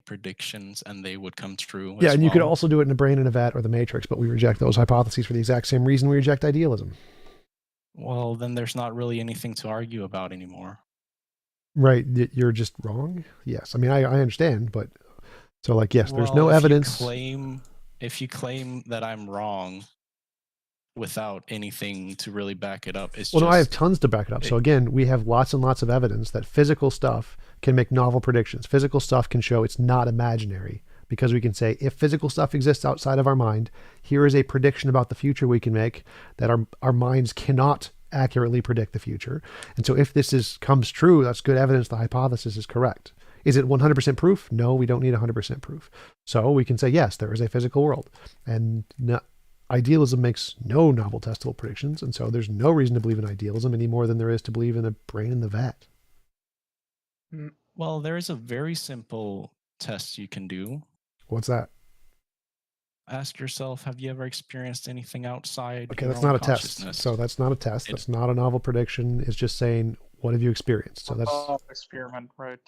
predictions and they would come true Yeah, as and you could well. also do it in a brain in a vat or the Matrix, but we reject those hypotheses for the exact same reason we reject idealism. Well, then there's not really anything to argue about anymore. Right, you're just wrong? Yes. I mean, I understand, but so like, yes, there's no Well, evidence. if you claim that I'm wrong without anything to really back it up, it's Well, no, I have just tons to back it up. So again, we have lots and lots of evidence that physical stuff can make novel predictions. Physical stuff can show it's not imaginary because we can say if physical stuff exists outside of our mind, here is a prediction about the future we can make that our minds cannot accurately predict the future. And so if this comes true, that's good evidence the hypothesis is correct. Is it 100% proof? No, we don't need 100% proof. So we can say, yes, there is a physical world. And idealism makes no novel testable predictions, and so there's no reason to believe in idealism any more than there is to believe in a brain in the vat. Well, there is a very simple test you can do. What's that? Ask yourself, have you ever experienced anything outside Okay, your that's own not a consciousness? test. So that's not a test. That's not a novel prediction. It's just saying, what have you experienced? So that's experiment, right?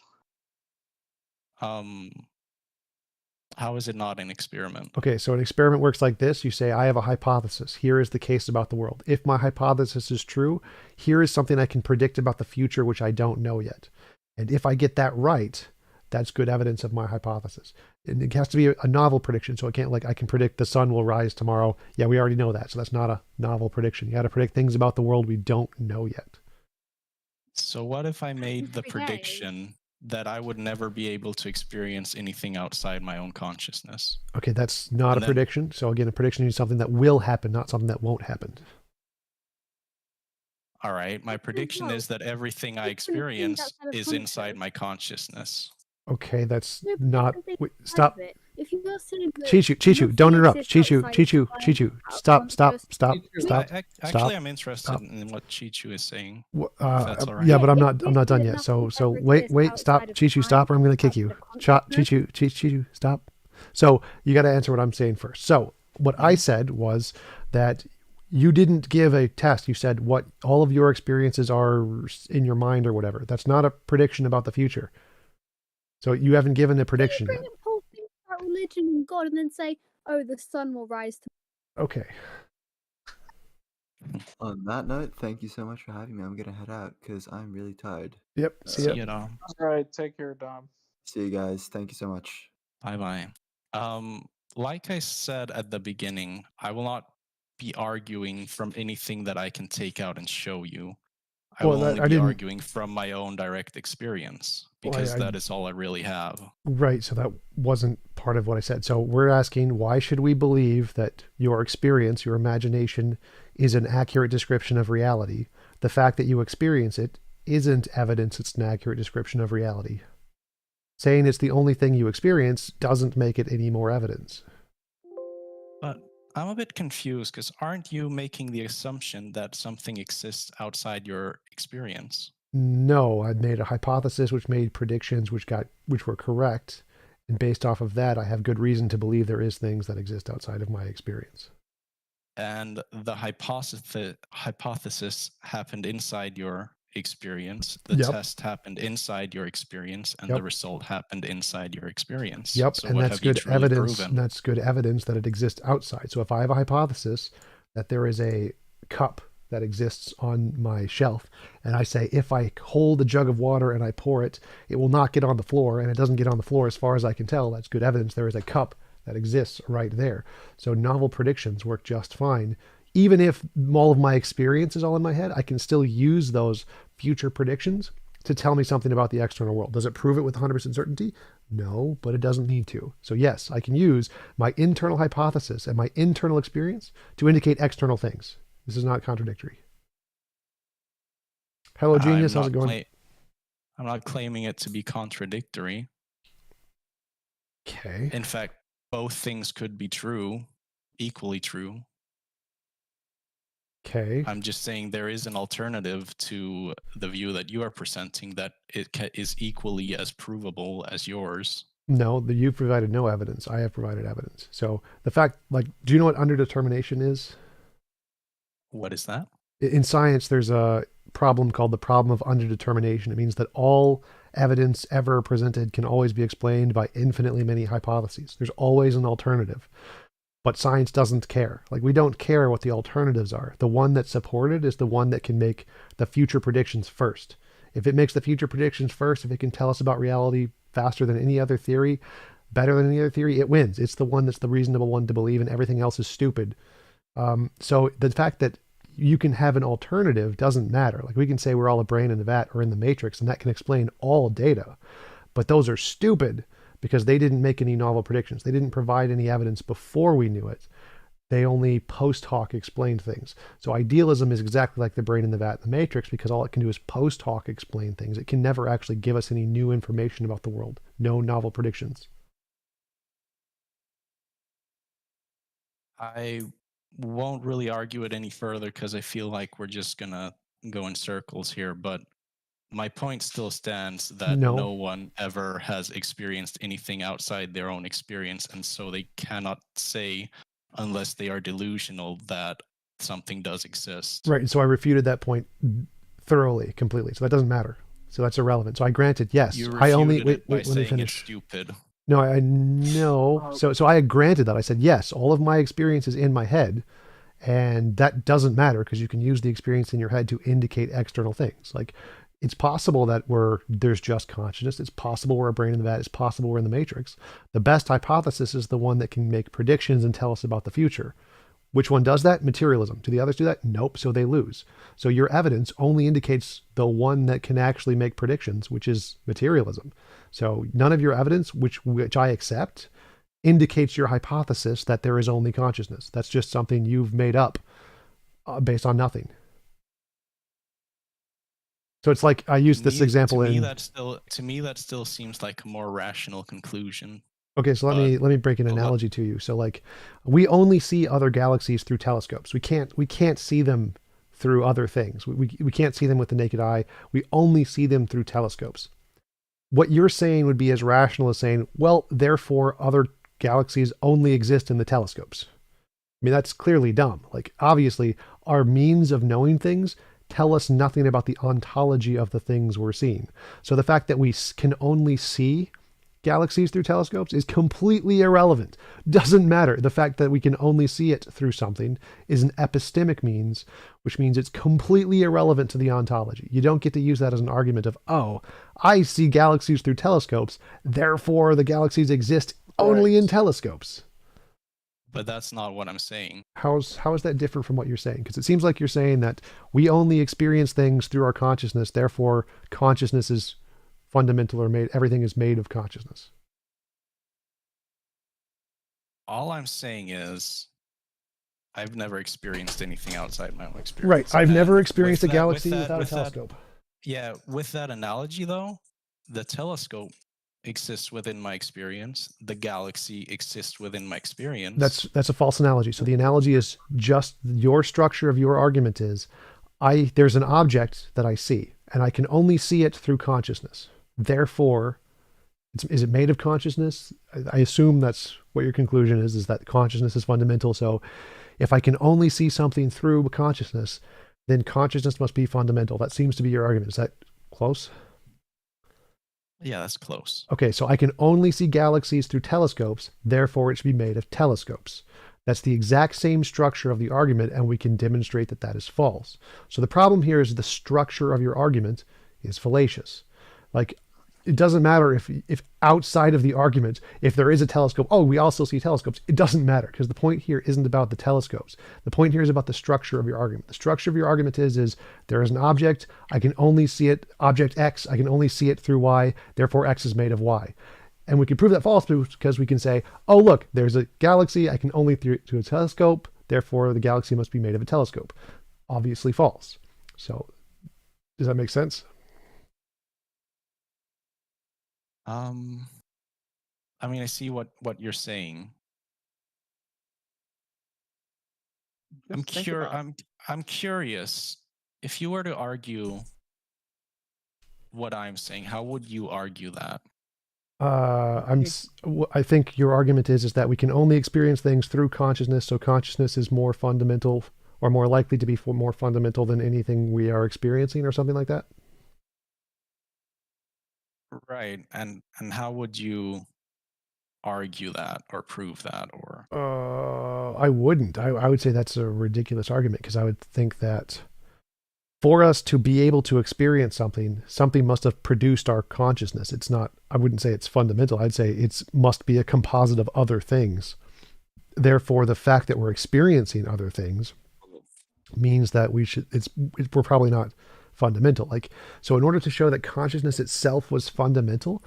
How is it not an experiment? okay. So an experiment works like this. You say, I have a hypothesis. Here is the case about the world. If my hypothesis is true, here is something I can predict about the future, which I don't know yet. And if I get that right, that's good evidence of my hypothesis. And it has to be a novel prediction. So I can't, like, I can predict the sun will rise tomorrow. Yeah, we already know that. So that's not a novel prediction. You got to predict things about the world we don't know yet. So what if I made the prediction that I would never be able to experience anything outside my own consciousness? Okay, that's not a prediction. So again, a prediction is something that will happen, not something that won't happen. All right, my prediction is that everything I experience is inside my consciousness. Okay, that's not. Wait, stop. If you go saying Chichu, don't interrupt. Chichu, stop. Actually, I'm interested in what Chichu is saying. That's all right. Yeah, but I'm not done yet. So wait, stop. Chichu, stop, or I'm going to kick you. Chichu, stop. So you got to answer what I'm saying first. So what I said was that you didn't give a test. You said what all of your experiences are in your mind or whatever. That's not a prediction about the future. So you haven't given a prediction yet. Bring up whole things about religion and God and then say, oh, the sun will rise tomorrow. Okay. On that note, thank you so much for having me. I'm going to head out because I'm really tired. Yep. See you, Dom. All right, take care, Dom. See you guys. Thank you so much. Bye-bye. Like I said at the beginning, I will not be arguing from anything that I can take out and show you. I will only be arguing from my own direct experience because that is all I really have. Right. So that wasn't part of what I said. So we're asking, why should we believe that your experience, your imagination, is an accurate description of reality? The fact that you experience it isn't evidence it's an accurate description of reality. Saying it's the only thing you experience doesn't make it any more evidence. But I'm a bit confused because aren't you making the assumption that something exists outside your experience? No, I made a hypothesis which made predictions which were correct, and based off of that, I have good reason to believe there is things that exist outside of my experience. And the hypothesis happened inside your experience. The test happened inside your experience, and the result happened inside your experience. Yep, so and that's good evidence. And that's good evidence that it exists outside. So if I have a hypothesis that there is a cup that exists on my shelf, and I say if I hold a jug of water and I pour it, it will not get on the floor, and it doesn't get on the floor as far as I can tell, that's good evidence there is a cup that exists right there. So novel predictions work just fine. Even if all of my experience is all in my head, I can still use those future predictions to tell me something about the external world. Does it prove it with 100% certainty? No, but it doesn't need to. So yes, I can use my internal hypothesis and my internal experience to indicate external things. This is not contradictory. Hello, Genius. How's it going? I'm not claiming it to be contradictory. Okay. In fact, both things could be true, equally true. Okay. I'm just saying there is an alternative to the view that you are presenting that it is equally as provable as yours. No, you've provided no evidence. I have provided evidence. So the fact, like, do you know what underdetermination is? What is that? In science, there's a problem called the problem of underdetermination. It means that all evidence ever presented can always be explained by infinitely many hypotheses. There's always an alternative. But science doesn't care. Like, we don't care what the alternatives are. The one that's supported is the one that can make the future predictions first. If it makes the future predictions first, if it can tell us about reality faster than any other theory, better than any other theory, it wins. It's the one that's the reasonable one to believe, and everything else is stupid. So the fact that you can have an alternative doesn't matter. Like, we can say we're all a brain in a vat or in the matrix, and that can explain all data. But those are stupid because they didn't make any novel predictions. They didn't provide any evidence before we knew it. They only post hoc explained things. So idealism is exactly like the brain in the vat in the matrix, because all it can do is post hoc explain things. It can never actually give us any new information about the world. No novel predictions. I won't really argue it any further because I feel like we're just gonna go in circles here, but my point still stands that no one ever has experienced anything outside their own experience, and so they cannot say, unless they are delusional, that something does exist. Right, and so I refuted that point thoroughly, completely. So that doesn't matter. So that's irrelevant. So I granted, yes. You I only refuted wait, by let me saying finish. it's stupid. No, I know. So I granted that. I said, yes, all of my experience is in my head, and that doesn't matter because you can use the experience in your head to indicate external things. Like, it's possible that there's just consciousness. It's possible we're a brain in the vat. It's possible we're in the matrix. The best hypothesis is the one that can make predictions and tell us about the future. Which one does that? Materialism. Do the others do that? Nope. So they lose. So your evidence only indicates the one that can actually make predictions, which is materialism. So none of your evidence, which I accept, indicates your hypothesis that there is only consciousness. That's just something you've made up based on nothing. So it's like I used this example to me that still seems like a more rational conclusion. Okay, so let me break an analogy to you. So, like, we only see other galaxies through telescopes. We can't see them through other things. We can't see them with the naked eye. We only see them through telescopes. What you're saying would be as rational as saying, well, therefore other galaxies only exist in the telescopes. I mean, that's clearly dumb. Like, obviously, our means of knowing things tell us nothing about the ontology of the things we're seeing. So the fact that we can only see galaxies through telescopes is completely irrelevant. Doesn't matter. The fact that we can only see it through something is an epistemic means, which means it's completely irrelevant to the ontology. You don't get to use that as an argument of, oh, I see galaxies through telescopes, therefore the galaxies exist only in telescopes. But that's not what I'm saying. How is that different from what you're saying? Because it seems like you're saying that we only experience things through our consciousness, therefore consciousness is fundamental, or everything is made of consciousness. All I'm saying is I've never experienced anything outside my own experience. Right. I've never experienced a galaxy without a telescope. With that analogy though, the telescope exists within my experience. The galaxy exists within my experience. That's a false analogy. So the analogy is just your structure of your argument is there's an object that I see and I can only see it through consciousness. Therefore, is it made of consciousness? I assume that's what your conclusion is that consciousness is fundamental. So if I can only see something through consciousness, then consciousness must be fundamental. That seems to be your argument. Is that close? Yeah, that's close. Okay, so I can only see galaxies through telescopes, therefore it should be made of telescopes. That's the exact same structure of the argument, and we can demonstrate that that is false. So the problem here is the structure of your argument is fallacious. Like, it doesn't matter if outside of the argument, if there is a telescope, oh, we also see telescopes. It doesn't matter, because the point here isn't about the telescopes. The point here is about the structure of your argument. The structure of your argument is there is an object, I can only see it, object X, I can only see it through Y, therefore X is made of Y. And we can prove that false because we can say, oh, look, there's a galaxy, I can only see it through a telescope, therefore the galaxy must be made of a telescope. Obviously false. So, does that make sense? I mean, I see what you're saying. I'm curious. If you were to argue what I'm saying, how would you argue that? I think your argument is that we can only experience things through consciousness, so consciousness is more fundamental or more likely to be more fundamental than anything we are experiencing, or something like that. Right. And how would you argue that or prove that or I wouldn't. I would say that's a ridiculous argument because I would think that for us to be able to experience something, something must have produced our consciousness. It's not, I wouldn't say it's fundamental. I'd say it must be a composite of other things. Therefore, the fact that we're experiencing other things means that we're probably not fundamental. Like, so in order to show that consciousness itself was fundamental,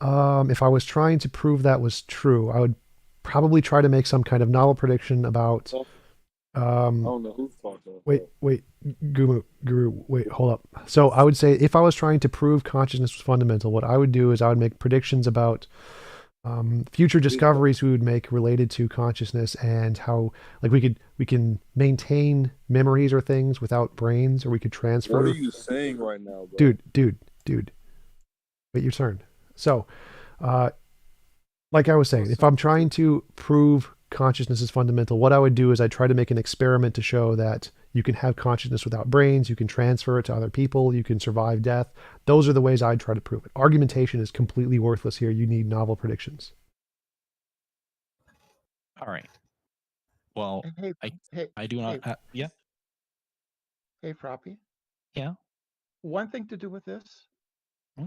if I was trying to prove that was true, I would probably try to make some kind of novel prediction about wait, Guru, wait, hold up. So I would say if I was trying to prove consciousness was fundamental, what I would do is I would make predictions about future discoveries we would make related to consciousness and how, like, we can maintain memories or things without brains, or we could transfer. What are you saying right now, bro? Dude, wait your turn. So, like I was saying, if I'm trying to prove consciousness is fundamental, what I would do is I'd try to make an experiment to show that you can have consciousness without brains, you can transfer it to other people, you can survive death. Those are the ways I'd try to prove it. Argumentation is completely worthless here. You need novel predictions. all right. Well, I do not yeah. Hey, Froppy. Yeah. One thing to do with this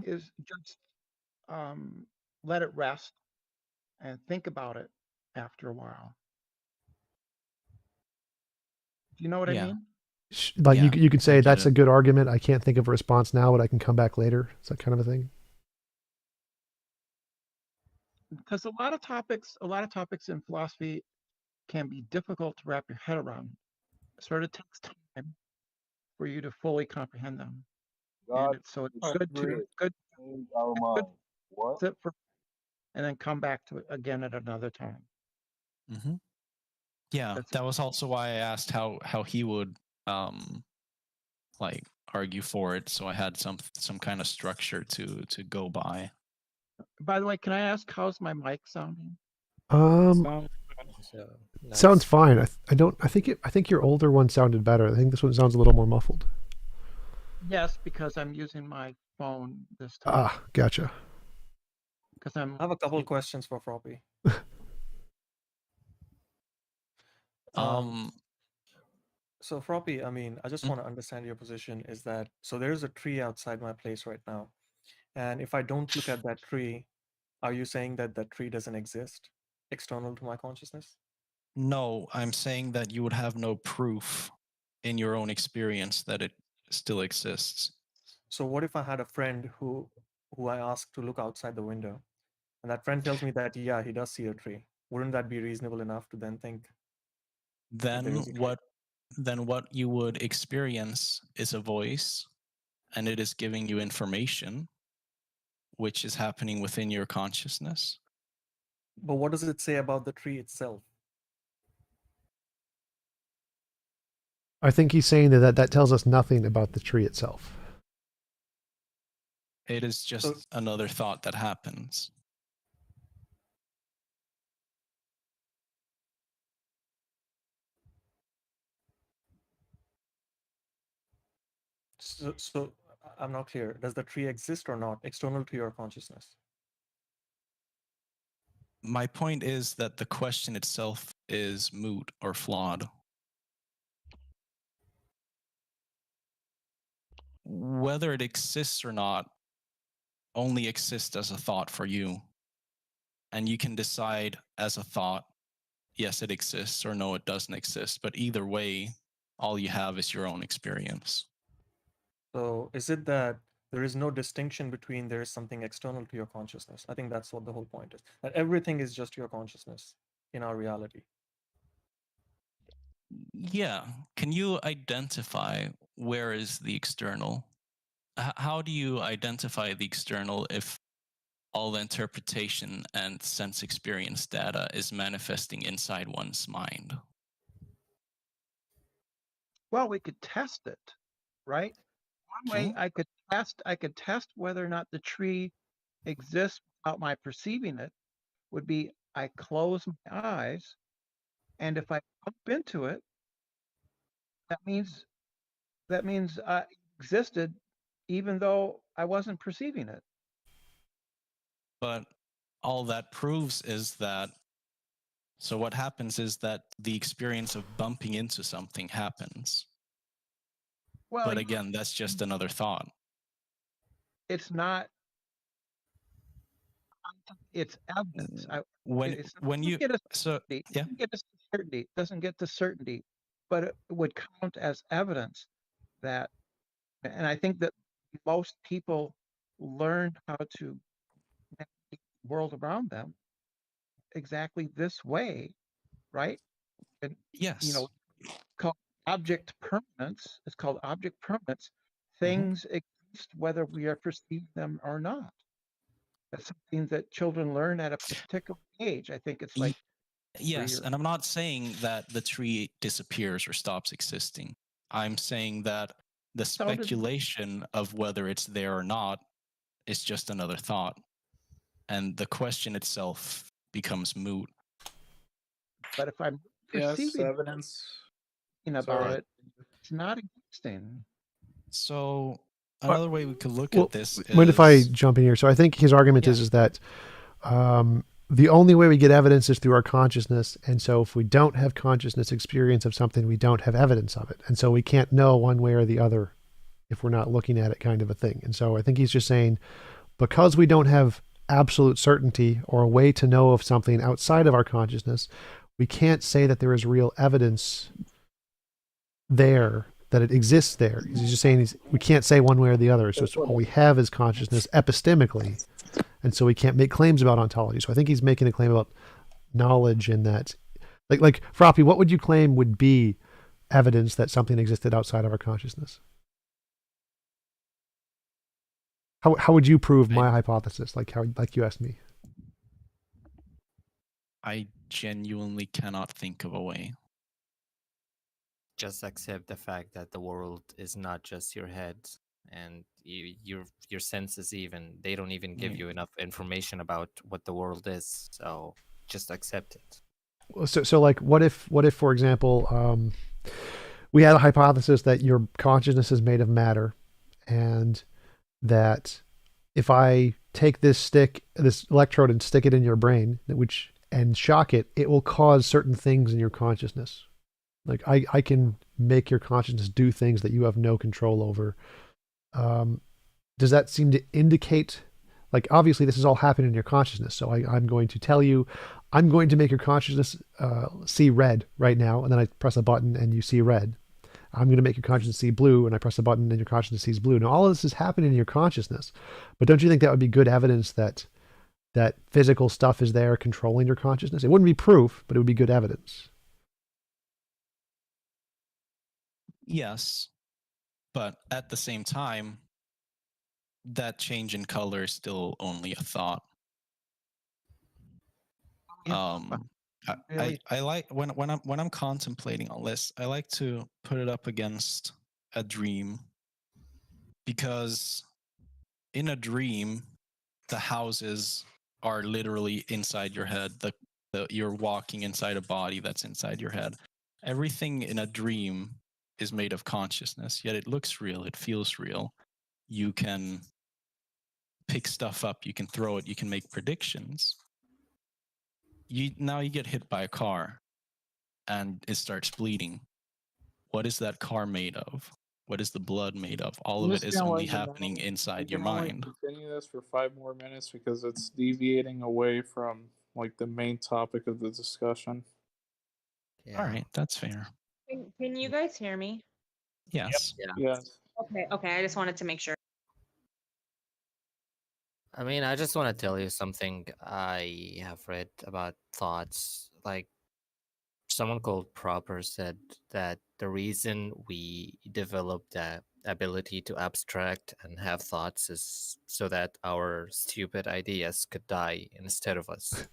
is just let it rest and think about it after a while. Do you know what I mean? Like, Yeah, you could say that's it. a good argument. I can't think of a response now, but I can come back later. Is that kind of a thing? Because a lot of topics in philosophy can be difficult to wrap your head around. It sort of takes time for you to fully comprehend them. And it's good to sit for and then come back to it again at another time. Mm-hmm. Yeah, that was also why I asked how he would like argue for it, so I had some kind of structure to go by. By the way, can I ask how's my mic sounding? Sounds fine. I think your older one sounded better. I think this one sounds a little more muffled. Yes, because I'm using my phone this time. Ah, gotcha. Because I have a couple of questions for Froppy. So Froppy, I mean, I just want to understand your position is that, so there's a tree outside my place right now. And if I don't look at that tree, are you saying that that tree doesn't exist external to my consciousness? No, I'm saying that you would have no proof in your own experience that it still exists. So what if I had a friend who I asked to look outside the window, and that friend tells me that, yeah, he does see a tree? Wouldn't that be reasonable enough to then think? Then what you would experience is a voice, and it is giving you information which is happening within your consciousness. But what does it say about the tree itself? I think he's saying that tells us nothing about the tree itself. It is just another thought that happens. So I'm not clear. Does the tree exist or not, external to your consciousness? My point is that the question itself is moot or flawed. Whether it exists or not only exists as a thought for you. And you can decide as a thought, yes, it exists, or no, it doesn't exist. But either way, all you have is your own experience. So is it that there is no distinction between there is something external to your consciousness? I think that's what the whole point is. That everything is just your consciousness in our reality. Yeah. Can you identify where is the external? How do you identify the external if all the interpretation and sense experience data is manifesting inside one's mind? Well, we could test it, right? One way I could test whether or not the tree exists without my perceiving it would be I close my eyes, and if I bump into it, that means it existed even though I wasn't perceiving it. But all that proves is that, so what happens is that the experience of bumping into something happens. Well, But again, that's just another thought. it's not. It's evidence. When you get a so certainty, yeah, get a certainty. It doesn't get to certainty, but it would count as evidence that. And I think that most people learn how to make the world around them exactly this way, right? And yes. called object permanence. It's called object permanence. Mm-hmm. Things exist whether we are perceiving them or not. That's something that children learn at a particular age. I think it's like yes, and I'm not saying that the tree disappears or stops existing. I'm saying that the speculation of whether it's there or not is just another thought, and the question itself becomes moot. But if I'm Yes, perceiving evidence. about it, it's not existing. So another way we could look well, at this is... Mind if I jump in here? So I think his argument is that the only way we get evidence is through our consciousness. And so if we don't have consciousness experience of something, we don't have evidence of it. And so we can't know one way or the other if we're not looking at it, kind of a thing. And so I think he's just saying, because we don't have absolute certainty or a way to know of something outside of our consciousness, we can't say that there is real evidence there, that it exists there. He's just saying we can't say one way or the other. So it's, all we have is consciousness epistemically. And so we can't make claims about ontology. So I think he's making a claim about knowledge in that. Like Froppy, what would you claim would be evidence that something existed outside of our consciousness? How would you prove my hypothesis? Like you asked me. I genuinely cannot think of a way. Just accept the fact that the world is not just your head, and your senses, even they don't even give you enough information about what the world is. So just accept it. So like, what if for example, we had a hypothesis that your consciousness is made of matter, and that if I take this electrode and stick it in your brain, and shock it, it will cause certain things in your consciousness. Like I can make your consciousness do things that you have no control over. Does that seem to indicate, like, obviously this is all happening in your consciousness. So I'm going to tell you, I'm going to make your consciousness see red right now. And then I press a button and you see red. I'm going to make your consciousness see blue, and I press a button and your consciousness sees blue. Now all of this is happening in your consciousness, but don't you think that would be good evidence that physical stuff is there controlling your consciousness? It wouldn't be proof, but it would be good evidence. Yes, but at the same time, that change in color is still only a thought. I like when I'm contemplating on this, I like to put it up against a dream, because in a dream, the houses are literally inside your head. You're walking inside a body that's inside your head. Everything in a dream is made of consciousness, yet it looks real, it feels real. You can pick stuff up, you can throw it, you can make predictions. Now you get hit by a car and it starts bleeding. What is that car made of? What is the blood made of? All of it is only happening inside your mind. Continue this for 5 more minutes because it's deviating away from like the main topic of the discussion. Yeah. All right, that's fair. Can you guys hear me? Yes. Yep. Yeah. Yes. Okay. I just wanted to make sure. I mean, I just want to tell you something I have read about thoughts. Like, someone called Proper said that the reason we developed the ability to abstract and have thoughts is so that our stupid ideas could die instead of us.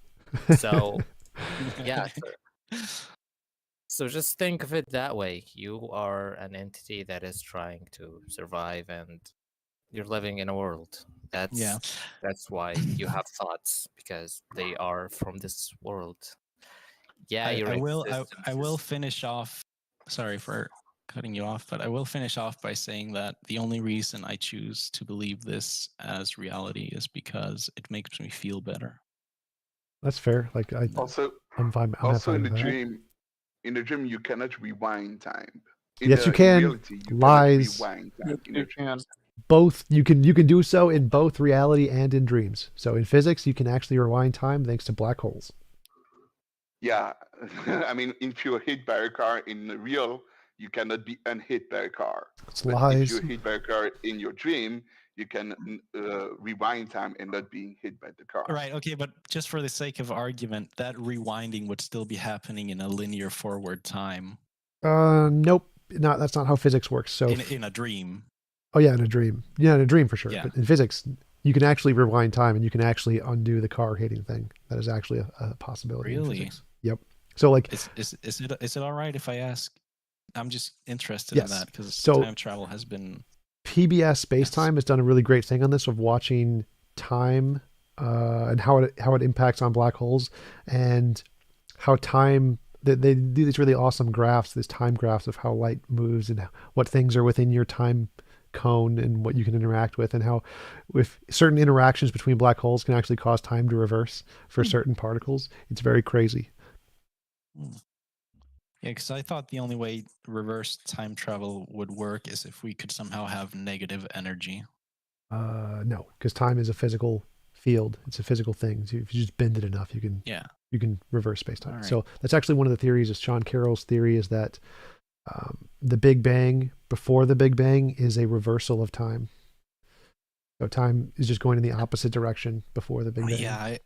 So, yeah. So just think of it that way. You are an entity that is trying to survive, and you're living in a world. That's why you have thoughts, because they are from this world. Yeah, I will finish off. Sorry for cutting you off, but I will finish off by saying that the only reason I choose to believe this as reality is because it makes me feel better. That's fair. Like Also, I'm fine. I'm also fine in with the that. dream, you cannot rewind time. Yes, you In can. reality, you Lies. cannot rewind time. Yes, you can. Both you can do so in both reality and in dreams. So in physics, you can actually rewind time thanks to black holes. Yeah, I mean, if you're hit by a car in the real, you cannot be unhit by a car. It's But lies. if you're hit by a car in your dream, you can rewind time and not being hit by the car. Right. Okay, but just for the sake of argument, that rewinding would still be happening in a linear forward time. Nope. That's not how physics works. So in a dream. Oh yeah, in a dream. Yeah, in a dream for sure. Yeah. But in physics, you can actually rewind time and you can actually undo the car hitting thing. That is actually a possibility in Really? physics. Yep. So like, is it all right if I ask? I'm just interested yes. in that because So time travel has been. PBS Space-Time has done a really great thing on this of watching time and how it impacts on black holes and how time. They do these really awesome graphs, these time graphs of how light moves and what things are within your time cone and what you can interact with, and how with certain interactions between black holes can actually cause time to reverse for certain particles. It's very crazy. Yeah, because I thought the only way reverse time travel would work is if we could somehow have negative energy. No, because time is a physical field. It's a physical thing. So if you just bend it enough, you can reverse space-time. Right. So that's actually one of the theories. Is Sean Carroll's theory is that the Big Bang, before the Big Bang, is a reversal of time. So time is just going in the opposite direction before the Big Bang. Yeah,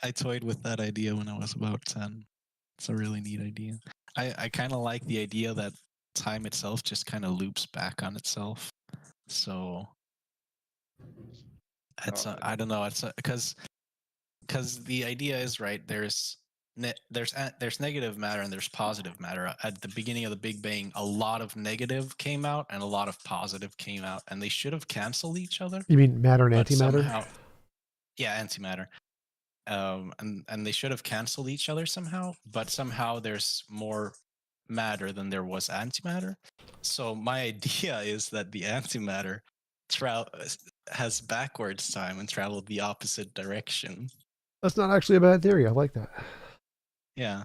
I toyed with that idea when I was about 10. It's a really neat idea. I kind of like the idea that time itself just kind of loops back on itself. So it's I don't know. It's because the idea is right. There's negative matter and there's positive matter. At the beginning of the Big Bang, a lot of negative came out and a lot of positive came out, and they should have canceled each other. You mean matter and but antimatter? Somehow, yeah, antimatter. And they should have canceled each other somehow, but somehow there's more matter than there was antimatter. So my idea is that the antimatter has backwards time and traveled the opposite direction. That's not actually a bad theory. I like that. Yeah.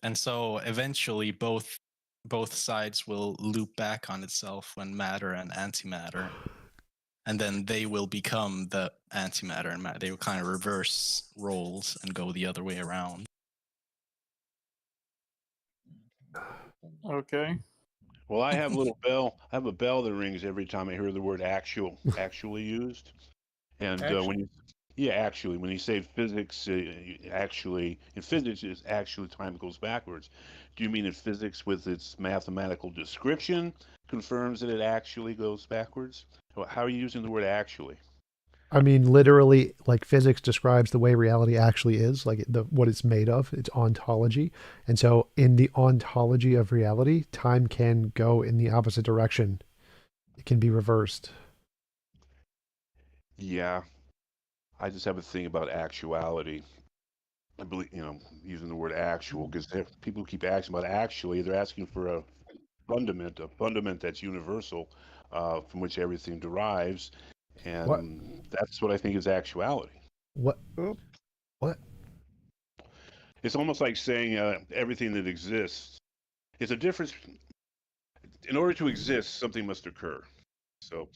And so eventually both sides will loop back on itself when matter and antimatter. And then they will become the antimatter and matter. They will kind of reverse roles and go the other way around. Okay. Well, I have a little bell. I have a bell that rings every time I hear the word actually used. And when you say physics, actually, in physics, is actually time goes backwards. Do you mean in physics with its mathematical description confirms that it actually goes backwards? How are you using the word actually? I mean, literally, like physics describes the way reality actually is, like what it's made of, its ontology. And so in the ontology of reality, time can go in the opposite direction. It can be reversed. Yeah. I just have a thing about actuality. I believe, using the word actual, because people keep asking about actually, they're asking for a fundament that's universal, from which everything derives. And that's what I think is actuality. What? What? It's almost like saying everything that exists. It's a difference. In order to exist, something must occur. So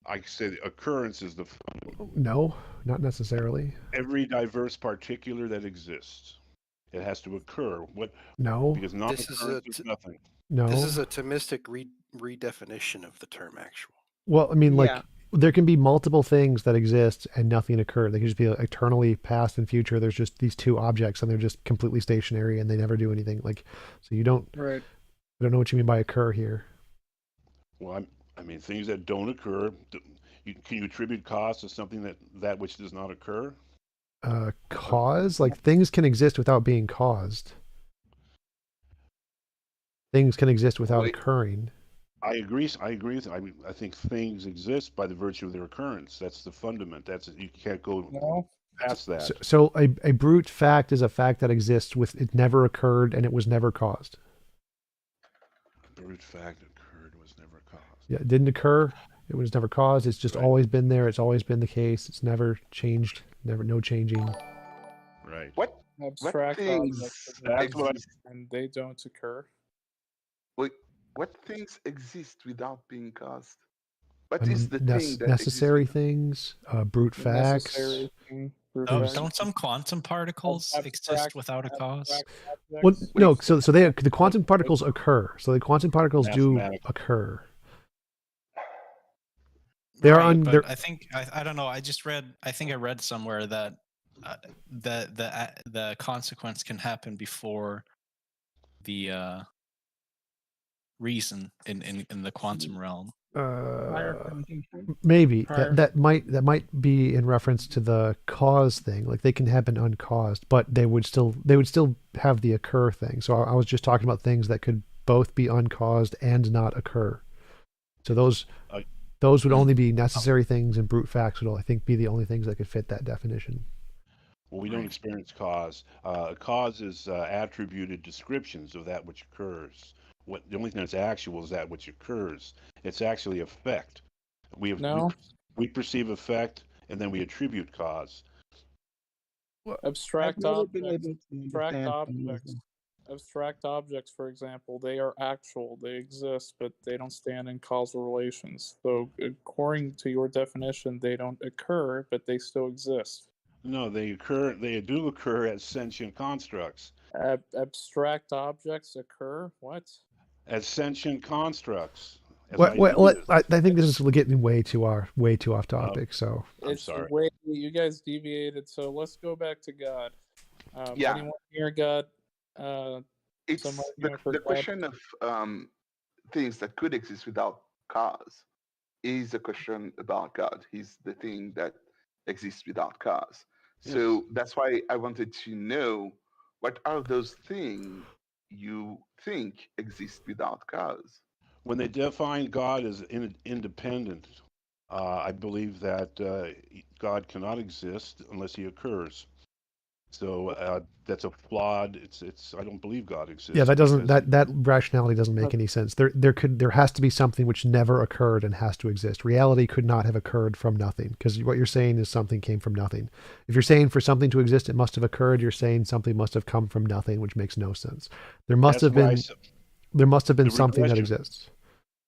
I say the occurrence is the fundament. No, not necessarily. Every diverse particular that exists, it has to occur. No. Because non-occurrence is nothing. No. This is a Thomistic redefinition of the term actual. Well, I mean, like, there can be multiple things that exist and nothing occur. They can just be eternally past and future. There's just these two objects and they're just completely stationary and they never do anything. Like, so you don't. Right. I don't know what you mean by occur here. Well, I mean, things that don't occur. Can you attribute cause to something that which does not occur? Cause? Like, things can exist without being caused. Things can exist without occurring. I agree. I think things exist by the virtue of their occurrence. That's the fundament. You can't go. No, past that. So a brute fact is a fact that exists with it never occurred and it was never caused. A brute fact occurred was never caused. Yeah, it didn't occur. It was never caused. It's just always been there. It's always been the case. It's never changed. No changing. Right. What Abstract things objects That's what exist and they don't occur. what things exist without being caused? What I is mean, the thing that necessary exists? things, brute facts. Necessary thing, brute Oh, facts. don't some quantum particles exist Abstract- without a cause? abstract Well, objects. no. So the quantum particles occur. So the quantum particles do Mathematical. occur. They are Right, but they're- I think I don't know. I just read. I think I read somewhere that the consequence can happen before the reason in the quantum realm. Maybe Prior- that might be in reference to the cause thing. Like they can happen uncaused, but they would still have the occur thing. So I was just talking about things that could both be uncaused and not occur. So those would only be necessary things, and brute facts would, I think, be the only things that could fit that definition. Well, we don't experience cause. Cause is attributed descriptions of that which occurs. The only thing that's actual is that which occurs. It's actually effect. We perceive effect, and then we attribute cause. Abstract I've never been objects. able to Abstract understand objects. feminism. Abstract objects, for example, they are actual. They exist, but they don't stand in causal relations. So, according to your definition, they don't occur, but they still exist. No, they occur. They do occur as sentient constructs. Abstract objects occur. What? As sentient constructs. I think this is getting way too off topic. So I'm sorry. You guys deviated. So let's go back to God. Yeah. Anyone here got? It's some the argument for God? question of things that could exist without cause is a question about God. He's the thing that exists without cause. So that's why I wanted to know what are those things you think exist without cause? When they define God as independent, I believe that God cannot exist unless he occurs. So that's a flawed. It's. I don't believe God exists. yeah, that rationality doesn't make any sense. There has to be something which never occurred and has to exist. Reality could not have occurred from nothing, because what you're saying is something came from nothing. If you're saying for something to exist it must have occurred, you're saying something must have come from nothing, which makes no sense. There must have been something that exists.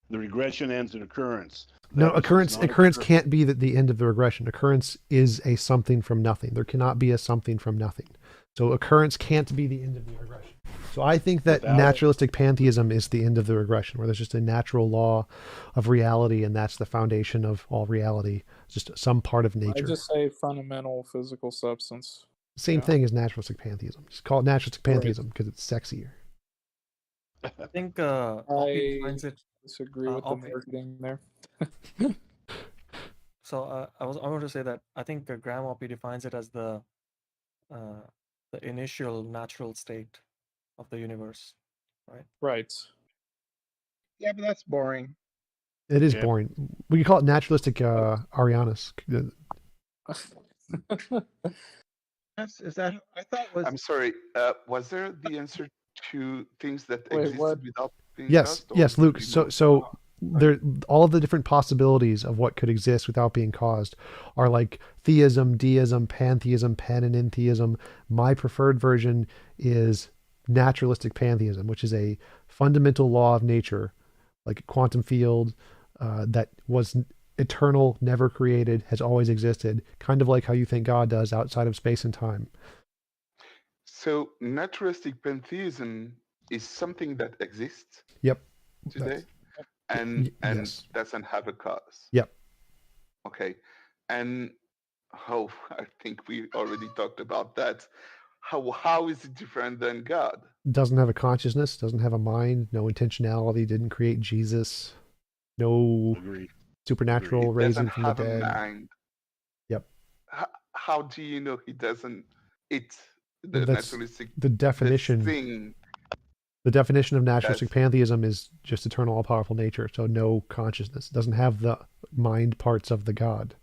The regression ends in occurrence. No, occurrence can't be the end of the regression. Occurrence is a something from nothing. There cannot be a something from nothing. So occurrence can't be the end of the regression. So I think that naturalistic pantheism is the end of the regression, where there's just a natural law of reality, and that's the foundation of all reality. It's just some part of nature. I just say fundamental physical substance. Same thing as naturalistic pantheism. Just call it naturalistic pantheism because it's sexier. I think I finds it. disagree with the marketing there. So I want to say that I think Graham Oppie defines it as the initial natural state of the universe, right? Right. Yeah, but that's boring. It is boring. We can call it naturalistic Arianus. Is that? I thought was. I'm sorry. Was there the answer to things that Wait, existed what? without being Yes, caused? yes, Luke. So there, all of the different possibilities of what could exist without being caused are like theism, deism, pantheism, panentheism. My preferred version is naturalistic pantheism, which is a fundamental law of nature, like a quantum field that was eternal, never created, has always existed, kind of like how you think God does outside of space and time. So naturalistic pantheism is something that exists today and yes. doesn't have a cause. Yep. Okay. And I think we already talked about that. How is it different than God? Doesn't have a consciousness, doesn't have a mind, no intentionality, didn't create Jesus, no supernatural raising from the dead. Mind. Yep. How do you know he doesn't? That's the definition. The definition of naturalistic pantheism is just eternal, all-powerful nature. So no consciousness. It doesn't have the mind parts of the God.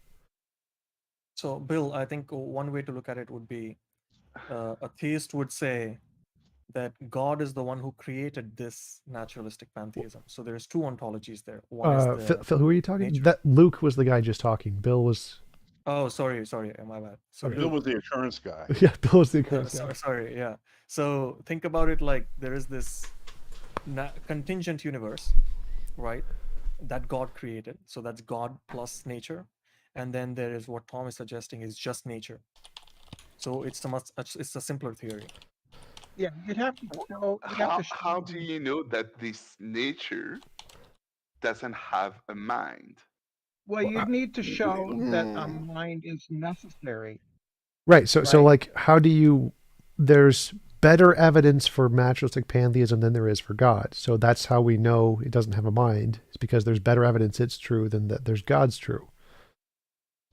So, Bill, I think one way to look at it would be a theist would say that God is the one who created this naturalistic pantheism. So there's two ontologies there. One is the Phil, who are you talking? nature. That Luke was the guy just talking. Bill was. Oh, sorry, my bad. So Bill was the occurrence guy. Yeah, Bill was the occurrence guy. Sorry, yeah. So think about it like there is this contingent universe, right? That God created. So that's God plus nature, and then there is what Tom is suggesting is just nature. So it's a simpler theory. Yeah, you'd have to show. How do you know that this nature doesn't have a mind? Well, you'd need to show that a mind is necessary. Right. So like, how do you? There's better evidence for naturalistic pantheism than there is for God. So that's how we know it doesn't have a mind. It's because there's better evidence it's true than that there's God's true.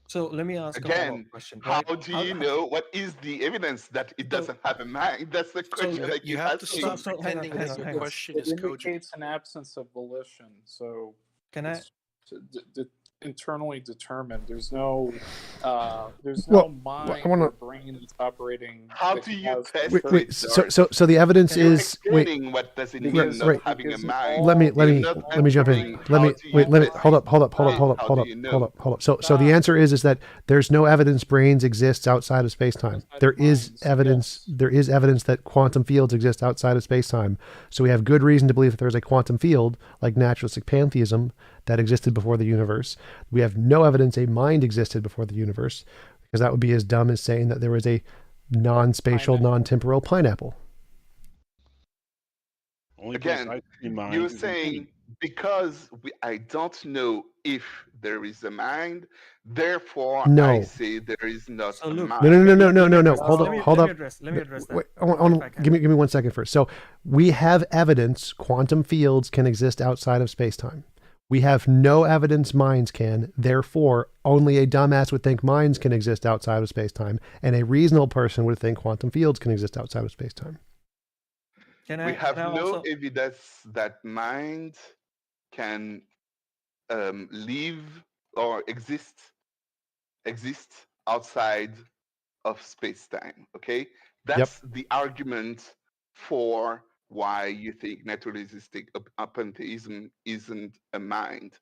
So let me ask again. A question. How do you know what is the evidence that it doesn't have a mind? That's the question. Like you have to stop pretending that your question is cogent. It indicates an absence of volition. So can I internally determined? There's no mind or brain that's operating. How do you test? Wait, so the evidence is what does it mean not having a mind? Let me jump in. Hold up. So the answer is that there's no evidence brains exist outside of space-time. There is evidence that quantum fields exist outside of space-time. So we have good reason to believe that there's a quantum field like naturalistic pantheism that existed before the universe. We have no evidence a mind existed before the universe, because that would be as dumb as saying that there was a non-spatial, non-temporal pineapple. Again, you're saying because I don't know if there is a mind, therefore I say there is not a mind. No. Hold up. Let me address that. Wait, give me 1 second first. So we have evidence quantum fields can exist outside of space-time. We have no evidence minds can, therefore only a dumbass would think minds can exist outside of space-time, and a reasonable person would think quantum fields can exist outside of space-time. We have no evidence that mind can live or exist outside of space-time. Okay, that's the argument for why you think naturalistic pantheism isn't a mind.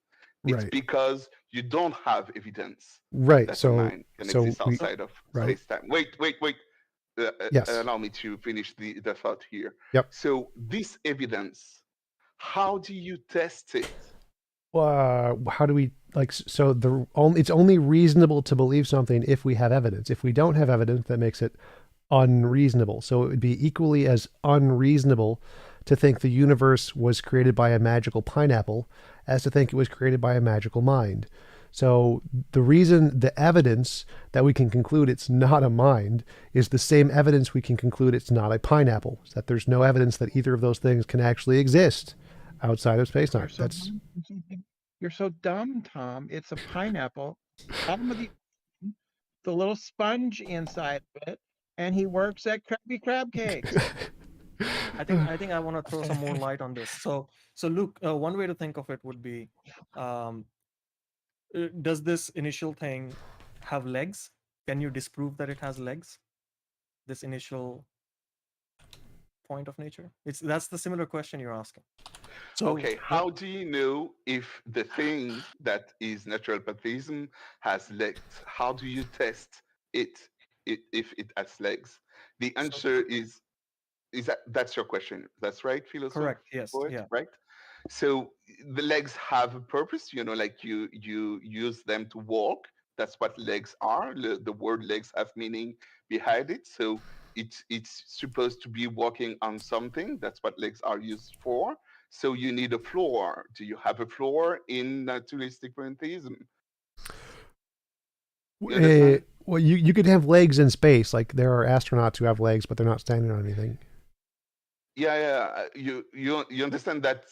It's because you don't have evidence that a mind can exist outside of space-time. Wait. Yes. Allow me to finish the thought here. Yep. So this evidence, how do you test it? How do we it's only reasonable to believe something if we have evidence. If we don't have evidence, that makes it unreasonable. So it would be equally as unreasonable to think the universe was created by a magical pineapple as to think it was created by a magical mind. So the evidence that we can conclude it's not a mind is the same evidence we can conclude it's not a pineapple. So that there's no evidence that either of those things can actually exist outside of space-time. You're so dumb, Tom. It's a pineapple. Bottom of the little sponge inside of it, and he works at Krabby Crab Cakes. I think I want to throw some more light on this. So Luke, one way to think of it would be, does this initial thing have legs? Can you disprove that it has legs? This initial point of nature? That's the similar question you're asking. So, okay, how do you know if the thing that is natural pantheism has legs? How do you test it if it has legs? The answer is that's your question. That's right, philosopher? Correct. Yes. Yeah. Right. So the legs have a purpose. Like you use them to walk. That's what legs are. The word legs have meaning behind it. So it's supposed to be walking on something. That's what legs are used for. So you need a floor. Do you have a floor in naturalistic pantheism? Well, you could have legs in space. Like there are astronauts who have legs, but they're not standing on anything. Yeah. You understand that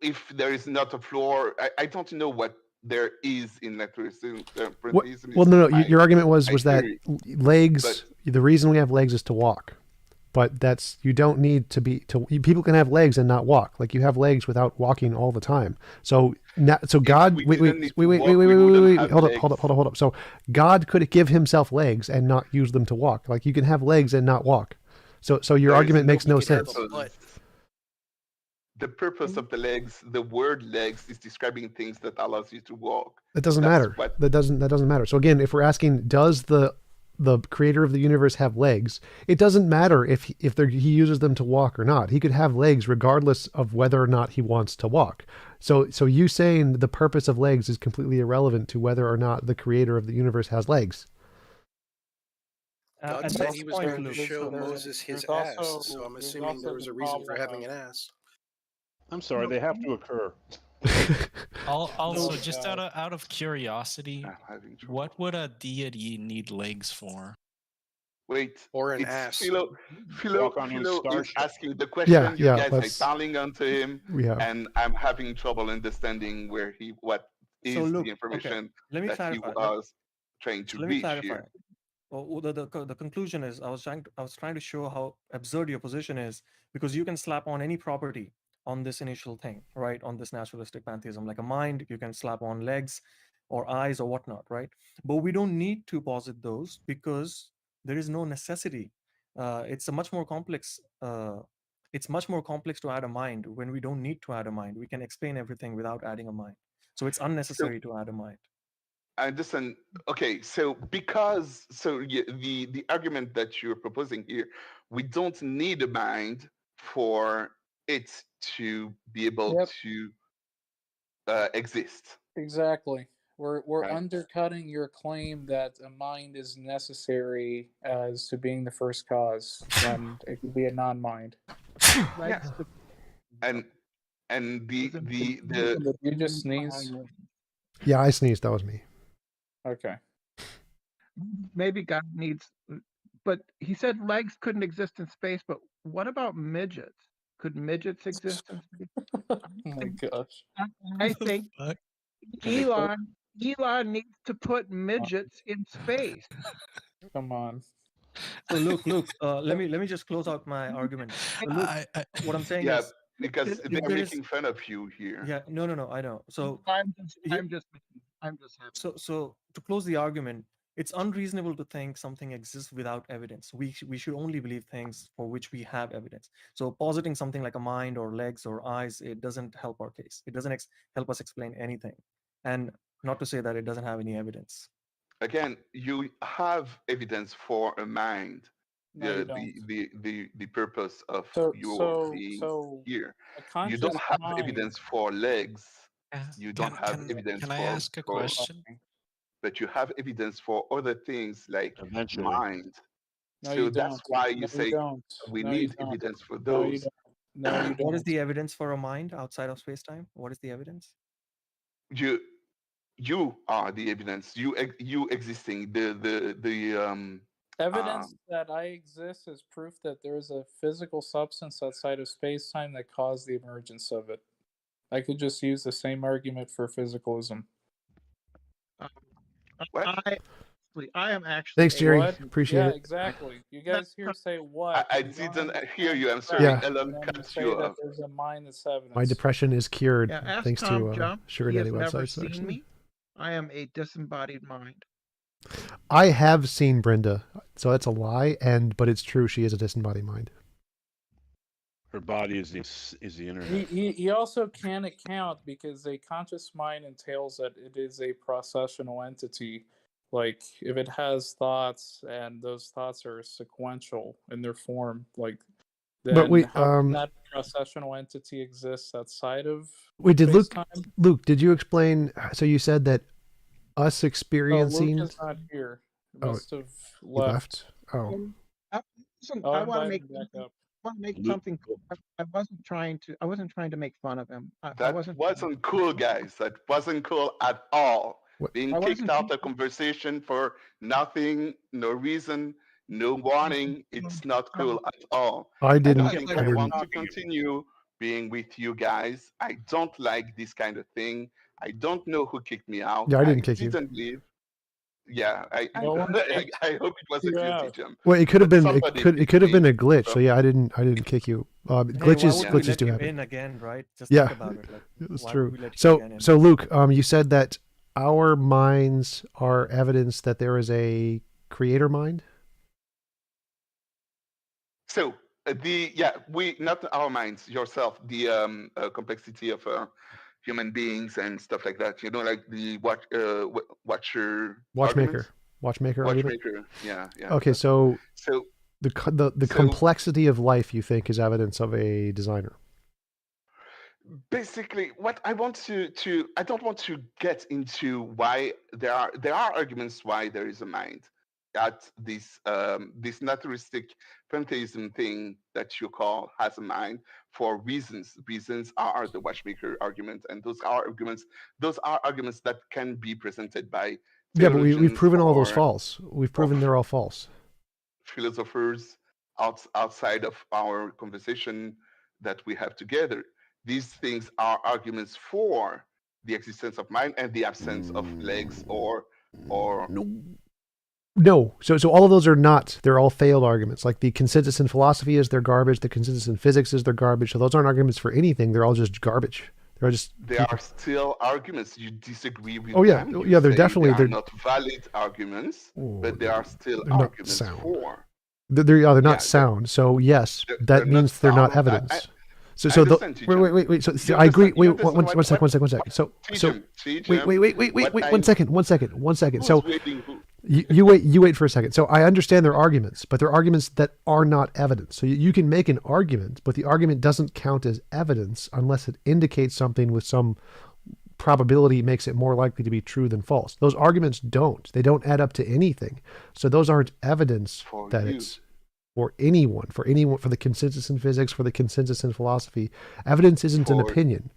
if there is not a floor, I don't know what there is in naturalistic pantheism. Well, no. Your argument was that legs. The reason we have legs is to walk. But you don't need to people can have legs and not walk. Like you have legs without walking all the time. So God, wait, hold up. So God could give himself legs and not use them to walk. Like you can have legs and not walk. So your argument makes no sense. The purpose of the legs, the word legs, is describing things that allows you to walk. That doesn't matter. That doesn't matter. So again, if we're asking, does the creator of the universe have legs? It doesn't matter if he uses them to walk or not. He could have legs regardless of whether or not he wants to walk. So you saying the purpose of legs is completely irrelevant to whether or not the creator of the universe has legs. God said he was going to show Moses his ass, so I'm assuming there was a reason for having an ass. I'm sorry, they have to occur. Also, just out of curiosity, what would a deity need legs for? Wait, or an ass. Philo is asking the question. You guys are piling onto him, and I'm having trouble understanding what is the information that he was trying to reach here. Well, the conclusion is I was trying to show how absurd your position is, because you can slap on any property on this initial thing, right? On this naturalistic pantheism, like a mind, you can slap on legs or eyes or whatnot, right? But we don't need to posit those because there is no necessity. It's much more complex to add a mind when we don't need to add a mind. We can explain everything without adding a mind. So it's unnecessary to add a mind. I understand. Okay, so the argument that you're proposing here, we don't need a mind for it to be able to exist. Exactly. We're undercutting your claim that a mind is necessary as to being the first cause when it could be a non-mind. Yes. And the Did you just sneeze? Yeah, I sneezed. That was me. Okay. Maybe God needs, but he said legs couldn't exist in space. But what about midgets? Could midgets exist in space? Oh my gosh. I think Elon needs to put midgets in space. Come on. So Luke, let me just close out my argument. Luke, what I'm saying is, because they're making fun of you here. Yeah, no, I know. So I'm just having. So to close the argument, it's unreasonable to think something exists without evidence. We should only believe things for which we have evidence. So positing something like a mind or legs or eyes, it doesn't help our case. It doesn't help us explain anything. And not to say that it doesn't have any evidence. Again, you have evidence for a mind. No, the purpose of your being here. You don't have evidence for legs. You don't have evidence for. Can I ask a question? But you have evidence for other things like mind. No, so that's why you say we need evidence for those. No, you don't. What is the evidence for a mind outside of space-time? What is the evidence? You are the evidence. You existing. The evidence that I exist is proof that there is a physical substance outside of space-time that caused the emergence of it. I could just use the same argument for physicalism. I am actually. Thanks, Jerry. What? Appreciate it. Yeah, exactly. You guys here say what? I didn't hear you. I'm sorry. Yeah. Elon cut you off. There's a mind that's evidence. My depression is cured thanks to TJump. Sugar He Daddy has never websites. seen Actually, me. I am a disembodied mind. I have seen Brenda, so that's a lie. But it's true. She is a disembodied mind. Her body is the internet. He also can't account because a conscious mind entails that it is a processional entity. Like if it has thoughts and those thoughts are sequential in their form, like then how can that processional entity exists outside of space-time? Luke, did you explain? So you said that us experiencing. Luke is not here. He must have left. Oh. I want to make something. I wasn't trying to make fun of him. That wasn't cool, guys. That wasn't cool at all. Being kicked out of conversation for nothing, no reason, no warning. It's not cool at all. I didn't. I want to continue being with you guys. I don't like this kind of thing. I don't know who kicked me out. Yeah, I didn't kick you. Leave. Yeah, No one I hope it wasn't you you, out. TJump. Well, it could have But been somebody it could have been a glitch. So from- yeah, I didn't kick you. Hey, why Glitches would we glitches let do you happen. in again, right? Just Yeah, think about it. Like, it's why true. would we let you So again in? so Luke, you said that our minds are evidence that there is a creator mind. So we not our minds, yourself, the complexity of human beings and stuff like that. You know, like the watchmaker argument? Watchmaker argument. Watchmaker. Yeah, yeah. Okay, so So the complexity of life you think is evidence of a designer. basically, what I want to I don't want to get into why there are arguments why there is a mind at this naturalistic pantheism thing that you call has a mind for reasons. Reasons are the watchmaker argument, and those are arguments that can be presented by Yeah, but we've theologians proven all those or false. We've proven they're all false. philosophers outside of our conversation that we have together. These things are arguments for the existence of mind and the absence of legs or No. So all of those are not. They're all failed arguments. Like the consensus in philosophy is they're garbage. The consensus in physics is they're garbage. So those aren't arguments for anything. They're all just garbage. They're just. They are still arguments. You disagree with Oh yeah, them. yeah. They're say definitely they are not valid arguments, but they are still they're not arguments sound. for. They're not sound. So yes, that means they're not evidence. So wait. So I agree. Wait, one second. So wait. 1 second. So you wait for a second. So I understand their arguments, but they're arguments that are not evidence. So you can make an argument, but the argument doesn't count as evidence unless it indicates something with some probability makes it more likely to be true than false. Those arguments don't. They don't add up to anything. So those aren't evidence that it's for anyone, for the consensus in physics, for the consensus in philosophy. Evidence isn't an opinion.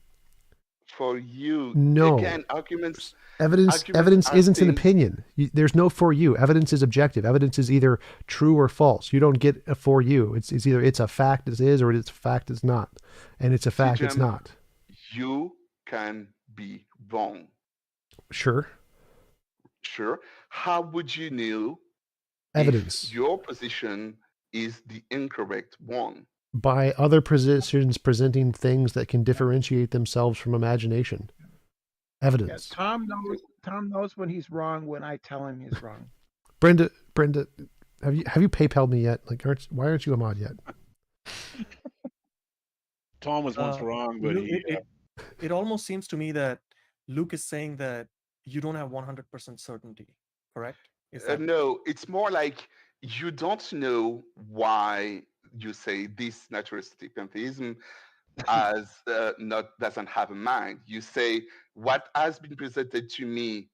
For you, no. Again, arguments. Evidence isn't an opinion. There's no for you. Evidence is objective. Evidence is either true or false. You don't get a for you. It's either it's a fact it is or it's a fact it's not. And it's a fact it's not. You can be wrong. Sure. How would you know evidence if your position is the incorrect one? By other positions presenting things that can differentiate themselves from imagination. Evidence. Yeah, Tom knows when he's wrong when I tell him he's wrong. Brenda, have you PayPal'd me yet? Like, why aren't you a mod yet? Tom was once wrong, but it almost seems to me that Luke is saying that you don't have 100% certainty, correct? No, it's more like you don't know why you say this naturalistic pantheism doesn't have a mind. You say what has been presented to me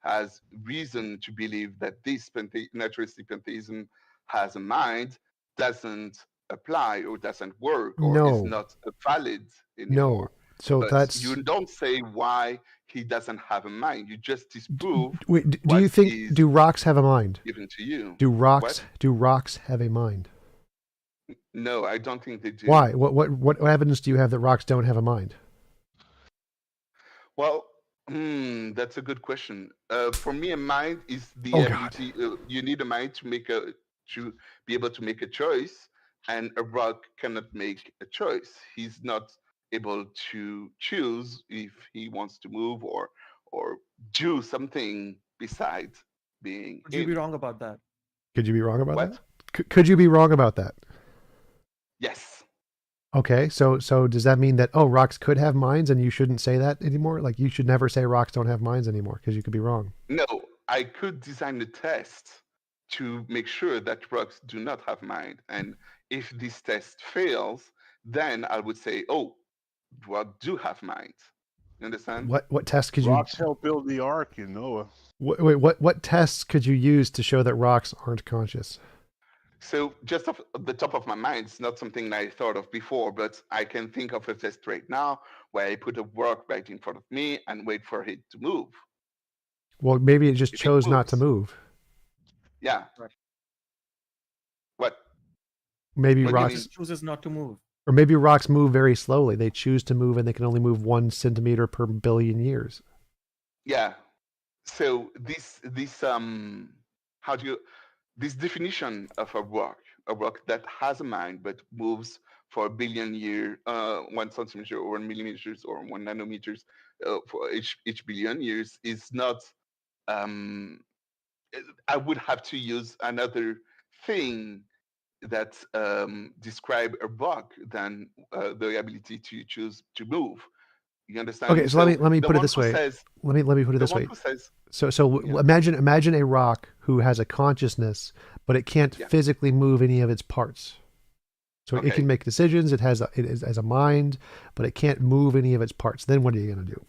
has reason to believe that this naturalistic pantheism has a mind doesn't apply or doesn't work or is not valid anymore. No. So that's you don't say why he doesn't have a mind. You just disprove. Wait, do you think do rocks have a mind? Given to you. Do rocks have a mind? No, I don't think they do. Why? What evidence do you have that rocks don't have a mind? Well, that's a good question. For me, a mind is the ability. You need a mind to be able to make a choice, and a rock cannot make a choice. He's not able to choose if he wants to move or do something besides being. Could you be wrong about that? Could you be wrong about that? Could you be wrong about that? Yes. Okay, so does that mean that rocks could have minds and you shouldn't say that anymore? Like you should never say rocks don't have minds anymore because you could be wrong. No, I could design a test to make sure that rocks do not have mind, and if this test fails, then I would say, rocks do have mind. You understand? What test could rocks help build the ark in Noah? What tests could you use to show that rocks aren't conscious? So just off the top of my mind, it's not something that I thought of before, but I can think of a test right now where I put a rock right in front of me and wait for it to move. Well, maybe it just chose not to move. Yeah. Right. What? Maybe rocks chooses not to move. Or maybe rocks move very slowly. They choose to move and they can only move 1 centimeter per billion years. Yeah. So this how do you this definition of a rock that has a mind but moves for a billion year, 1 centimeter or 1 millimeters or 1 nanometers for each billion years is not. I would have to use another thing that describe a rock than the ability to choose to move. You understand Okay, me? so So let me the put it one this who way. says Let me put it the this one way. who says So yeah, imagine a rock who has a consciousness, but it can't yeah, physically move any of its parts. So it can okay. make decisions. It has a mind, but it can't move any of its parts. Then what are you going to do?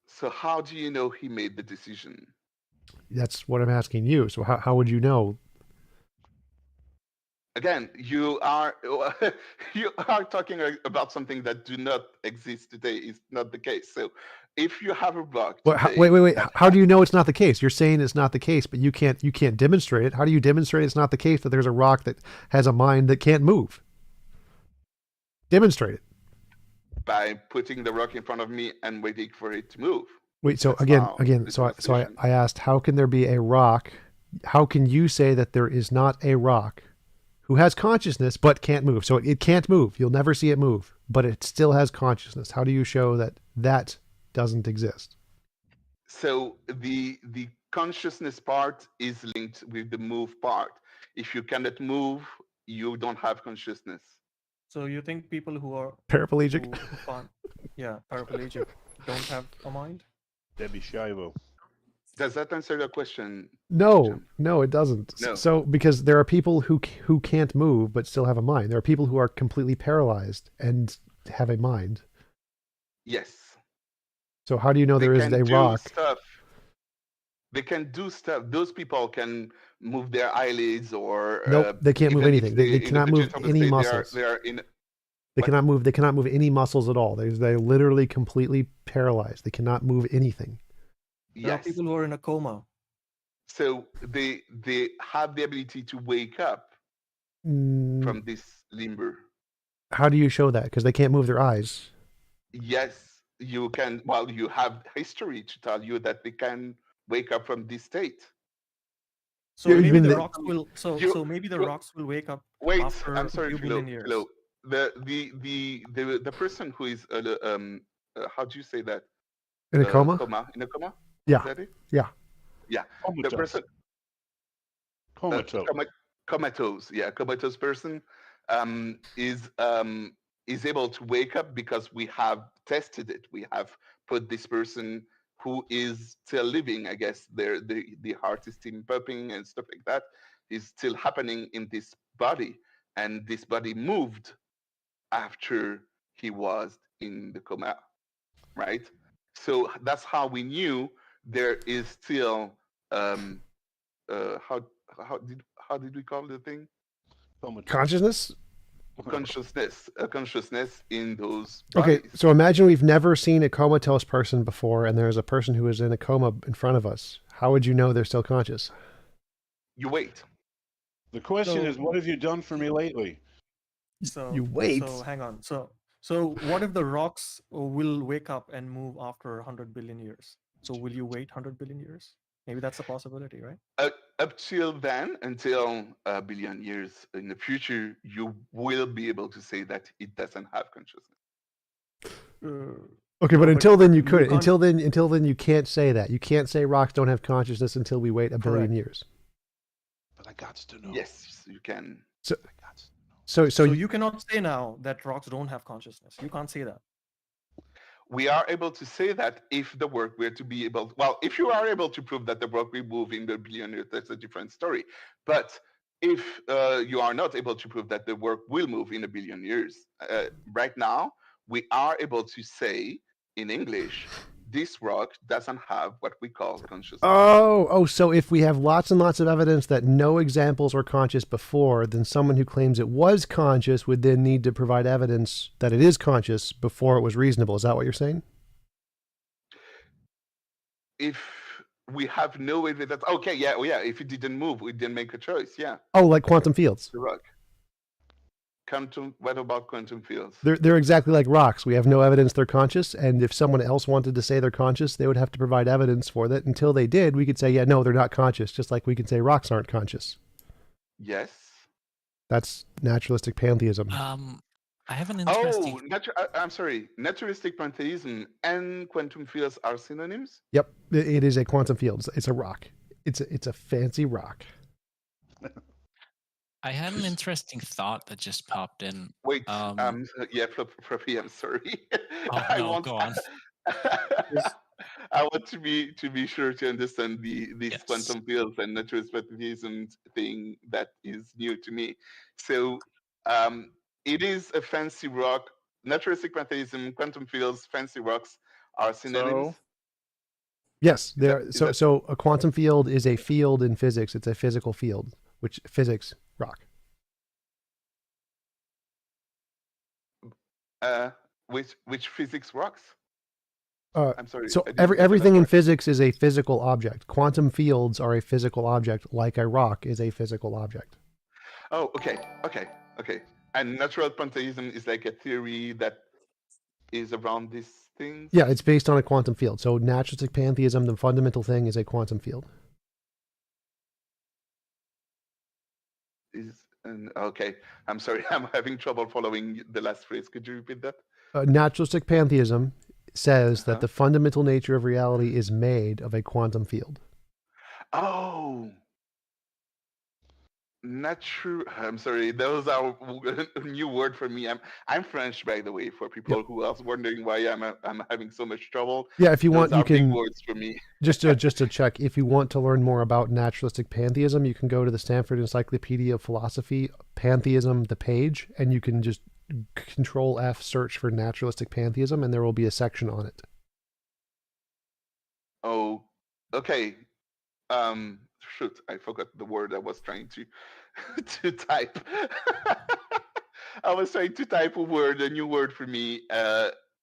So how do you know he made the decision? That's what I'm asking you. So how would you know? Again, you are you are talking about something that do not exist today. Is not the case. So if you have a rock Well, today wait. that How do you know it's not the case? You're saying it's not the case, but you can't demonstrate it. How do you demonstrate it's not the case that there's a rock that has a mind that can't move? Demonstrate it. by putting the rock in front of me and waiting for it to move. Wait, so That's again, how the so demonstration. I asked, how can there be a rock? How can you say that there is not a rock who has consciousness but can't move? So it can't move. You'll never see it move, but it still has consciousness. How do you show that that doesn't exist? So the consciousness part is linked with the move part. If you cannot move, you don't have consciousness. So you think people who are Paraplegic? who can't, yeah, paraplegic, don't have a mind? Debbie Shivo. Does that answer your question? No, no, it doesn't. No. So because there are people who can't move but still have a mind. There are people who are completely paralyzed and have a mind. Yes. So how do you know They there is can a do rock? stuff. They can do stuff. Those people can move their eyelids, or Nope, they can't move even if anything. They in the cannot move vegetal any state, muscles. they are in. They What? cannot move. They cannot move any muscles at all. They're literally completely paralyzed. They cannot move anything. There are Yes. people who are in a coma. So they have the ability to wake up from this limber. How do you show that? Because they can't move their eyes. Yes, you can. Well, you have history to tell you that they can wake up from this state. So maybe the rocks will. So maybe the rocks will wake up Wait, after I'm a sorry, few billion years. Philo. The person who is how do you say that? In a coma? In a coma? Yeah. Is that it? Yeah. Yeah. Comatose. The person Comatose. comatose. Yeah, comatose person is able to wake up because we have tested it. We have put this person who is still living. I guess the heart is still pumping and stuff like that is still happening in this body, and this body moved after he was in the coma, right? So that's how we knew there is still how did we call the thing? Consciousness? Consciousness in those Okay, bodies. so imagine we've never seen a comatose person before, and there's a person who is in a coma in front of us. How would you know they're still conscious? You wait. The question is, what have you done for me lately? So you wait. So hang on. So what if the rocks will wake up and move after 100 billion years? So will you wait 100 billion years? Maybe that's a possibility, right? Up till then, until a billion years in the future, you will be able to say that it doesn't have consciousness. Okay, but until then you couldn't. Until then you can't say that. You can't say rocks don't have consciousness until we wait a billion years. But I got to know. Yes, you can. So you cannot say now that rocks don't have consciousness. You can't say that. We are able to say that if the work were to be able, well, if you are able to prove that the work will move in the billion years, that's a different story. But if you are not able to prove that the work will move in a billion years, right now, we are able to say in English, this rock doesn't have what we call consciousness. So if we have lots and lots of evidence that no examples were conscious before, then someone who claims it was conscious would then need to provide evidence that it is conscious before it was reasonable. Is that what you're saying? If we have no evidence, okay, yeah, if it didn't move, we didn't make a choice, yeah. Oh, like quantum fields. The rock. What about quantum fields? They're exactly like rocks. We have no evidence they're conscious, and if someone else wanted to say they're conscious, they would have to provide evidence for that. Until they did, we could say, yeah, no, they're not conscious, just like we can say rocks aren't conscious. Yes. That's naturalistic pantheism. I have an interesting. I'm sorry. Naturalistic pantheism and quantum fields are synonyms. Yep, it is a quantum field. It's a rock. It's a fancy rock. I had an interesting thought that just popped in. Wait, yeah, Fluffy, I'm sorry. Oh, no, go on. I want to be sure to understand these quantum fields and naturalistic pantheism thing that is new to me. So, it is a fancy rock. Naturalistic pantheism, quantum fields, fancy rocks are synonyms. Yes, so a quantum field is a field in physics. It's a physical field, which physics rock. Which physics rocks? I'm sorry. So everything in physics is a physical object. Quantum fields are a physical object, like a rock is a physical object. Oh, okay. And natural pantheism is like a theory that is around these things? Yeah, it's based on a quantum field. So naturalistic pantheism, the fundamental thing, is a quantum field. Okay, I'm sorry, I'm having trouble following the last phrase. Could you repeat that? Naturalistic pantheism says that the fundamental nature of reality is made of a quantum field. Oh, I'm sorry, those are a new word for me. I'm French, by the way, for people who are wondering why I'm having so much trouble. Yeah, if you want, you can. Big words for me. just to check, if you want to learn more about naturalistic pantheism, you can go to the Stanford Encyclopedia of Philosophy, Pantheism, the page, and you can just Control F, search for naturalistic pantheism, and there will be a section on it. Oh, okay. Shoot, I forgot the word I was trying to type. I was trying to type a new word for me.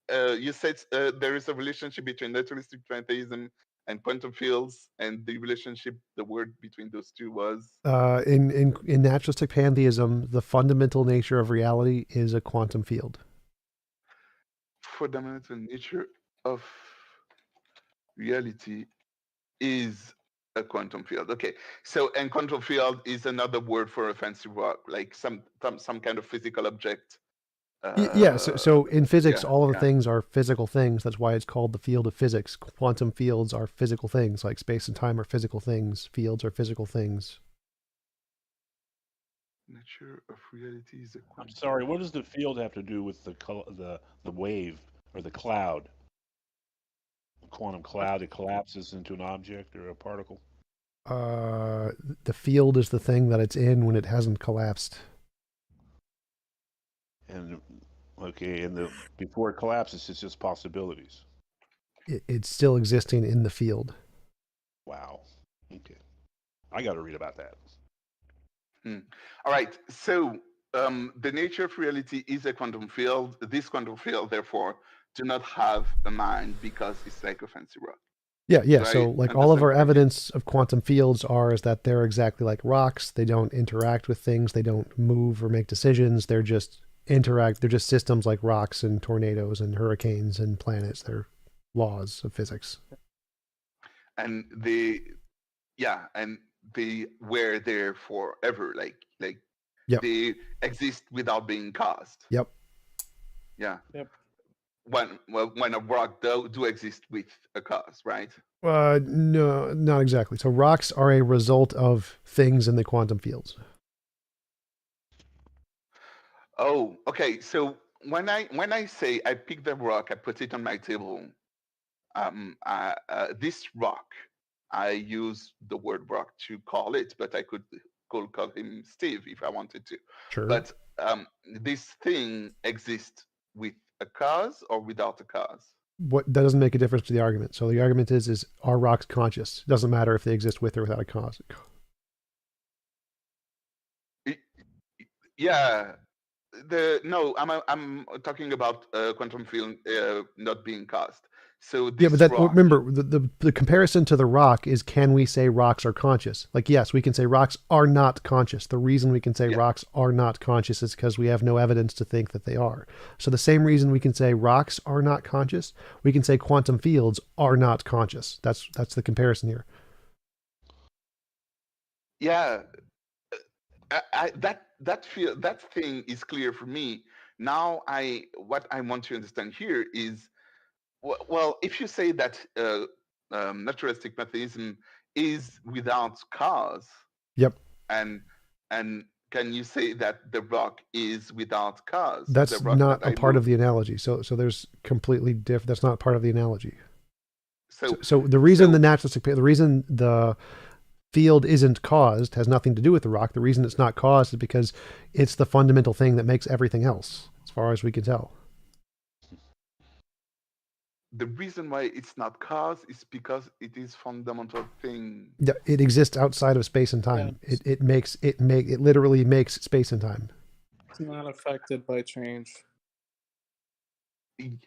You said there is a relationship between naturalistic pantheism and quantum fields, and the word between those two was? In naturalistic pantheism, the fundamental nature of reality is a quantum field. Fundamental nature of reality is a quantum field. Okay, so and quantum field is another word for a fancy rock, like some kind of physical object. Yeah. So in physics, all of the things are physical things. That's why it's called the field of physics. Quantum fields are physical things, like space and time are physical things. Fields are physical things. Nature of reality is a quantum. I'm sorry. What does the field have to do with the wave or the cloud? Quantum cloud, it collapses into an object or a particle? The field is the thing that it's in when it hasn't collapsed. And before it collapses, it's just possibilities. It's still existing in the field. Wow. Okay. I got to read about that. All right. So the nature of reality is a quantum field. This quantum field, therefore, do not have a mind because it's like a fancy rock. Yeah. So like all of our evidence of quantum fields is that they're exactly like rocks. They don't interact with things. They don't move or make decisions. They're just systems like rocks and tornadoes and hurricanes and planets. They're laws of physics. And they were there forever. Like they exist without being caused. Yep. Yeah. Yep. When a rock do exist with a cause, right? No, not exactly. So rocks are a result of things in the quantum fields. Oh, okay. So when I say I pick the rock, I put it on my table. This rock, I use the word rock to call it, but I could call him Steve if I wanted to. Sure. But this thing exists with a cause or without a cause? That doesn't make a difference to the argument. So the argument is are rocks conscious? It doesn't matter if they exist with or without a cause. Yeah. I'm talking about quantum field not being caused. So yeah, this but rock, remember the comparison to the rock is, can we say rocks are conscious? Like, yes, we can say rocks are not conscious. The reason we can say rocks are not conscious is because we have no evidence to think that they are. So the same reason we can say rocks are not conscious, we can say quantum fields are not conscious. That's the comparison here. yeah, that thing is clear for me. Now what I want to understand here is, well, if you say that naturalistic mechanism is without cause, yep, and can you say that the rock is without cause? That's the rock not that a I part of moved? the analogy. So there's completely different. That's not part of the analogy. So the reason the reason the field isn't caused has nothing to do with the rock. The reason it's not caused is because it's the fundamental thing that makes everything else, as far as we can tell. The reason why it's not caused is because it is fundamental thing. Yeah, it exists outside of space and time. Yes. It literally makes space and time. It's not affected by change.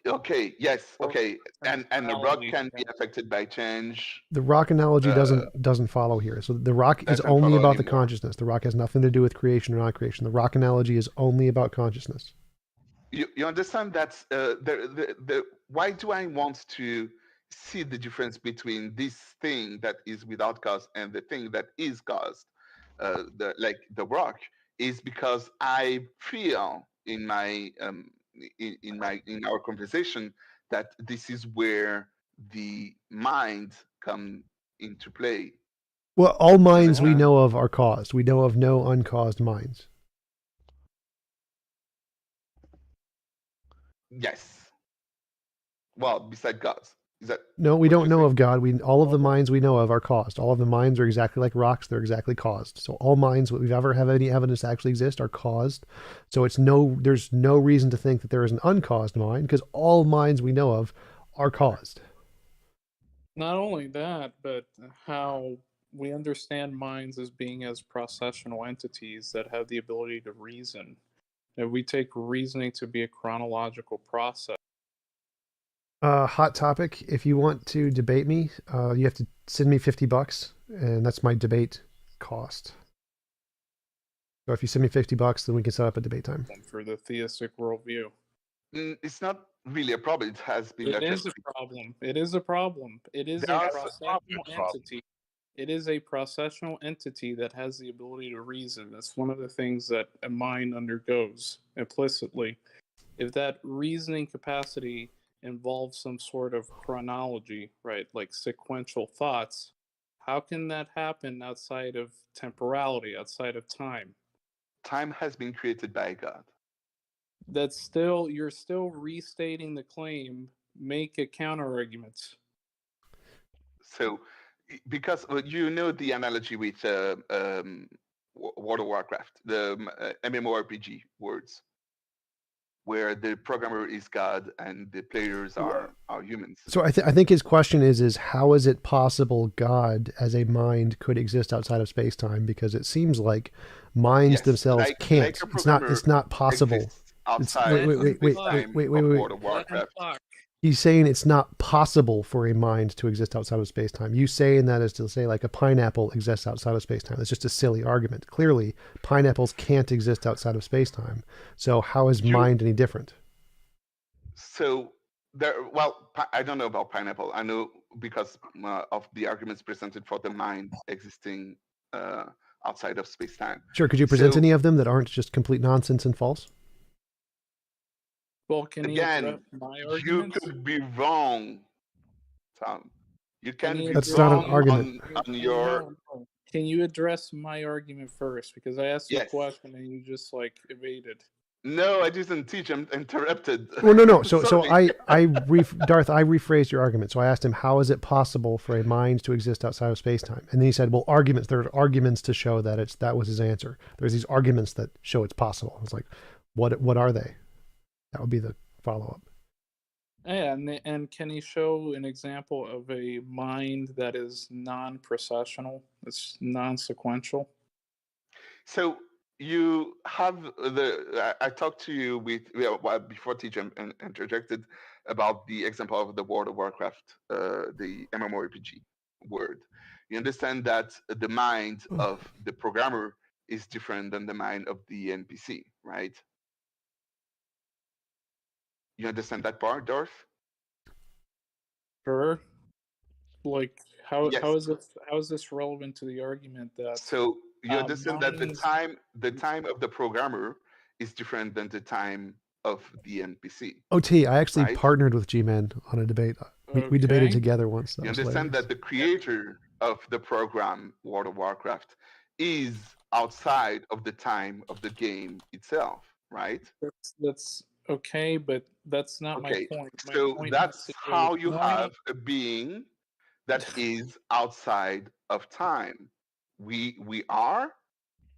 Okay, yes, okay, and the rock can be affected by change. The rock analogy doesn't follow here. So the rock is doesn't only follow about the anymore. consciousness. The rock has nothing to do with creation or not creation. The rock analogy is only about consciousness. You understand that why do I want to see the difference between this thing that is without cause and the thing that is caused, like the rock, is because I feel in my in our conversation that this is where the mind come into play. Well, all minds we understand? know of are caused. We know of no uncaused minds. Yes. Well, beside God's. Is that No, we what don't you're know saying? of God. All of the minds we know of are caused. All of the minds are exactly like rocks. They're exactly caused. So all minds that we've ever have any evidence to actually exist are caused. So there's no reason to think that there is an uncaused mind, because all minds we know of are caused. Not only that, but how we understand minds as being as processional entities that have the ability to reason. If we take reasoning to be a chronological process. Hot topic. If you want to debate me, you have to send me $50, and that's my debate cost. So if you send me $50, then we can set up a debate time. For the theistic worldview. It's not really a problem. It has been. It is a problem. It is a problem. It is a processional entity. It is a processional entity that has the ability to reason. That's one of the things that a mind undergoes implicitly. If that reasoning capacity involves some sort of chronology, right, like sequential thoughts, how can that happen outside of temporality, outside of time? Time has been created by God. You're still restating the claim. Make a counter argument. So, because you know the analogy with World of Warcraft, the MMORPG words, where the programmer is God and the players are humans. So I think his question is how is it possible God as a mind could exist outside of space time? Because it seems like minds themselves can't. It's not possible. Outside wait. World of Warcraft. He's saying it's not possible for a mind to exist outside of space time. You saying that is to say like a pineapple exists outside of space time. That's just a silly argument. Clearly, pineapples can't exist outside of space time. So how is mind any different? So I don't know about pineapple. I know because of the arguments presented for the mind existing outside of space time. Sure. Could you present any of them that aren't just complete nonsense and false? Well, can again, you could be wrong, Tom. You can be That's not an argument. On your. No. Can you address my argument first? Because I asked you a Yes. question and you just evaded. No, I didn't teach. I'm interrupted. Well, no. So Darth, I rephrased your argument. So I asked him, how is it possible for a mind to exist outside of space time? And then he said, well, arguments. There are arguments to show that that was his answer. There's these arguments that show it's possible. I was like, what are they? That would be the follow-up. Yeah, and can he show an example of a mind that is non-processional? It's non-sequential. So you have I talked to you with before TJump interjected. about the example of the World of Warcraft, the MMORPG word. You understand that the mind of the programmer is different than the mind of the NPC, right? You understand that part, Darth? Sure. Like how Yes. how is this relevant to the argument that So you understand that the minds time of the programmer is different than the time of the NPC. OT, I actually right? partnered with G-Man on a debate. We debated Okay. together once. That You was understand hilarious. that the creator of the program World of Warcraft is outside of the time of the game itself, right? That's okay, but that's not my Okay, point. My so point has that's to do how with you knowing. have a being that is outside of time. We are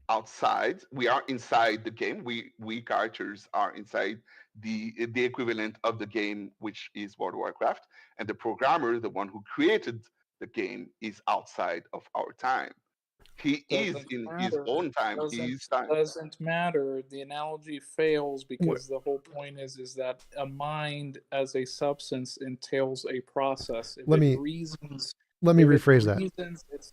outside. We are inside the game. We characters are inside the equivalent of the game, which is World of Warcraft, and the programmer, the one who created the game, is outside of our time. He is Doesn't in his matter. own time. His time. Doesn't matter. The analogy fails because the whole point is that a mind as a substance entails a process. If Let it me reasons, rephrase that.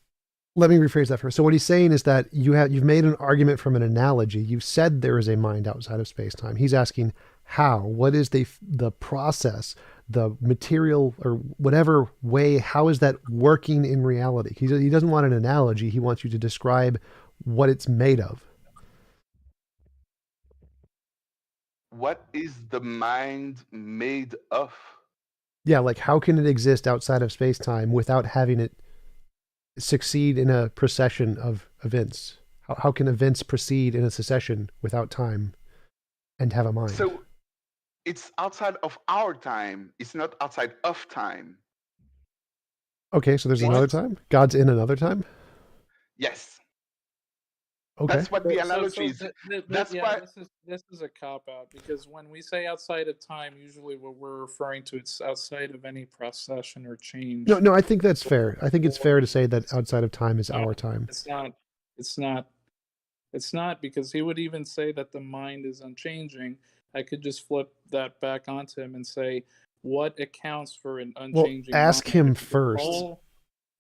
Let me rephrase that first. So what he's saying is that you've made an argument from an analogy. You've said there is a mind outside of space-time. He's asking how. What is the process, the material, or whatever way? How is that working in reality? He doesn't want an analogy. He wants you to describe what it's made of. What is the mind made of? Yeah, like how can it exist outside of space-time without having it succeed in a procession of events? How can events proceed in a succession without time and have a mind? So it's outside of our time. It's not outside of time. Okay, so there's another time? God's in another time? Yes. Okay. That's what the analogy is. That's yeah, why this is a cop out because when we say outside of time, usually what we're referring to it's outside of any procession or change. No, I think that's fair. I think it's fair to say that outside of time is our time. It's not. It's not. It's not because he would even say that the mind is unchanging. I could just flip that back onto him and say, what accounts for an unchanging well, ask mind? him first.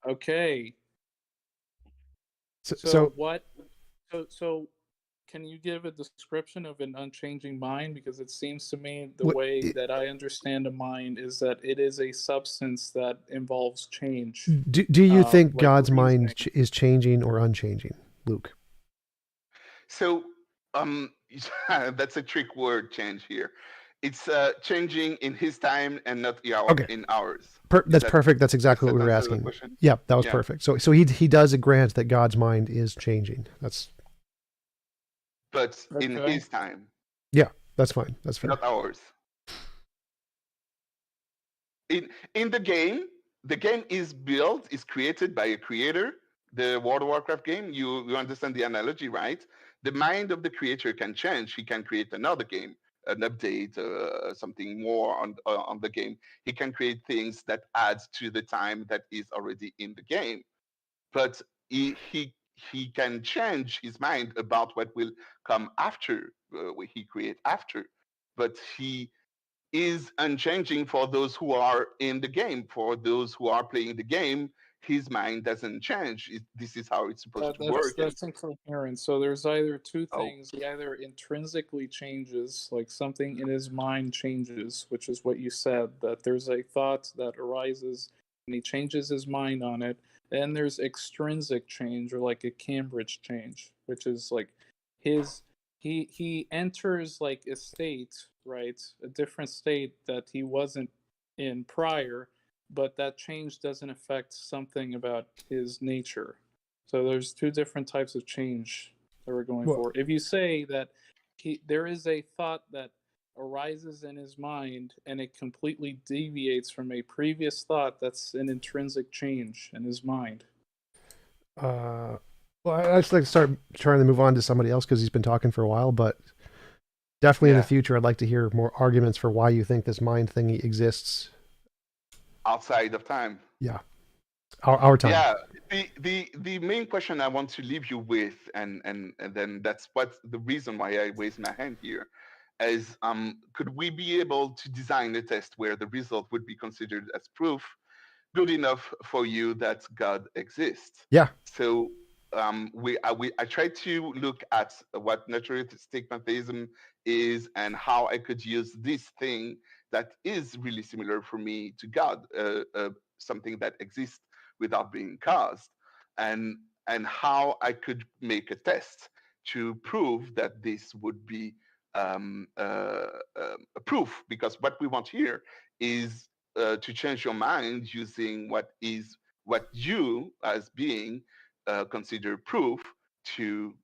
Okay. So what? So can you give a description of an unchanging mind? Because it seems to me the way that I understand a mind is that it is a substance that involves change. Do you think like God's mind is changing or unchanging, Luke? So that's a trick word change here. It's changing in his time and not in ours. That's perfect. That's exactly what we were asking. Yeah, that was perfect. So he does grant that God's mind is changing. But in his time. Yeah, that's fine. That's fair. Not ours. In the game is built, is created by a creator. The World of Warcraft game, you understand the analogy, right? The mind of the creator can change. He can create another game, an update, something more on the game. He can create things that adds to the time that is already in the game. But he can change his mind about what will come after, what he create after. But he is unchanging for those who are in the game. For those who are playing the game, his mind doesn't change. This is how it's supposed to work. That's incoherent. So there's either two things. He either intrinsically changes, like something in his mind changes, which is what you said, that there's a thought that arises and he changes his mind on it. Then there's extrinsic change, or like a Cambridge change, which is like he enters like a state, right? A different state that he wasn't in prior, but that change doesn't affect something about his nature. So there's two different types of change that we're going for. If you say that there is a thought that arises in his mind and it completely deviates from a previous thought, that's an intrinsic change in his mind. Well, I'd just like to start trying to move on to somebody else because he's been talking for a while, but definitely in the future, I'd like to hear more arguments for why you think this mind thingy exists outside of time. Yeah, our time. Yeah, the main question I want to leave you with, and then that's what the reason why I raised my hand here, as could we be able to design a test where the result would be considered as proof good enough for you that God exists? Yeah. So I tried to look at what naturalistic pantheism is and how I could use this thing that is really similar for me to God, something that exists without being caused, and how I could make a test to prove that this would be a proof, because what we want here is to change your mind using what you as being consider proof to,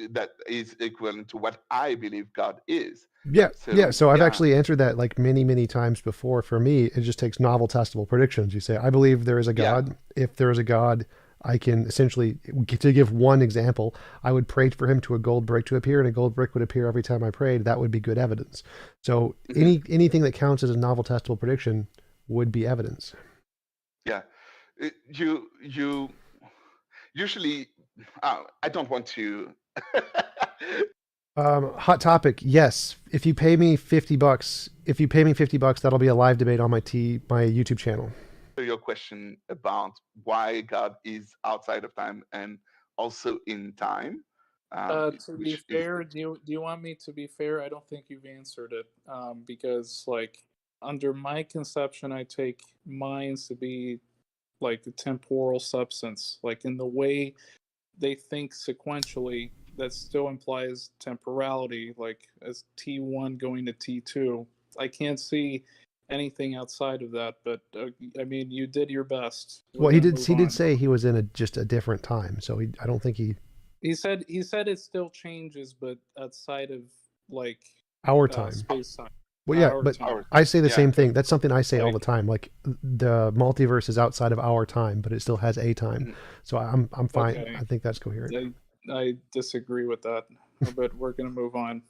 that is equivalent to what I believe God is. Yeah, So So I've yeah, actually answered that like many times before. For me, it just takes novel testable predictions. You say, I believe there is a God. If there is a God, I can essentially, to give one example, I would pray for him to a gold brick to appear, and a gold brick would appear every time I prayed. That would be good evidence. So anything that counts as a novel testable prediction would be evidence. Yeah, you usually, I don't want to. Hot topic. Yes. If you pay me $50, that'll be a live debate on my YouTube channel. Your question about why God is outside of time and also in time. To be fair, do you want me to be fair? I don't think you've answered it, because like under my conception, I take minds to be like a temporal substance, like in the way they think sequentially. That still implies temporality, like as T1 going to T2. I can't see anything outside of that, but I mean, you did your best. Well, he did say he was in just a different time, so I don't think he said it still changes, but outside of like our time, space time. Well, yeah, but I say the same thing. That's something I say all the time. Like the multiverse is outside of our time, but it still has a time. So I'm fine. Okay. I think that's coherent. I disagree with that, but we're gonna move on.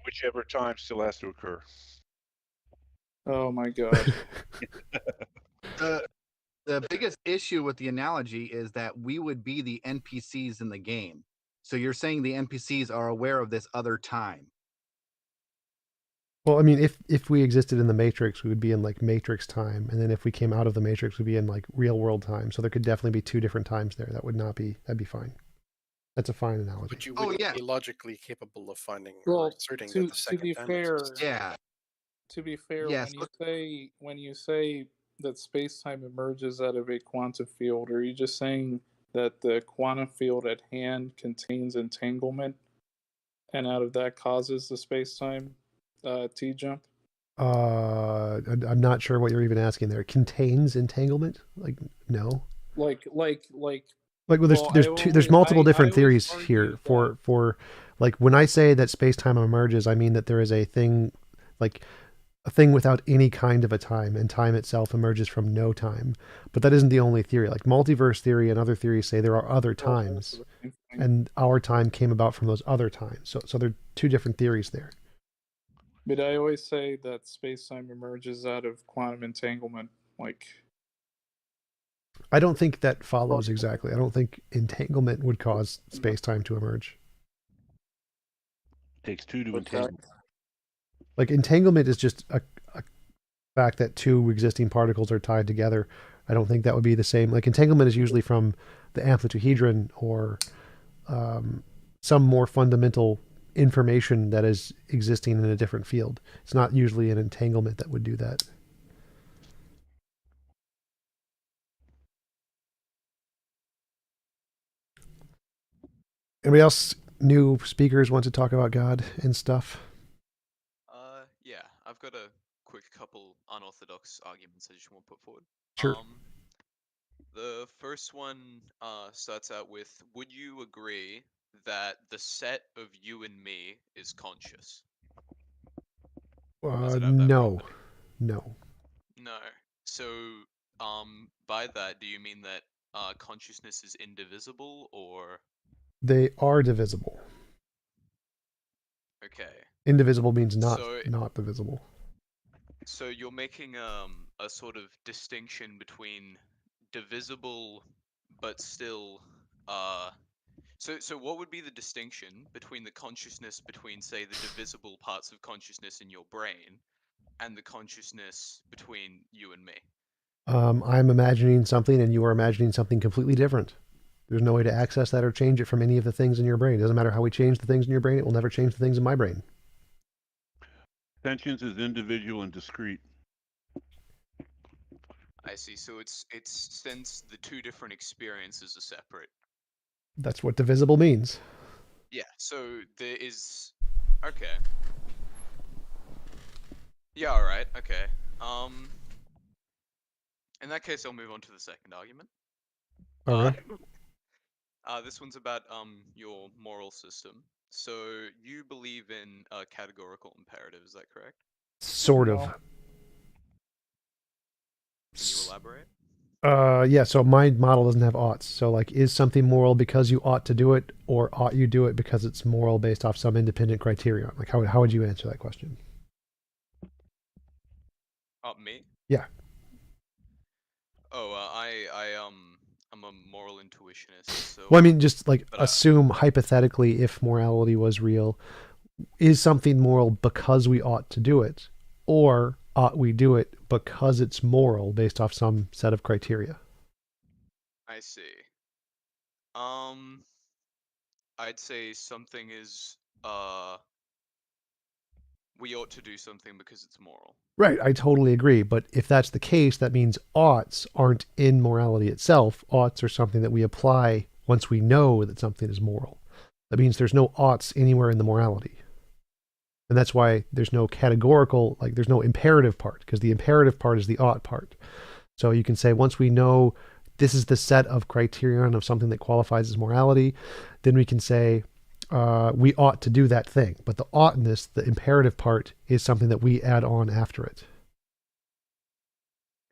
Whichever time still has to occur. Oh my god. The biggest issue with the analogy is that we would be the NPCs in the game. So you're saying the NPCs are aware of this other time. Well, I mean, if we existed in the Matrix, we would be in like Matrix time, and then if we came out of the Matrix, we'd be in like real world time. So there could definitely be two different times there. That'd be fine. That's a fine analogy. But you wouldn't be logically capable of finding Well, or asserting that the second to be time fair, exists. to be fair, Yes, when you say that space-time emerges out of a quantum field, are you just saying that the quantum field at hand contains entanglement, and out of that causes the space-time T-jump? I'm not sure what you're even asking there. Contains entanglement? Like no. Like Well, there's multiple different theories here for like when I say that space-time emerges, I mean that there is a thing like a thing without any kind of a time, and time itself emerges from no time. But that isn't the only theory. Like multiverse theory and other theories say there are other times, and our time came about from those other times. So there are two different theories there. But I always say that space-time emerges out of quantum entanglement. Like, I don't think that follows exactly. I don't think entanglement would cause space-time to emerge. Takes two to entangle. Like entanglement is just a fact that two existing particles are tied together. I don't think that would be the same. Like entanglement is usually from the amplituhedron or some more fundamental information that is existing in a different field. It's not usually an entanglement that would do that. Anybody else, new speakers, want to talk about God and stuff? Yeah, I've got a quick couple unorthodox arguments I just want to put forward. Sure. The first one starts out with, would you agree that the set of you and me is conscious? No. No. So, by that, do you mean that consciousness is indivisible, or? They are divisible. Okay. Indivisible means not divisible. So you're making a sort of distinction between divisible but still So what would be the distinction between the consciousness between, say, the divisible parts of consciousness in your brain and the consciousness between you and me? I'm imagining something and you are imagining something completely different. There's no way to access that or change it from any of the things in your brain. It doesn't matter how we change the things in your brain, it will never change the things in my brain. Sentience is individual and discrete. I see. So it's since the two different experiences are separate. That's what divisible means. Yeah, so there is... Okay. Yeah, alright, okay. In that case, I'll move on to the second argument. Okay. This one's about your moral system. So you believe in a categorical imperative, is that correct? Sort of. Can you elaborate? Yeah, so my model doesn't have oughts. So like, is something moral because you ought to do it, or ought you do it because it's moral based off some independent criterion? Like, how would you answer that question? Me? Yeah. Oh, I'm a moral intuitionist, so... Well, I mean, just like assume hypothetically if morality was real, is something moral because we ought to do it, or ought we do it because it's moral based off some set of criteria? I see. I'd say something is, we ought to do something because it's moral. Right, I totally agree. But if that's the case, that means oughts aren't in morality itself. Oughts are something that we apply once we know that something is moral. That means there's no oughts anywhere in the morality. And that's why there's no categorical, like there's no imperative part, because the imperative part is the ought part. So you can say once we know this is the set of criterion of something that qualifies as morality, then we can say we ought to do that thing. But the oughtness, the imperative part, is something that we add on after it.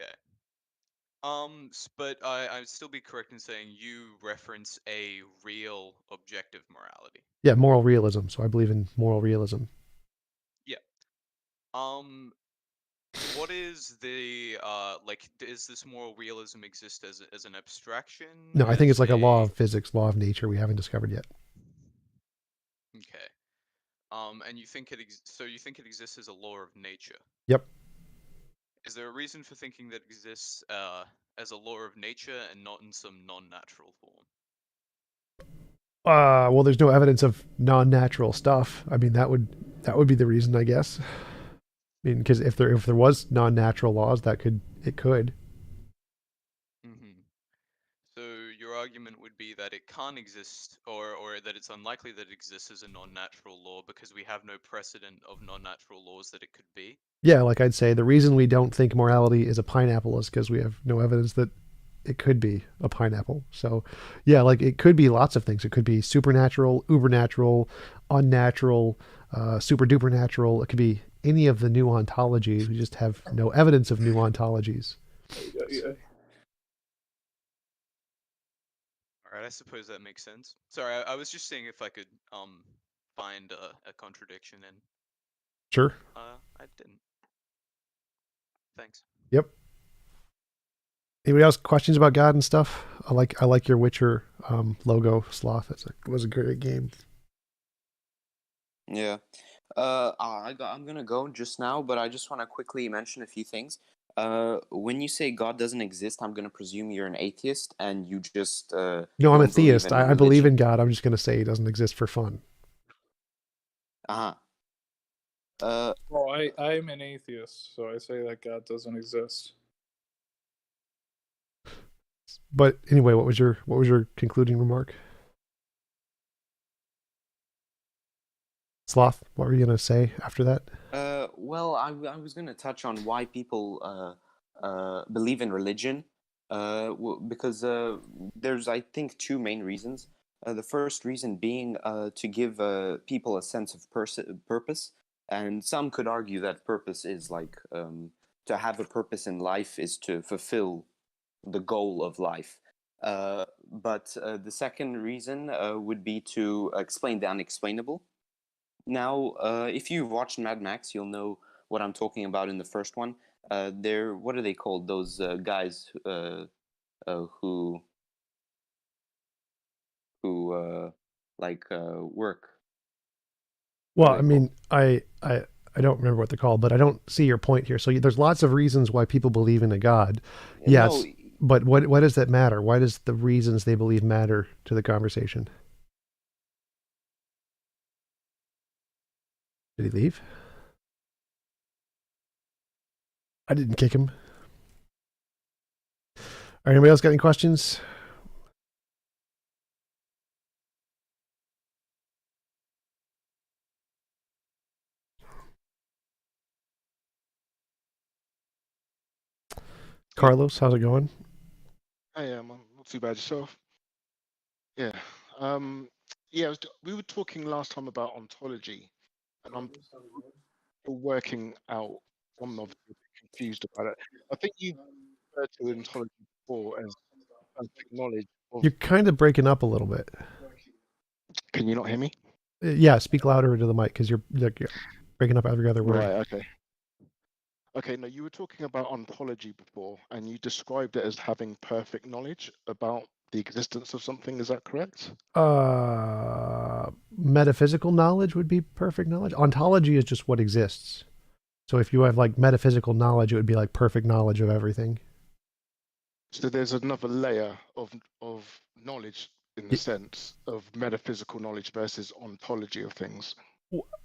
Okay. But I'd still be correct in saying you reference a real objective morality. Yeah, moral realism. So I believe in moral realism. Yeah. What is the like? Does this moral realism exist as an abstraction? No, I think it's like a law of physics, law of nature we haven't discovered yet. Okay. And you think so you think it exists as a law of nature? Yep. Is there a reason for thinking that it exists as a law of nature and not in some non-natural form? Well, there's no evidence of non-natural stuff. I mean, that would be the reason, I guess. I mean, because if there was non-natural laws, it could. So your argument would be that it can't exist, or that it's unlikely that it exists as a non-natural law because we have no precedent of non-natural laws that it could be? Yeah, like I'd say, the reason we don't think morality is a pineapple is because we have no evidence that it could be a pineapple. So, yeah, like it could be lots of things. It could be supernatural, ubernatural, unnatural, super duper natural. It could be any of the new ontologies. We just have no evidence of new ontologies. Alright, I suppose that makes sense. Sorry, I was just seeing if I could find a contradiction, and Sure. I didn't. Thanks. Yep. Anybody else questions about God and stuff? I like your Witcher logo, Sloth. It was a great game. Yeah. I'm gonna go just now, but I just want to quickly mention a few things. When you say God doesn't exist, I'm gonna presume you're an atheist and you just No, I'm a theist. I believe in God. I'm just gonna say he doesn't exist for fun. Well, I'm an atheist, so I say that God doesn't exist. But anyway, what was your concluding remark? Sloth, what were you gonna say after that? Well, I was gonna touch on why people believe in religion, because there's, I think, two main reasons. The first reason being to give people a sense of purpose, and some could argue that purpose is like to have a purpose in life is to fulfill the goal of life. But the second reason would be to explain the unexplainable. Now, if you've watched Mad Max, you'll know what I'm talking about in the first one. What are they called? Those guys who who work. Well, Very I mean, I don't remember what they're called, but I don't see your point here. So there's lots of reasons why people believe in a god. Yes, No, but what does that matter? Why does the reasons they believe matter to the conversation? Did he leave? I didn't kick him. All right, anybody else got any questions? Carlos, how's it going? Hey, not too bad yourself. Yeah. Yeah. We were talking last time about ontology, and I'm still working out. I'm obviously a bit confused about it. I think you referred to ontology before as perfect knowledge of. You're kind of breaking up a little bit. Can you not hear me? Yeah, speak louder into the mic because you're breaking up every other word. Right. Okay. Okay. No, you were talking about ontology before, and you described it as having perfect knowledge about the existence of something. Is that correct? Metaphysical knowledge would be perfect knowledge. Ontology is just what exists. So if you have like metaphysical knowledge, it would be like perfect knowledge of everything. So there's another layer of knowledge in the sense of metaphysical knowledge versus ontology of things.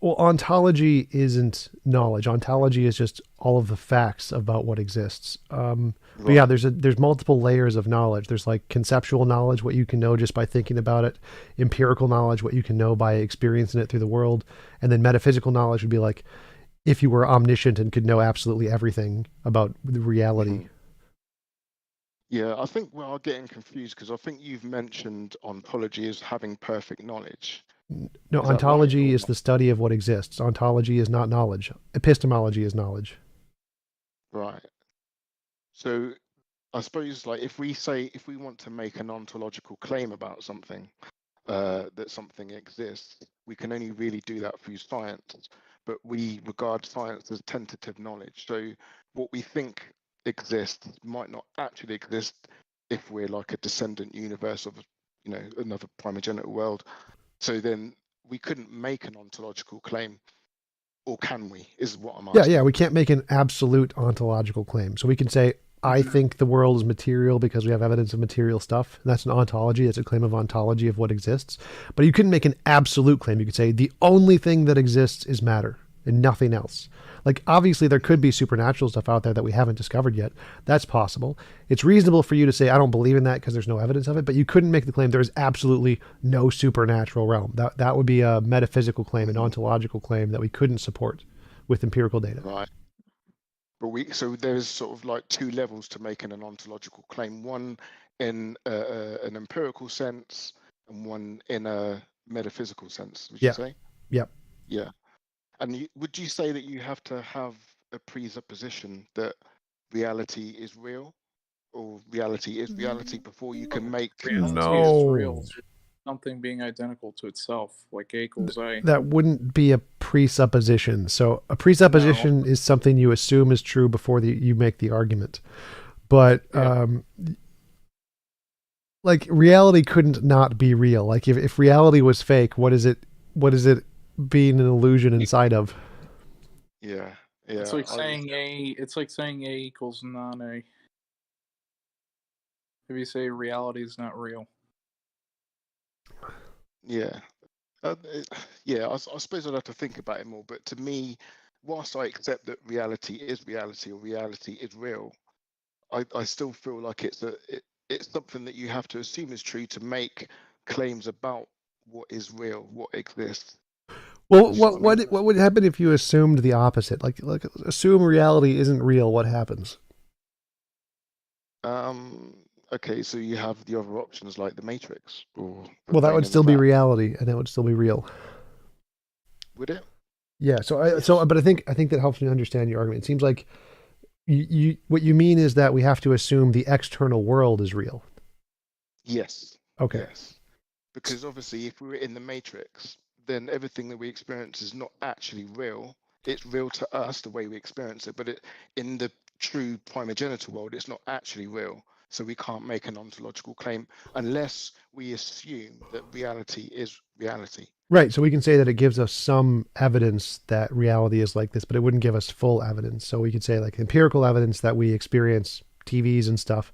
Well, ontology isn't knowledge. Ontology is just all of the facts about what exists. But yeah, there's multiple layers of knowledge. There's like conceptual knowledge, what you can know just by thinking about it. Empirical knowledge, what you can know by experiencing it through the world. And then metaphysical knowledge would be like if you were omniscient and could know absolutely everything about the reality. Mm-hmm. Yeah, I think we're getting confused because I think you've mentioned ontology as having perfect knowledge. No, ontology is the study of what exists. Ontology is not knowledge. Epistemology is knowledge. Right. So I suppose like if we want to make an ontological claim about something, that something exists, we can only really do that through science, but we regard science as tentative knowledge. So what we think exists might not actually exist if we're like a descendant universe of, another primogenital world. So then we couldn't make an ontological claim, or can we, is what I'm asking. Yeah, we can't make an absolute ontological claim. So we can say, I think the world is material because we have evidence of material stuff. And that's an ontology. That's a claim of ontology of what exists. But you couldn't make an absolute claim. You could say the only thing that exists is matter and nothing else. Like, obviously, there could be supernatural stuff out there that we haven't discovered yet. That's possible. It's reasonable for you to say, I don't believe in that because there's no evidence of it. But you couldn't make the claim there is absolutely no supernatural realm. That would be a metaphysical claim, an ontological claim that we couldn't support with empirical data. Right. But so there's sort of like two levels to making an ontological claim. One in an empirical sense, and one in a metaphysical sense. Would you say? Yep. Yeah. And would you say that you have to have a presupposition that reality is real, or reality is reality before you can make? Reality is real. Something being identical to itself, like A equals A. That wouldn't be a presupposition. So a presupposition is something you assume is true before you make the argument. But like reality couldn't not be real. Like if reality was fake, what is it being an illusion inside of? Yeah. It's like saying A equals non-A. If you say reality is not real. Yeah. Yeah, I suppose I'd have to think about it more. But to me, whilst I accept that reality is reality, or reality is real, I still feel like it's something that you have to assume is true to make claims about what is real, what exists. Well, what would happen if you assumed the opposite? Like assume reality isn't real. What happens? Okay, so you have the other options like the Matrix, or well, that would still be reality, and it would still be real. Would it? Yeah. But I think that helps me understand your argument. It seems like you what you mean is that we have to assume the external world is real. Yes. Okay. Yes. Because obviously, if we were in the Matrix, then everything that we experience is not actually real. It's real to us the way we experience it, but in the true primogenital world, it's not actually real. So we can't make an ontological claim unless we assume that reality is reality. Right. So we can say that it gives us some evidence that reality is like this, but it wouldn't give us full evidence. So we could say like empirical evidence that we experience TVs and stuff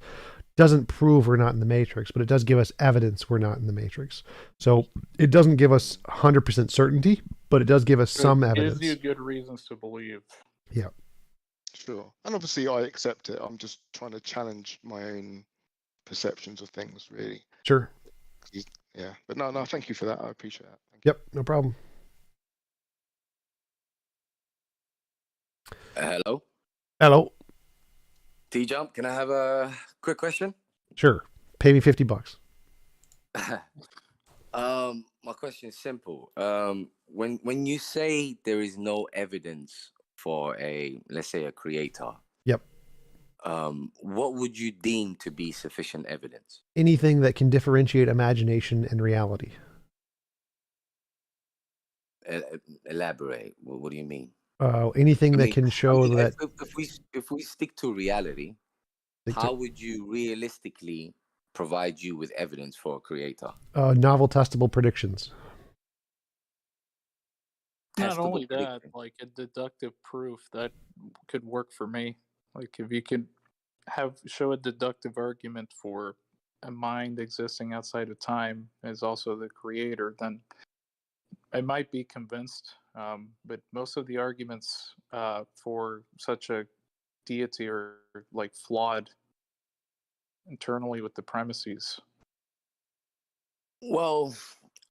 doesn't prove we're not in the matrix, but it does give us evidence we're not in the matrix. So it doesn't give us 100% certainty, but it does give us some evidence. It gives you good reasons to believe. Yeah. Sure. And obviously I accept it. I'm just trying to challenge my own perceptions of things, really. Sure. Yeah. But no, thank you for that. I appreciate that. Yep, no problem. Hello. Hello. TJump, can I have a quick question? Sure. Pay me $50. My question is simple. When you say there is no evidence for let's say a creator. Yep. What would you deem to be sufficient evidence? Anything that can differentiate imagination and reality. Elaborate. What do you mean? Anything that can show that. If we stick to reality, how would you realistically provide you with evidence for a creator? Novel testable predictions. Not only that, like a deductive proof that could work for me. Like if you could show a deductive argument for a mind existing outside of time as also the creator, then I might be convinced. But most of the arguments for such a deity are like flawed internally with the premises. Well,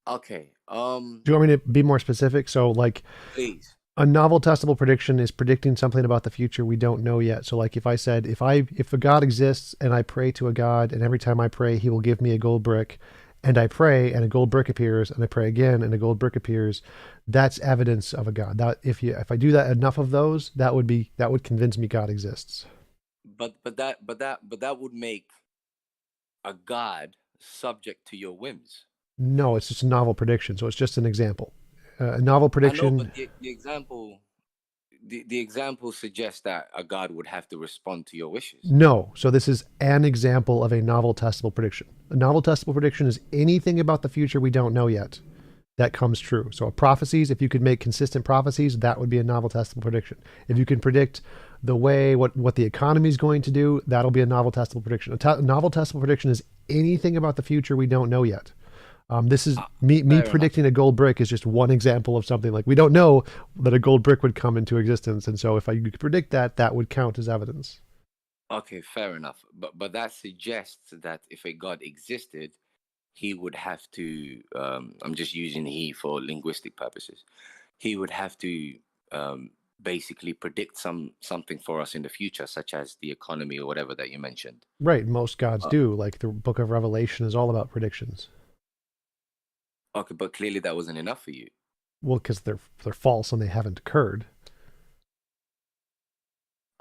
okay. Do you want me to be more specific? So, like, please. A novel testable prediction is predicting something about the future we don't know yet. So, like, if I said if a god exists and I pray to a god, and every time I pray he will give me a gold brick, and I pray and a gold brick appears, and I pray again and a gold brick appears, that's evidence of a god. That if I do that enough of those, that would convince me God exists. But that would make a god subject to your whims. No, it's just a novel prediction. So it's just an example. A novel prediction. I know, but the example suggests that a god would have to respond to your wishes. No. So this is an example of a novel testable prediction. A novel testable prediction is anything about the future we don't know yet that comes true. So prophecies, if you could make consistent prophecies, that would be a novel testable prediction. If you can predict the way what the economy is going to do, that'll be a novel testable prediction. A novel testable prediction is anything about the future we don't know yet. This is me predicting a gold brick is just one example of something. Like, we don't know that a gold brick would come into existence, and so if I could predict that, that would count as evidence. Okay, fair enough. But that suggests that if a god existed, he would have to. I'm just using he for linguistic purposes. He would have to basically predict something for us in the future, such as the economy or whatever that you mentioned. Right, most gods do. Like the Book of Revelation is all about predictions. Okay, but clearly that wasn't enough for you. Well, because they're false and they haven't occurred.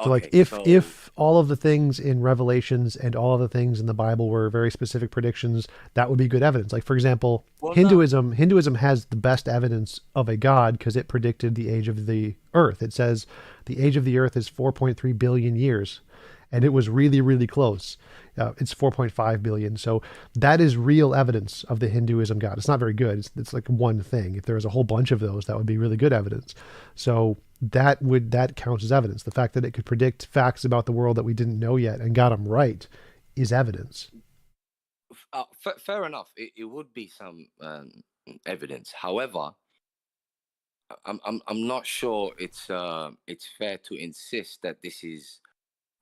So, okay, like, if all of the things in Revelations and all of the things in the Bible were very specific predictions, that would be good evidence. Like, for example, Hinduism has the best evidence of a god because it predicted the age of the earth. It says the age of the earth is 4.3 billion years. And it was really, really close. It's 4.5 billion. So that is real evidence of the Hinduism god. It's not very good. It's like one thing. If there was a whole bunch of those, that would be really good evidence. So that counts as evidence. The fact that it could predict facts about the world that we didn't know yet and got them right is evidence. Fair enough. It would be some evidence. However, I'm not sure it's fair to insist that this is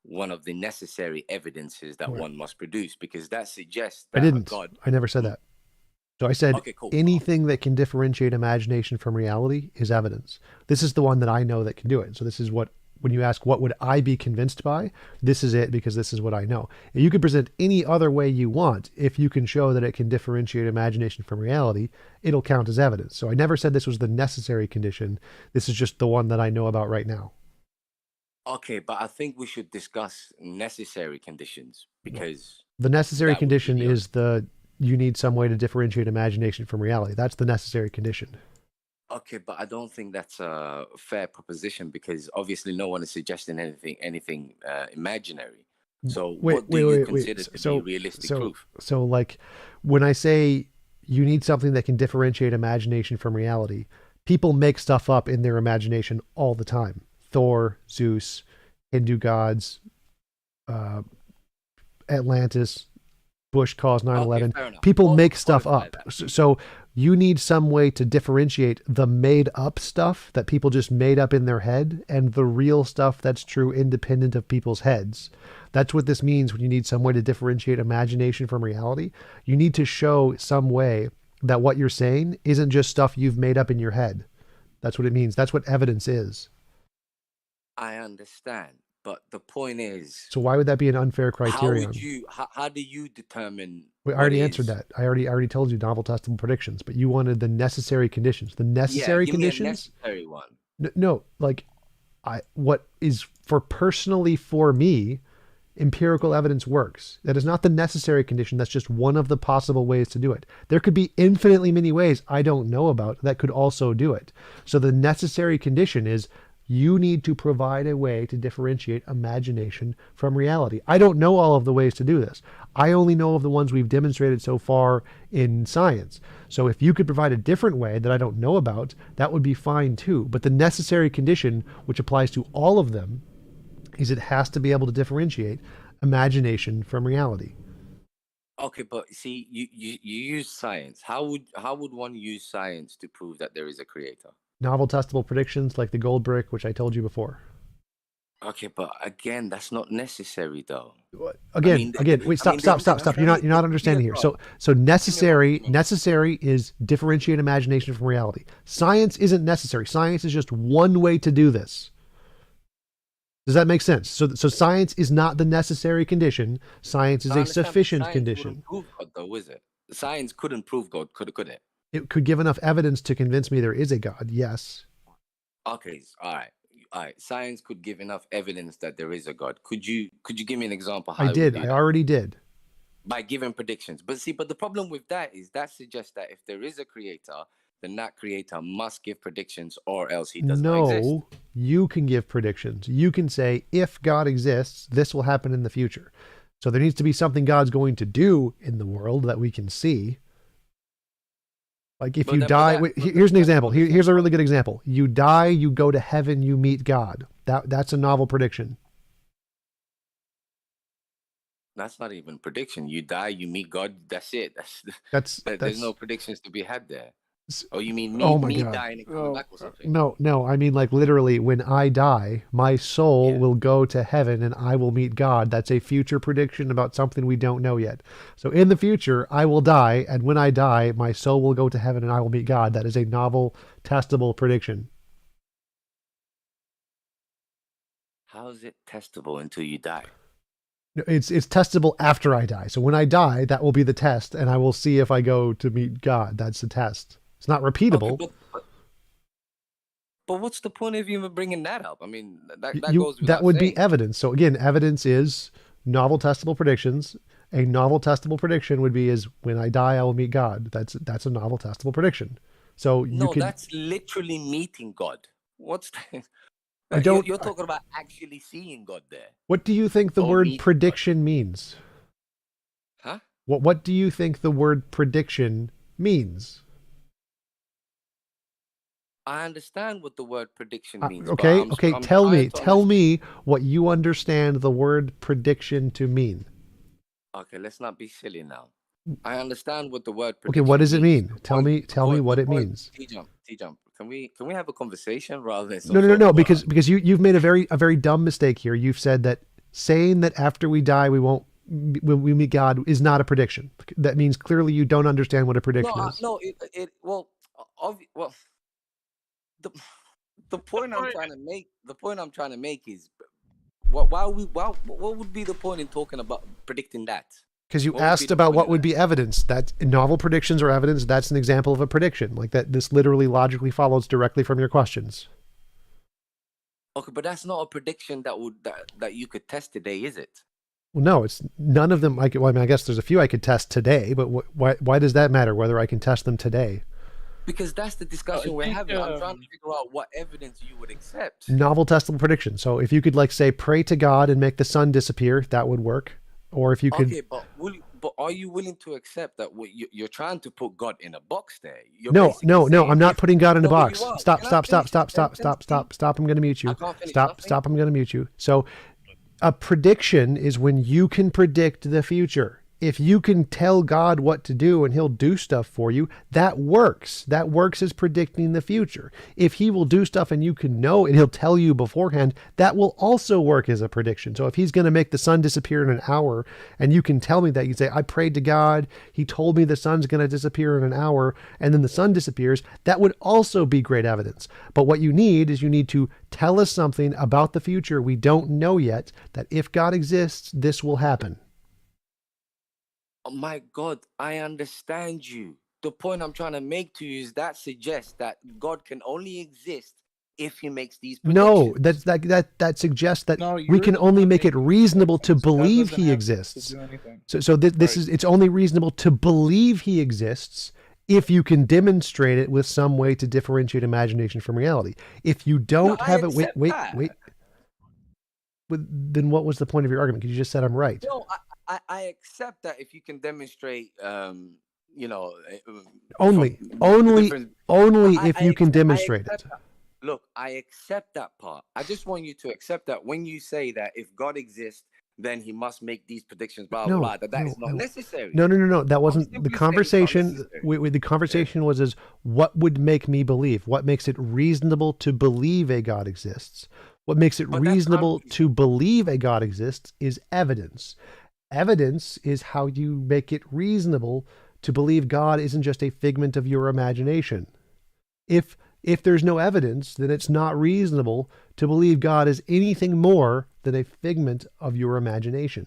one of the necessary evidences that one must produce, because that suggests that I never said that. So I said anything that can differentiate imagination from reality is evidence. This is the one that I know that can do it. So this is what, when you ask what would I be convinced by, this is it, because this is what I know. You could present any other way you want. If you can show that it can differentiate imagination from reality, it'll count as evidence. So I never said this was the necessary condition. This is just the one that I know about right now. Okay, but I think we should discuss necessary conditions, because the necessary condition is you need some way to differentiate imagination from reality. That's the necessary condition. Okay, but I don't think that's a fair proposition, because obviously no one is suggesting anything imaginary. So what do you consider to be realistic proof? So like when I say you need something that can differentiate imagination from reality, people make stuff up in their imagination all the time. Thor, Zeus, Hindu gods, Atlantis, Bush caused 9/11. Okay, People make stuff up. So you need some way to differentiate the made up stuff that people just made up in their head and the real stuff that's true independent of people's heads. That's what this means when you need some way to differentiate imagination from reality. You need to show some way that what you're saying isn't just stuff you've made up in your head. That's what it means. That's what evidence is. I understand. But the point is, so why would that be an unfair criterion? How do you determine? I already answered that. I already told you novel testable predictions, but you wanted the necessary conditions. The necessary conditions. Me a necessary one. No, like what is personally for me, empirical evidence works. That is not the necessary condition. That's just one of the possible ways to do it. There could be infinitely many ways I don't know about that could also do it. So the necessary condition is you need to provide a way to differentiate imagination from reality. I don't know all of the ways to do this. I only know of the ones we've demonstrated so far in science. So if you could provide a different way that I don't know about, that would be fine too. But the necessary condition, which applies to all of them, is it has to be able to differentiate imagination from reality. Okay, but see, you use science. How would one use science to prove that there is a creator? Novel testable predictions like the gold brick, which I told you before. Okay, but again, that's not necessary though. Again, wait, stop. You're not understanding here. So necessary is differentiate imagination from reality. Science isn't necessary. Science is just one way to do this. Does that make sense? So science is not the necessary condition. Science is a sufficient condition. Prove God, though, is it? Science couldn't prove God, could it? It could give enough evidence to convince me there is a God. Yes. Okay. All right. Science could give enough evidence that there is a God. Could you give me an example? How I did. I already did. By giving predictions. But the problem with that is that suggests that if there is a creator, then that creator must give predictions or else he does not exist. No, you can give predictions. You can say, if God exists, this will happen in the future. So there needs to be something God's going to do in the world that we can see. Like if you die, here's an example. Here's a really good example. You die, you go to heaven, you meet God. That's a novel prediction. That's not even prediction. You die, you meet God. That's it. There's no predictions to be had there. Oh, you mean me dying and coming back or something? No. I mean, like literally, when I die, my soul will go to heaven and I will meet God. That's a future prediction about something we don't know yet. So in the future, I will die, and when I die, my soul will go to heaven and I will meet God. That is a novel, testable prediction. How is it testable until you die? It's testable after I die. So when I die, that will be the test, and I will see if I go to meet God. That's the test. It's not repeatable. Okay, but what's the point of even bringing that up? I mean, that goes without that would saying. be evidence. So again, evidence is novel testable predictions. A novel testable prediction would be is when I die, I will meet God. That's a novel testable prediction. So that's literally meeting God. What's that? You're talking about actually seeing God there. What do you think the word prediction means? Huh? What do you think the word prediction means? I understand what the word prediction means. Okay. Tell me what you understand the word prediction to mean. Okay, let's not be silly now. I understand what the word prediction Okay, what does it means. mean? Tell me what it means. TJump. Can we have a conversation rather than No, because you've made a very dumb mistake here. You've said that saying that after we die we meet God is not a prediction. That means clearly you don't understand what a prediction is. The point I'm trying to make is what would be the point in talking about predicting that? Because you asked about what would be evidence. That novel predictions are evidence. That's an example of a prediction. Like that, this literally logically follows directly from your questions. Okay, but that's not a prediction that you could test today, is it? Well, no, it's none of them. I guess there's a few I could test today, but why does that matter whether I can test them today? Because that's the discussion we're having. I'm trying to figure out what evidence you would accept. Novel testable prediction. So if you could like say pray to God and make the sun disappear, that would work. Or if you could. Okay, but are you willing to accept that you're trying to put God in a box there? You're No, basically no, saying I'm not putting God in a no, you box. are. Stop, Can I stop, stop, finish stop, the stop, sentence, stop, stop. I'm going to mute you. I can't finish Stop, nothing. stop. I'm going to mute you. So a prediction is when you can predict the future. If you can tell God what to do and he'll do stuff for you, that works. That works as predicting the future. If he will do stuff and you can know and he'll tell you beforehand, that will also work as a prediction. So if he's going to make the sun disappear in an hour and you can tell me that, you say, I prayed to God, he told me the sun's going to disappear in an hour, and then the sun disappears, that would also be great evidence. But what you need is you need to tell us something about the future we don't know yet, that if God exists, this will happen. Oh my God, I understand you. The point I'm trying to make to you is that suggests that God can only exist if he makes these predictions. No, that suggests that we can only make it reasonable to believe he exists. So this is, it's only reasonable to believe he exists if you can demonstrate it with some way to differentiate imagination from reality. If you don't have it, wait. Then what was the point of your argument? Because you just said I'm right. No, I accept that if you can demonstrate, only if you can demonstrate it. Look, I accept that part. I just want you to accept that when you say that if God exists, then he must make these predictions, blah, blah, blah, that is not necessary. No. That wasn't the conversation. The conversation was what would make me believe? What makes it reasonable to believe a God exists? What makes it reasonable to believe a God exists is evidence. Evidence is how you make it reasonable to believe God isn't just a figment of your imagination. If there's no evidence, then it's not reasonable to believe God is anything more than a figment of your imagination.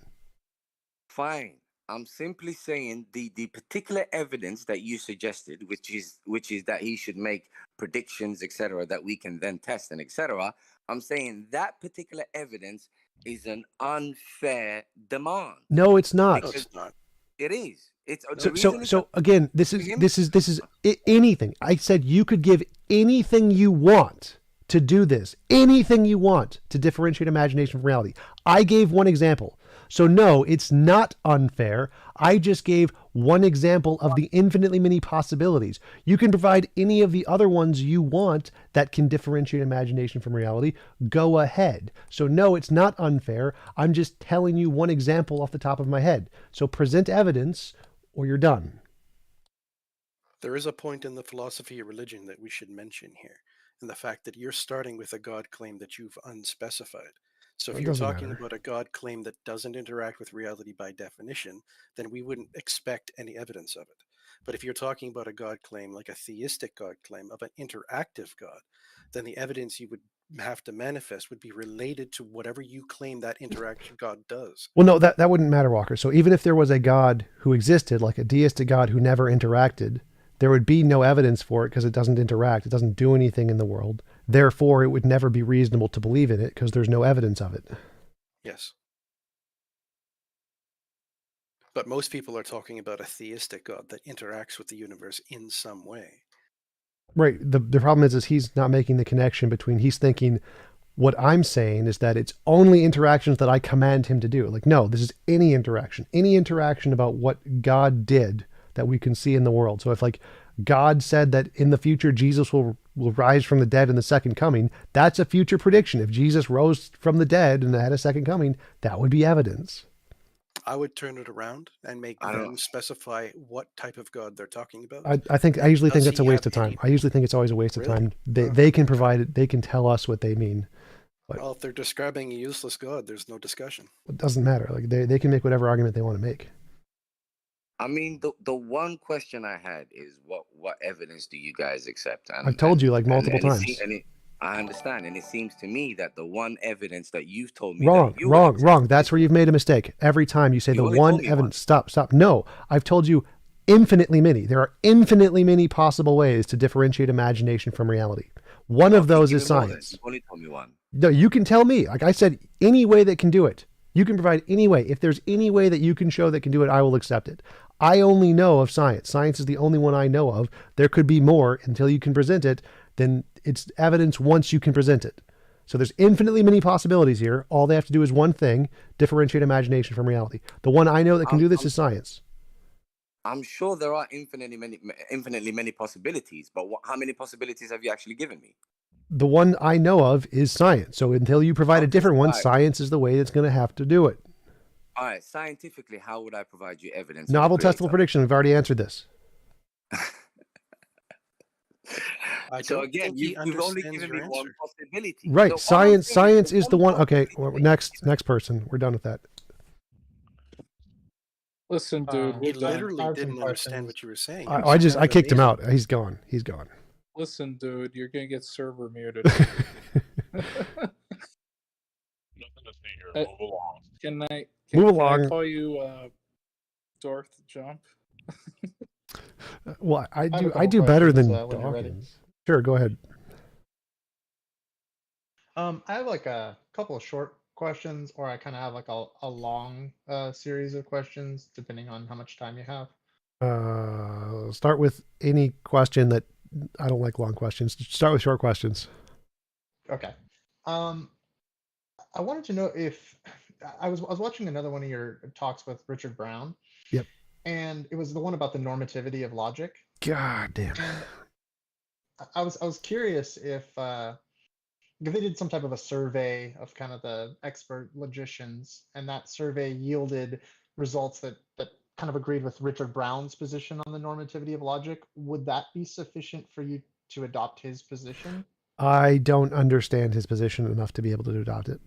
Fine. I'm simply saying the particular evidence that you suggested, which is that he should make predictions, etc., that we can then test and etc. I'm saying that particular evidence is an unfair demand. No, it's not. No, it's not. It is. It's so again, this is anything. I said you could give anything you want to do this, anything you want to differentiate imagination from reality. I gave one example. So no, it's not unfair. I just gave one example of the infinitely many possibilities. You can provide any of the other ones you want that can differentiate imagination from reality. Go ahead. So no, it's not unfair. I'm just telling you one example off the top of my head. So present evidence or you're done. There is a point in the philosophy of religion that we should mention here, and the fact that you're starting with a God claim that you've unspecified. So if you're talking about a God claim that doesn't interact with reality by definition, then we wouldn't expect any evidence of it. But if you're talking about a God claim, like a theistic God claim of an interactive God, then the evidence you would have to manifest would be related to whatever you claim that interaction God does. Well, no, that wouldn't matter, Walker. So even if there was a God who existed, like a deistic God who never interacted, there would be no evidence for it because it doesn't interact. It doesn't do anything in the world. Therefore, it would never be reasonable to believe in it because there's no evidence of it. Yes. But most people are talking about a theistic God that interacts with the universe in some way. Right. The problem is he's not making the connection between, he's thinking what I'm saying is that it's only interactions that I command him to do. Like, no, this is any interaction about what God did that we can see in the world. So if like God said that in the future Jesus will rise from the dead in the second coming, that's a future prediction. If Jesus rose from the dead and had a second coming, that would be evidence. I would turn it around and make them specify what type of God they're talking about. I usually think that's a waste of time. I usually think it's always a waste of time. They can provide it. They can tell us what they mean. But well, if they're describing a useless God, there's no discussion. It doesn't matter. Like they can make whatever argument they want to make. I mean, the one question I had is what evidence do you guys accept? And, I've told you like multiple times. I understand, and it seems to me that the one evidence that you've told me wrong. That's where you've made a mistake. Every time you say the one evidence, stop. No, I've told you infinitely many. There are infinitely many possible ways to differentiate imagination from reality. One of those is science. You only told me one. No, you can tell me. Like I said, any way that can do it. You can provide any way. If there's any way that you can show that can do it, I will accept it. I only know of science. Science is the only one I know of. There could be more until you can present it. Then it's evidence once you can present it. So there's infinitely many possibilities here. All they have to do is one thing: differentiate imagination from reality. The one I know that can do this is science. I'm sure there are infinitely many possibilities, but how many possibilities have you actually given me? The one I know of is science. So until you provide a different one, science is the way that's going to have to do it. All right, scientifically, how would I provide you evidence? Novel testable prediction. We've already answered this. So again, you've only given me one possibility. Right. So Science is the one. Okay. Next person. We're done with that. Listen, dude. He literally didn't understand what you were saying. I kicked him out. He's gone. He's gone. Listen, dude, you're gonna get server muted. Move along. Can I call you Darth Jump? Well, I have a do couple better than questions, when you're ready. Dawkins. Sure, go ahead. I have like a couple of short questions, or I kind of have like a long series of questions, depending on how much time you have. Start with any question that I don't like long questions. Start with short questions. Okay. I wanted to know if I was watching another one of your talks with Richard Brown. Yep. And it was the one about the normativity of logic. God damn. And I was curious if they did some type of a survey of kind of the expert logicians, and that survey yielded results that kind of agreed with Richard Brown's position on the normativity of logic. Would that be sufficient for you to adopt his position? I don't understand his position enough to be able to adopt it.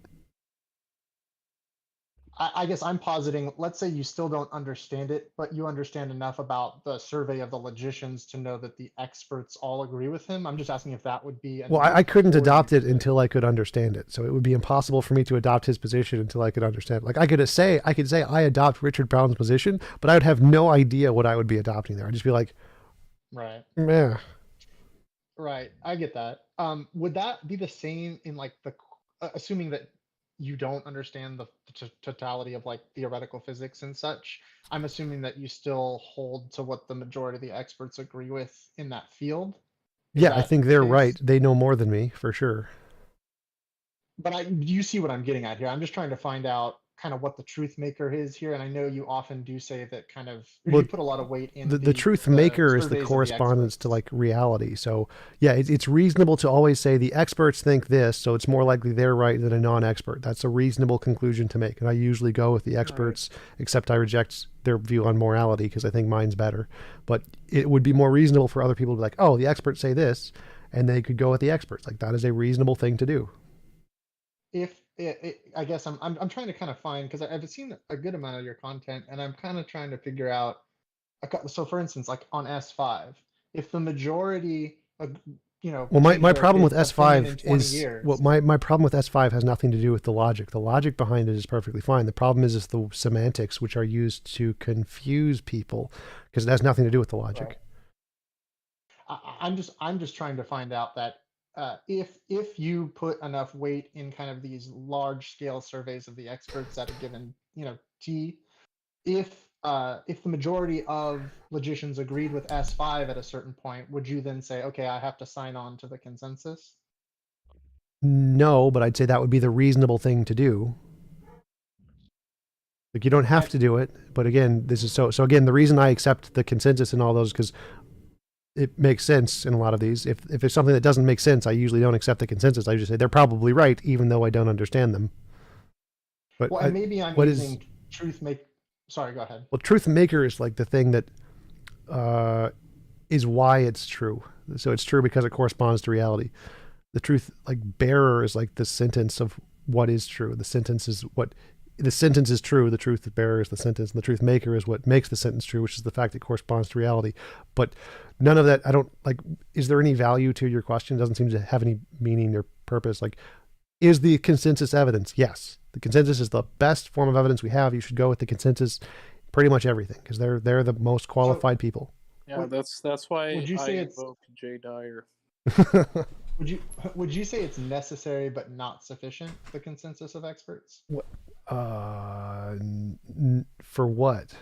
I guess I'm positing, let's say you still don't understand it, but you understand enough about the survey of the logicians to know that the experts all agree with him. I'm just asking if that would be enough. Well, I couldn't adopt it until I could understand it. So it would be impossible for me to adopt his position until I could understand it. Like I could say I adopt Richard Brown's position, but I would have no idea what I would be adopting there. I'd just be like, right. Yeah. Right. I get that. Would that be the same in like assuming that you don't understand the totality of like theoretical physics and such? I'm assuming that you still hold to what the majority of the experts agree with in that field. Yeah, I think they're right. They know more than me for sure. But you see what I'm getting at here. I'm just trying to find out kind of what the truth maker is here. And I know you often do say that kind of, you put a lot of weight in the truth maker is the correspondence to like reality. So yeah, it's reasonable to always say the experts think this, so it's more likely they're right than a non-expert. That's a reasonable conclusion to make. And I usually go with the experts, except I reject their view on morality because I think mine's better. But it would be more reasonable for other people to be like, oh, the experts say this, and they could go with the experts. Like that is a reasonable thing to do. I guess I'm trying to kind of find, because I've seen a good amount of your content, and I'm kind of trying to figure out. So, for instance, like on S5, if the majority, well, my problem with S5 is my problem with S5 has nothing to do with the logic. The logic behind it is perfectly fine. The problem is the semantics, which are used to confuse people, because it has nothing to do with the logic. Right. I'm just trying to find out that. If you put enough weight in kind of these large scale surveys of the experts at a given T, if the majority of logicians agreed with S5 at a certain point, would you then say, okay, I have to sign on to the consensus? No, but I'd say that would be the reasonable thing to do. Like you don't have to do it, but again, this is so again, the reason I accept the consensus in all those is because it makes sense in a lot of these. If it's something that doesn't make sense, I usually don't accept the consensus. I just say they're probably right, even though I don't understand them. But well, and maybe I'm using truth make. Sorry, go ahead. Well, truth maker is like the thing that is why it's true. So it's true because it corresponds to reality. The truth, like bearer, is like the sentence of what is true. The sentence is what. The sentence is true. The truth bearer is the sentence, and the truth maker is what makes the sentence true, which is the fact it corresponds to reality. But none of that, I don't like. Is there any value to your question? It doesn't seem to have any meaning or purpose. Like, is the consensus evidence? Yes, the consensus is the best form of evidence we have. You should go with the consensus, pretty much everything, because they're the most qualified people. Yeah, that's why would you say I invoke Jay Dyer. Would you say it's necessary but not sufficient, the consensus of experts? For what?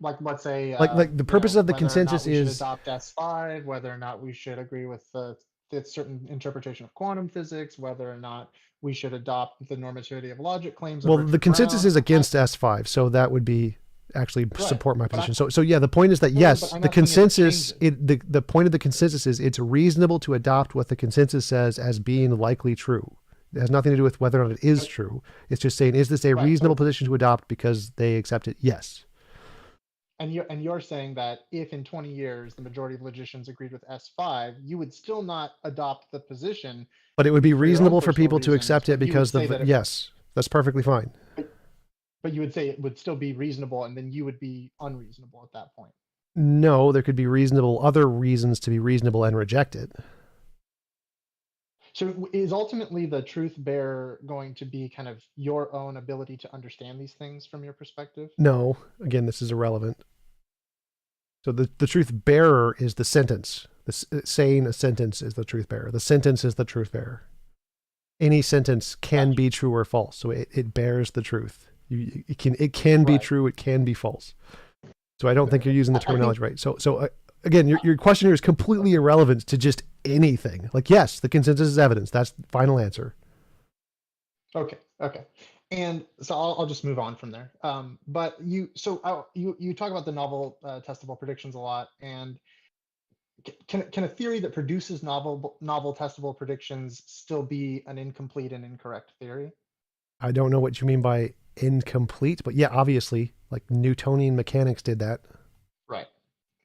like let's say Like the purpose of the whether or not consensus we should is adopt S5, whether or not we should agree with the certain interpretation of quantum physics, whether or not we should adopt the normativity of logic claims of well, the Richard consensus Brown. is against S5, so that would be actually Right, support my but position. So yeah, the point is that but yes, I'm the not saying it consensus, changes. the point of the consensus is it's reasonable to adopt what the consensus says as being likely true. It has nothing to do with whether or not it is true. It's just saying, is this a Right, reasonable position to adopt because they accept it? Yes. And you're saying that if in 20 years the majority of logicians agreed with S5, you would still not adopt the position But it would be for your own reasonable for personal people to reasons, accept it but you would because say that yes, that's perfectly fine. but you would say it would still be reasonable, and then you would be unreasonable at that point. No, there could be other reasons to be reasonable and reject it. So is ultimately the truth bearer going to be kind of your own ability to understand these things from your perspective? No, again, this is irrelevant. So the truth bearer is the sentence. Saying a sentence is the truth bearer. The sentence is the truth bearer. Any sentence can be true or false, so it bears the truth. It can be true, it can be false. So I don't think you're using the terminology right. So again, your question here is completely irrelevant to just anything. Like, yes, the consensus is evidence. That's the final answer. Okay. And so I'll just move on from there. But you talk about the novel testable predictions a lot, and can a theory that produces novel testable predictions still be an incomplete and incorrect theory? I don't know what you mean by incomplete, but yeah, obviously, like Newtonian mechanics did that. Right.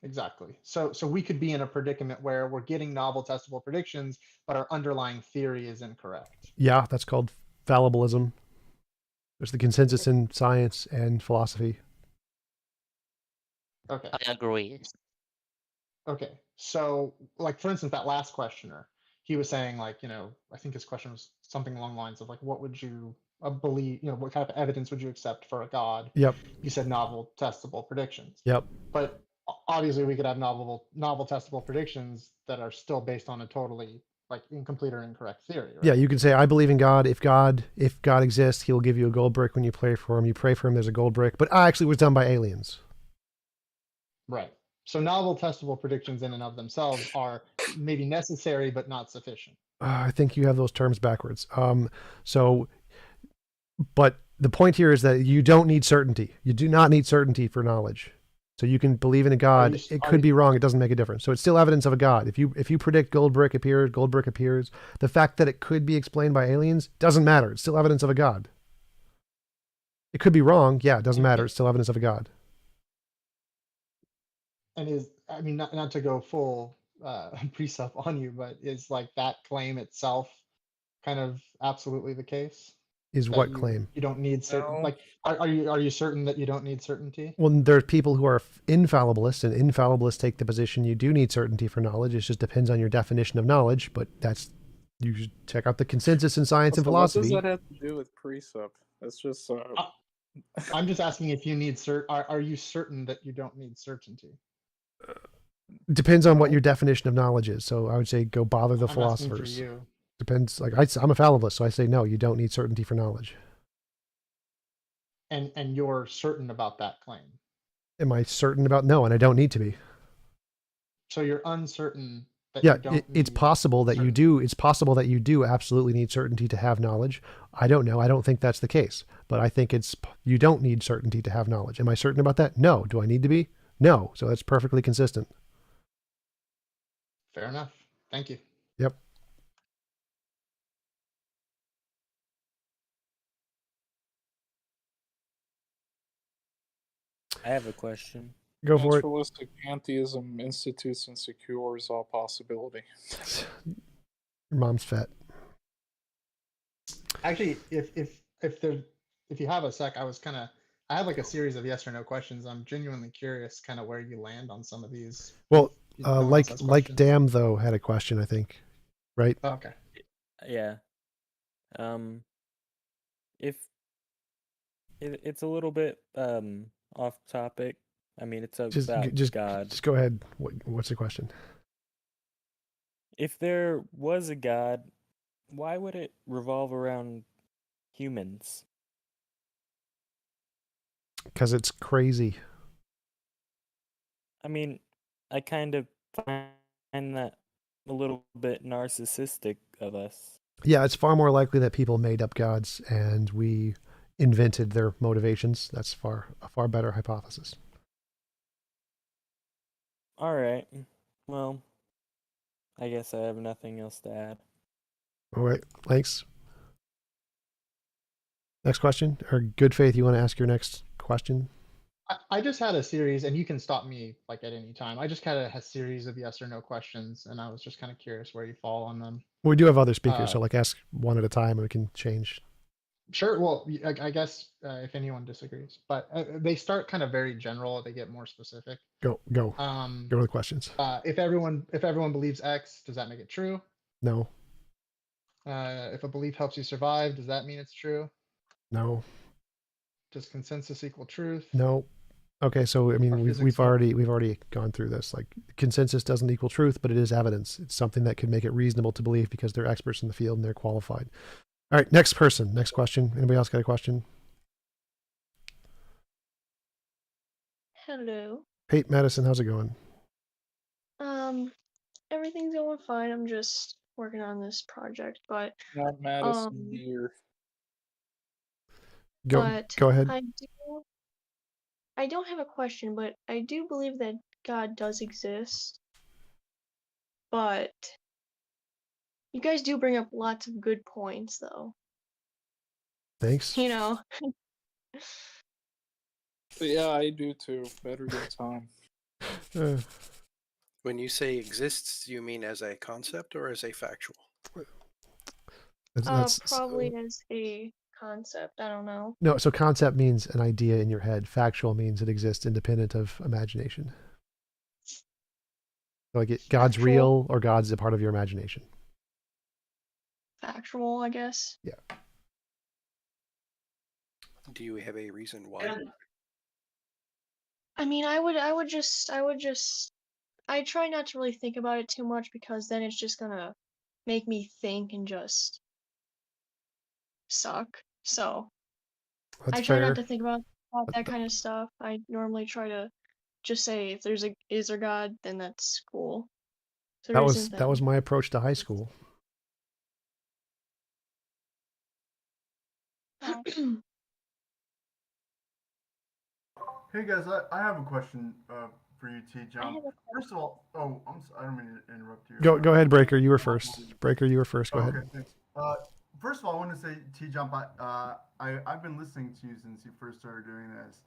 Exactly. So we could be in a predicament where we're getting novel testable predictions, but our underlying theory is incorrect. Yeah, that's called fallibilism. There's the consensus in science and philosophy. Okay. I agree. Okay. So, like, for instance, that last questioner, he was saying, like, I think his question was something along the lines of, like, what would you believe, what kind of evidence would you accept for a god? Yep. You said novel testable predictions. Yep. But obviously we could have novel testable predictions that are still based on a totally like incomplete or incorrect theory, right? Yeah, you can say, I believe in God. If God exists, he'll give you a gold brick when you pray for him. You pray for him, there's a gold brick. But actually it was done by aliens. Right. So novel testable predictions in and of themselves are maybe necessary, but not sufficient. I think you have those terms backwards. But the point here is that you don't need certainty. You do not need certainty for knowledge. So you can believe in a God. It could be wrong. It doesn't make a difference. So it's still evidence of a God. If you predict gold brick appears. The fact that it could be explained by aliens doesn't matter. It's still evidence of a God. It could be wrong. Yeah, it doesn't matter. It's still evidence of a God. And not to go full precept on you, but is like that claim itself kind of absolutely the case? Is what claim? You don't need certain. No. Like, are you certain that you don't need certainty? Well, there are people who are infallibilists, and infallibilists take the position you do need certainty for knowledge. It just depends on your definition of knowledge. But you should check out the consensus in science and philosophy. What does that have to do with precept? That's just. I'm just asking if you need Are you certain that you don't need certainty? Depends on what your definition of knowledge is. So I would say go bother the I'm philosophers. asking for you. Depends. Like I'm a fallibilist, so I say no. You don't need certainty for knowledge. And you're certain about that claim. Am I certain about no? And I don't need to be. So you're uncertain that Yeah, you don't. it's possible that you do. It's possible that you do absolutely need certainty to have knowledge. I don't know. I don't think that's the case. But I think you don't need certainty to have knowledge. Am I certain about that? No. Do I need to be? No. So that's perfectly consistent. Fair enough. Thank you. Yep. I have a question. Go for it. Naturalistic pantheism institutes and secures all possibility. Your mom's fat. Actually, if you have a sec, I have like a series of yes or no questions. I'm genuinely curious kind of where you land on some of these. Well, like Dam though had a question, I think, right? Okay. Yeah. If it's a little bit off topic. I mean, it's about God. Just go ahead. What's the question? If there was a God, why would it revolve around humans? Because it's crazy. I mean, I kind of find that a little bit narcissistic of us. Yeah, it's far more likely that people made up gods and we invented their motivations. That's a far better hypothesis. All right. Well, I guess I have nothing else to add. All right. Thanks. Next question. Or good faith, you want to ask your next question? I just had a series, and you can stop me like at any time. I just kind of had a series of yes or no questions, and I was just kind of curious where you fall on them. We do have other speakers, so like ask one at a time and we can change. Sure. Well, I guess if anyone disagrees, but they start kind of very general. They get more specific. Go. Go with the questions. If everyone believes X, does that make it true? No. If a belief helps you survive, does that mean it's true? No. Does consensus equal truth? No. Okay, so I mean we've already gone through this. Like consensus doesn't equal truth, but it is evidence. It's something that could make it reasonable to believe because they're experts in the field and they're qualified. All right, next person, next question. Anybody else got a question? Hello. Hey, Madison, how's it going? Everything's going fine. I'm just working on this project, but Not Madison here. Go ahead. I don't have a question, but I do believe that God does exist. But you guys do bring up lots of good points, though. Thanks. You know. But yeah, I do too. Better than Tom. When you say exists, do you mean as a concept or as a factual? Probably as a concept. I don't know. No, so concept means an idea in your head. Factual means it exists independent of imagination. Like God's real or God's a part of your imagination. Factual, I guess. Yeah. Do you have a reason why? I mean, I try not to really think about it too much because then it's just gonna make me think and just suck. So That's I try fair. not to think about that kind of stuff. I normally try to just say if there's is there God, then that's cool. That was my approach to high school. Hey guys, I have a question for you, TJump. First of all, I don't mean to interrupt you. Go ahead, Breaker. You were first. Breaker, you were first. Go ahead. Okay, thanks. First of all, I want to say, TJump, I've been listening to you since you first started doing this,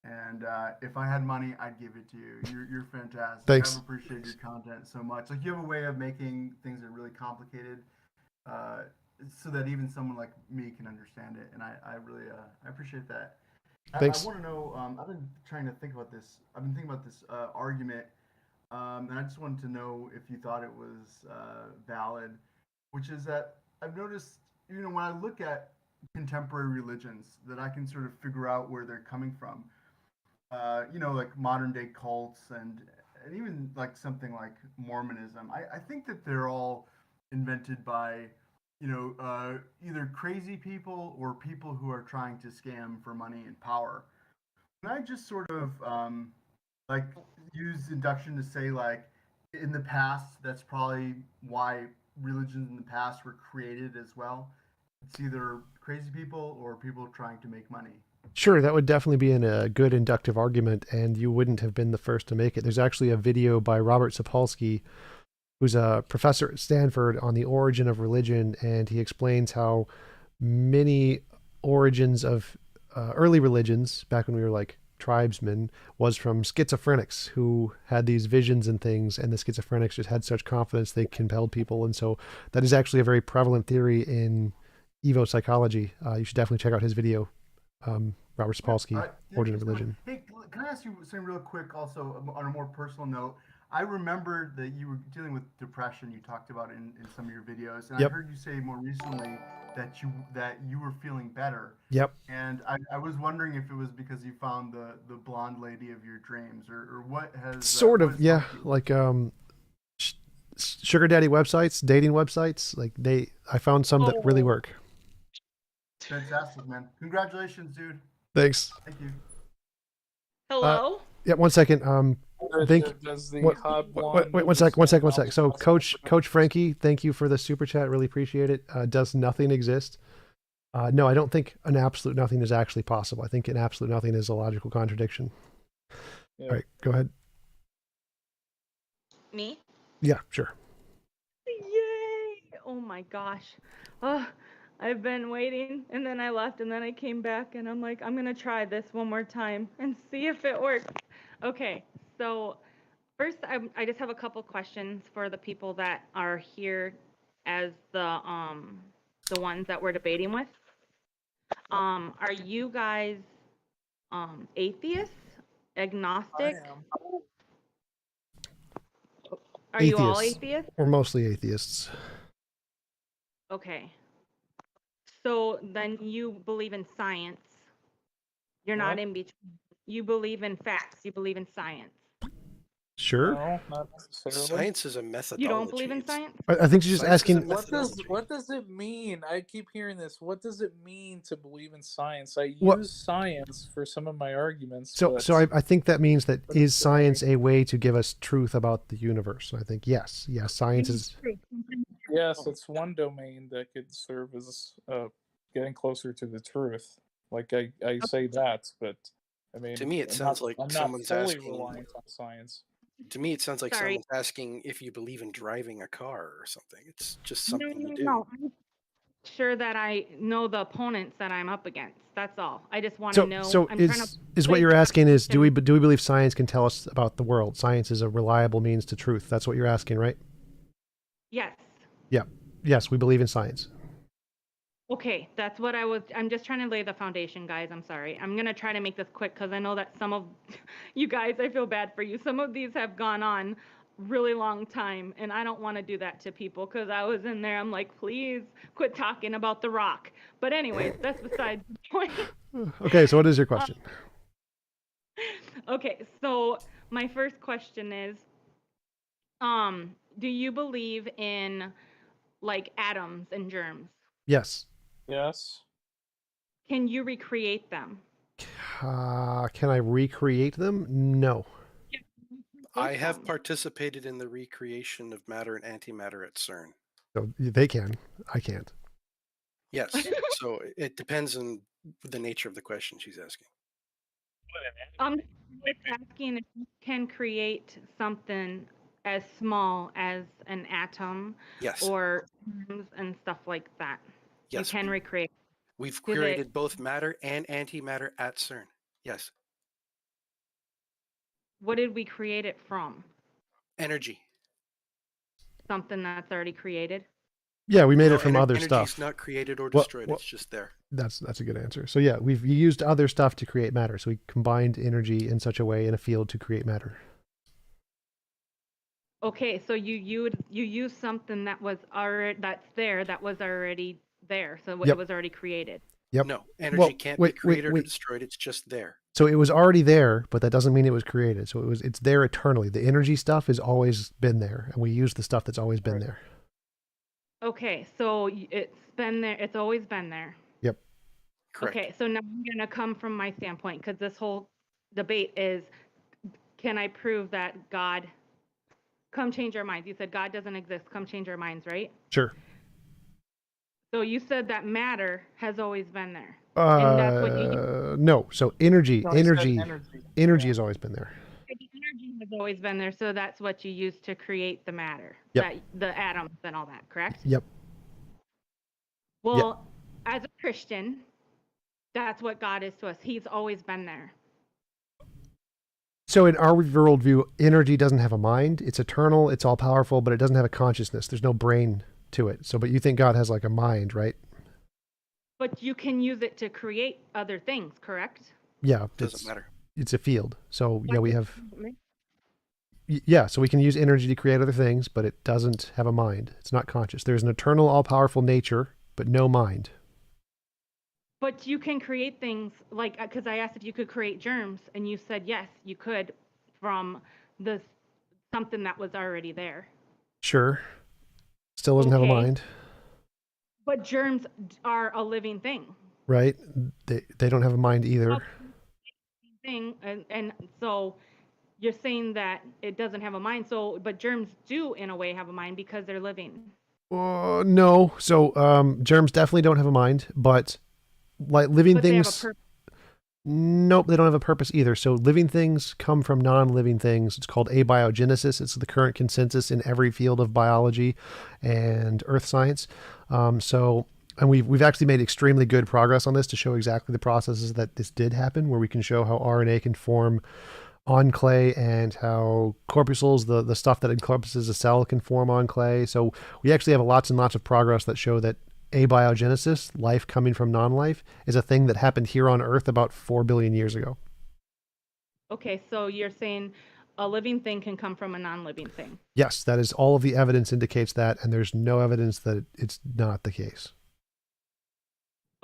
and if I had money, I'd give it to you. You're fantastic. Thanks. I've appreciated your content so much. Like you have a way of making things that are really complicated, so that even someone like me can understand it, and I really I appreciate that. Thanks. I want to know. I've been trying to think about this. I've been thinking about this argument, and I just wanted to know if you thought it was valid. Which is that I've noticed, when I look at contemporary religions, that I can sort of figure out where they're coming from. Like modern day cults and even like something like Mormonism. I think that they're all invented by either crazy people or people who are trying to scam for money and power. And I just sort of like use induction to say, like, in the past, that's probably why religions in the past were created as well. It's either crazy people or people trying to make money. Sure, that would definitely be a good inductive argument, and you wouldn't have been the first to make it. There's actually a video by Robert Sapolsky, who's a professor at Stanford, on the origin of religion, and he explains how many origins of early religions, back when we were like tribesmen, was from schizophrenics who had these visions and things, and the schizophrenics just had such confidence they compelled people. And so that is actually a very prevalent theory in Evo psychology. You should definitely check out his video, Robert Sapolsky, Origin of Religion. Hey, can I ask you something real quick also on a more personal note? I remember that you were dealing with depression. You talked about in some of your videos, and Yep. I heard you say more recently that you were feeling better. Yep. And I was wondering if it was because you found the blonde lady of your dreams, or what has Sort of, yeah, like sugar daddy websites, dating websites. Like I found some that really work. Fantastic, man! Congratulations, dude. Thanks. Thank you. Hello? Yeah, 1 second. Does the Wait, Hobblon 1 sec. So, Coach Frankie, thank you for the super chat. Really appreciate it. Does nothing exist? No, I don't think an absolute nothing is actually possible. I think an absolute nothing is a logical contradiction. Yeah. All right, go ahead. Me? Yeah, sure. Yay! Oh my gosh. I've been waiting and then I left and then I came back and I'm like, I'm gonna try this one more time and see if it works. Okay, so first I just have a couple questions for the people that are here as the ones that we're debating with. Are you guys atheists? Agnostic? Are you all atheists? We're mostly atheists. Okay. So then you believe in science. You're not in between. You believe in facts. You believe in science. Sure. No, not necessarily. Science is a methodology. You don't believe in science? I think she's just asking. What does it mean? I keep hearing this. What does it mean to believe in science? I What- use science for some of my arguments. So, but I think that means that is science a way to give us truth about the universe? I think yes. Science is. yes, it's one domain that could serve as getting closer to the truth. Like I say that, but I mean, To me, it I'm sounds not, like I'm not someone's fully asking. reliant on science. To me, it sounds like Sorry. someone's asking if you believe in driving a car or something. It's just No, something no, to do. no. I'm sure that I know the opponents that I'm up against. That's all. I just want to know. So I'm trying to is what you're asking is do we believe science can tell us about the world? Science is a reliable means to truth. That's what you're asking, right? Yes. Yeah. Yes, we believe in science. Okay, that's what I'm just trying to lay the foundation, guys. I'm sorry. I'm going to try to make this quick because I know that some of you guys, I feel bad for you. Some of these have gone on really long time, and I don't want to do that to people because I was in there. I'm like, please quit talking about The Rock. But anyways, that's beside the point. Okay, so what is your question? Okay, so my first question is, do you believe in like atoms and germs? Yes. Yes. Can you recreate them? Can I recreate them? No. I have participated in the recreation of matter and antimatter at CERN. So they can. I can't. Yes. So it depends on the nature of the question she's asking. I'm just asking if you can create something as small as an atom Yes. or germs and stuff like that. Yes. You can recreate. We've Do they- created both matter and antimatter at CERN. Yes. What did we create it from? Energy. Something that's already created? Yeah, we made No, it from other energy's stuff. not created or destroyed. It's just there. That's a good answer. So yeah, we've used other stuff to create matter. So we combined energy in such a way in a field to create matter. Okay, so you use something that was already that was already there. So Yep. it was already created. Yep. No, energy can't be created or destroyed. It's just there. So it was already there, but that doesn't mean it was created. So it's there eternally. The energy stuff has always been there, and we use the stuff that's always been there. Okay, so it's been there. It's always been there. Yep. Correct. Okay, so now I'm gonna come from my standpoint because this whole debate is, can I prove that God? Come change our minds. You said God doesn't exist. Come change our minds, right? Sure. So you said that matter has always been there. And that's what you No. So energy No, he said energy has always been there. The energy has always been there, so that's what you use to create the matter. Yep. The atoms and all that, correct? Yep. Well, as a Christian, that's what God is to us. He's always been there. So in our worldview, energy doesn't have a mind. It's eternal. It's all powerful, but it doesn't have a consciousness. There's no brain to it. So, but you think God has like a mind, right? But you can use it to create other things, correct? Yeah. Doesn't matter. It's a field. So yeah, we have. Yeah, so we can use energy to create other things, but it doesn't have a mind. It's not conscious. There's an eternal, all-powerful nature, but no mind. But you can create things like, because I asked if you could create germs, and you said yes, you could from something that was already there. Sure. Still doesn't have a mind. But germs are a living thing. Right? They don't have a mind either. Thing, and so you're saying that it doesn't have a mind. So, but germs do in a way have a mind because they're living. No. So germs definitely don't have a mind, but like living But they have a things. purpose. Nope, they don't have a purpose either. So living things come from non-living things. It's called abiogenesis. It's the current consensus in every field of biology and earth science. And we've actually made extremely good progress on this to show exactly the processes that this did happen, where we can show how RNA can form on clay and how corpuscles, the stuff that encompasses a cell, can form on clay. So we actually have lots and lots of progress that show that abiogenesis, life coming from non-life, is a thing that happened here on Earth about 4 billion years ago. Okay, so you're saying a living thing can come from a non-living thing. Yes, that is, all of the evidence indicates that, and there's no evidence that it's not the case.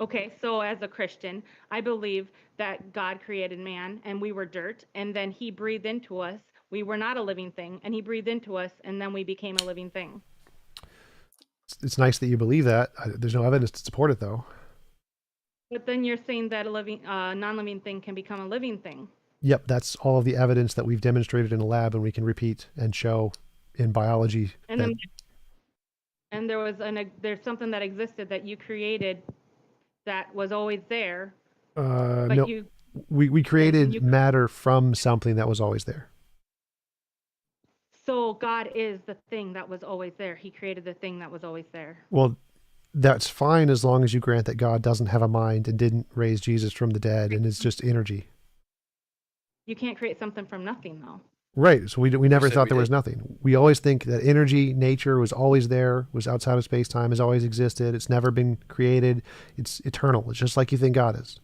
Okay, so as a Christian, I believe that God created man and we were dirt, and then he breathed into us. We were not a living thing, and he breathed into us, and then we became a living thing. It's nice that you believe that. There's no evidence to support it, though. But then you're saying that a living, non-living thing can become a living thing. Yep, that's all of the evidence that we've demonstrated in a lab, and we can repeat and show in biology. And then, and there's something that existed that you created that was always there. But No, we created matter from something that was always there. So God is the thing that was always there. He created the thing that was always there. Well, that's fine as long as you grant that God doesn't have a mind and didn't raise Jesus from the dead and is just energy. You can't create something from nothing, though. Right. So we never thought there was nothing. We always think that energy, nature was always there, was outside of space-time, has always existed. It's never been created. It's eternal. It's just like you think God is.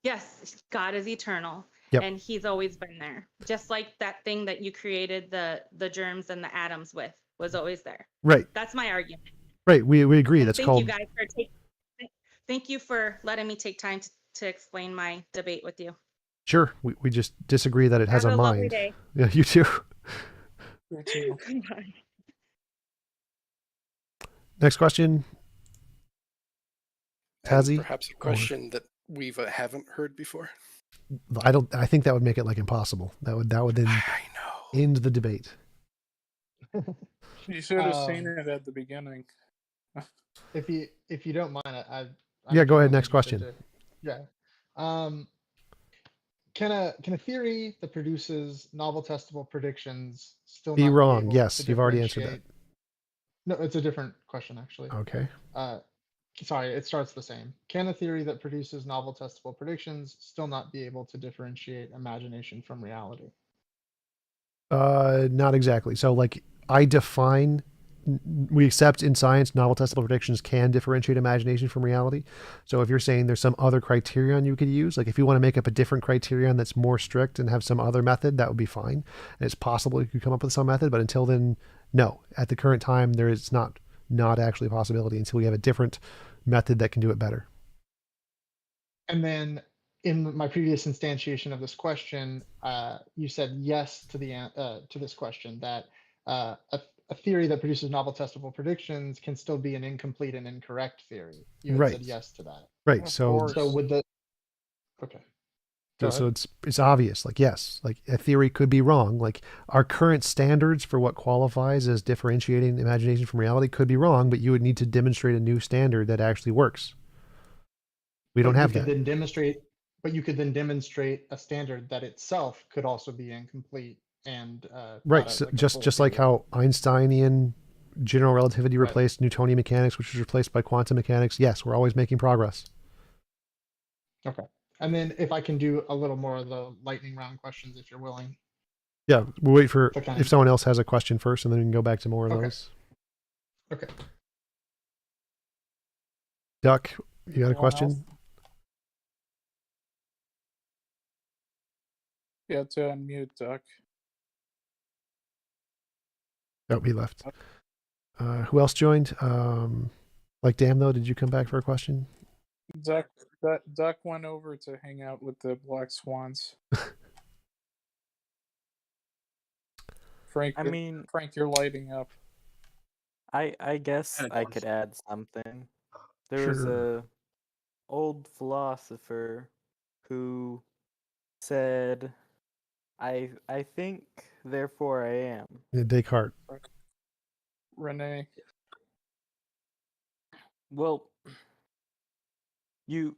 Yes, God is eternal. Yep. And he's always been there. Just like that thing that you created the germs and the atoms with was always there. Right. That's my argument. Right. We agree. And That's thank called... you guys for thank you for letting me take time to explain my debate with you. Sure. We just disagree that it has a mind. Lovely day. Yeah, you too. You too. Goodbye. Next question. Tazzy? Perhaps a question that we haven't heard before. I think that would make it like impossible. That would then end the debate. You should have seen it at the beginning. If you don't mind, yeah, go ahead. Next question. Yeah. Can a theory that produces novel testable predictions still be not wrong? Be able Yes, to you've already answered that. No, it's a different question actually. Okay. Sorry, it starts the same. Can a theory that produces novel testable predictions still not be able to differentiate imagination from reality? Not exactly. So like we accept in science novel testable predictions can differentiate imagination from reality. So if you're saying there's some other criterion you could use, like if you want to make up a different criterion that's more strict and have some other method, that would be fine. And it's possible you could come up with some method, but until then, no. At the current time, there is not actually a possibility until we have a different method that can do it better. And then in my previous instantiation of this question, you said yes to this question, that a theory that produces novel testable predictions can still be an incomplete and incorrect theory. You had said yes to that. Right. So with the okay. So it's obvious, like, yes, like a theory could be wrong. Like our current standards for what qualifies as differentiating imagination from reality could be wrong, but you would need to demonstrate a new standard that actually works. We don't have that. But you could then demonstrate a standard that itself could also be incomplete and right. So just like how Einsteinian general relativity replaced Newtonian mechanics, which was replaced by quantum mechanics. Yes, we're always making progress. Okay. And then if I can do a little more of the lightning round questions, if you're willing. Yeah, we'll wait for if someone else has a question first, and then we can go back to more of those. Okay. Duck, you got a question? Yeah, to unmute Duck. Oh, he left. Who else joined? Like Dan, though, did you come back for a question? Duck went over to hang out with the Black Swans. Frank, Frank, you're lighting up. I guess I could add something. There was a old philosopher who said I think, therefore I am. Descartes. Renee. Well, you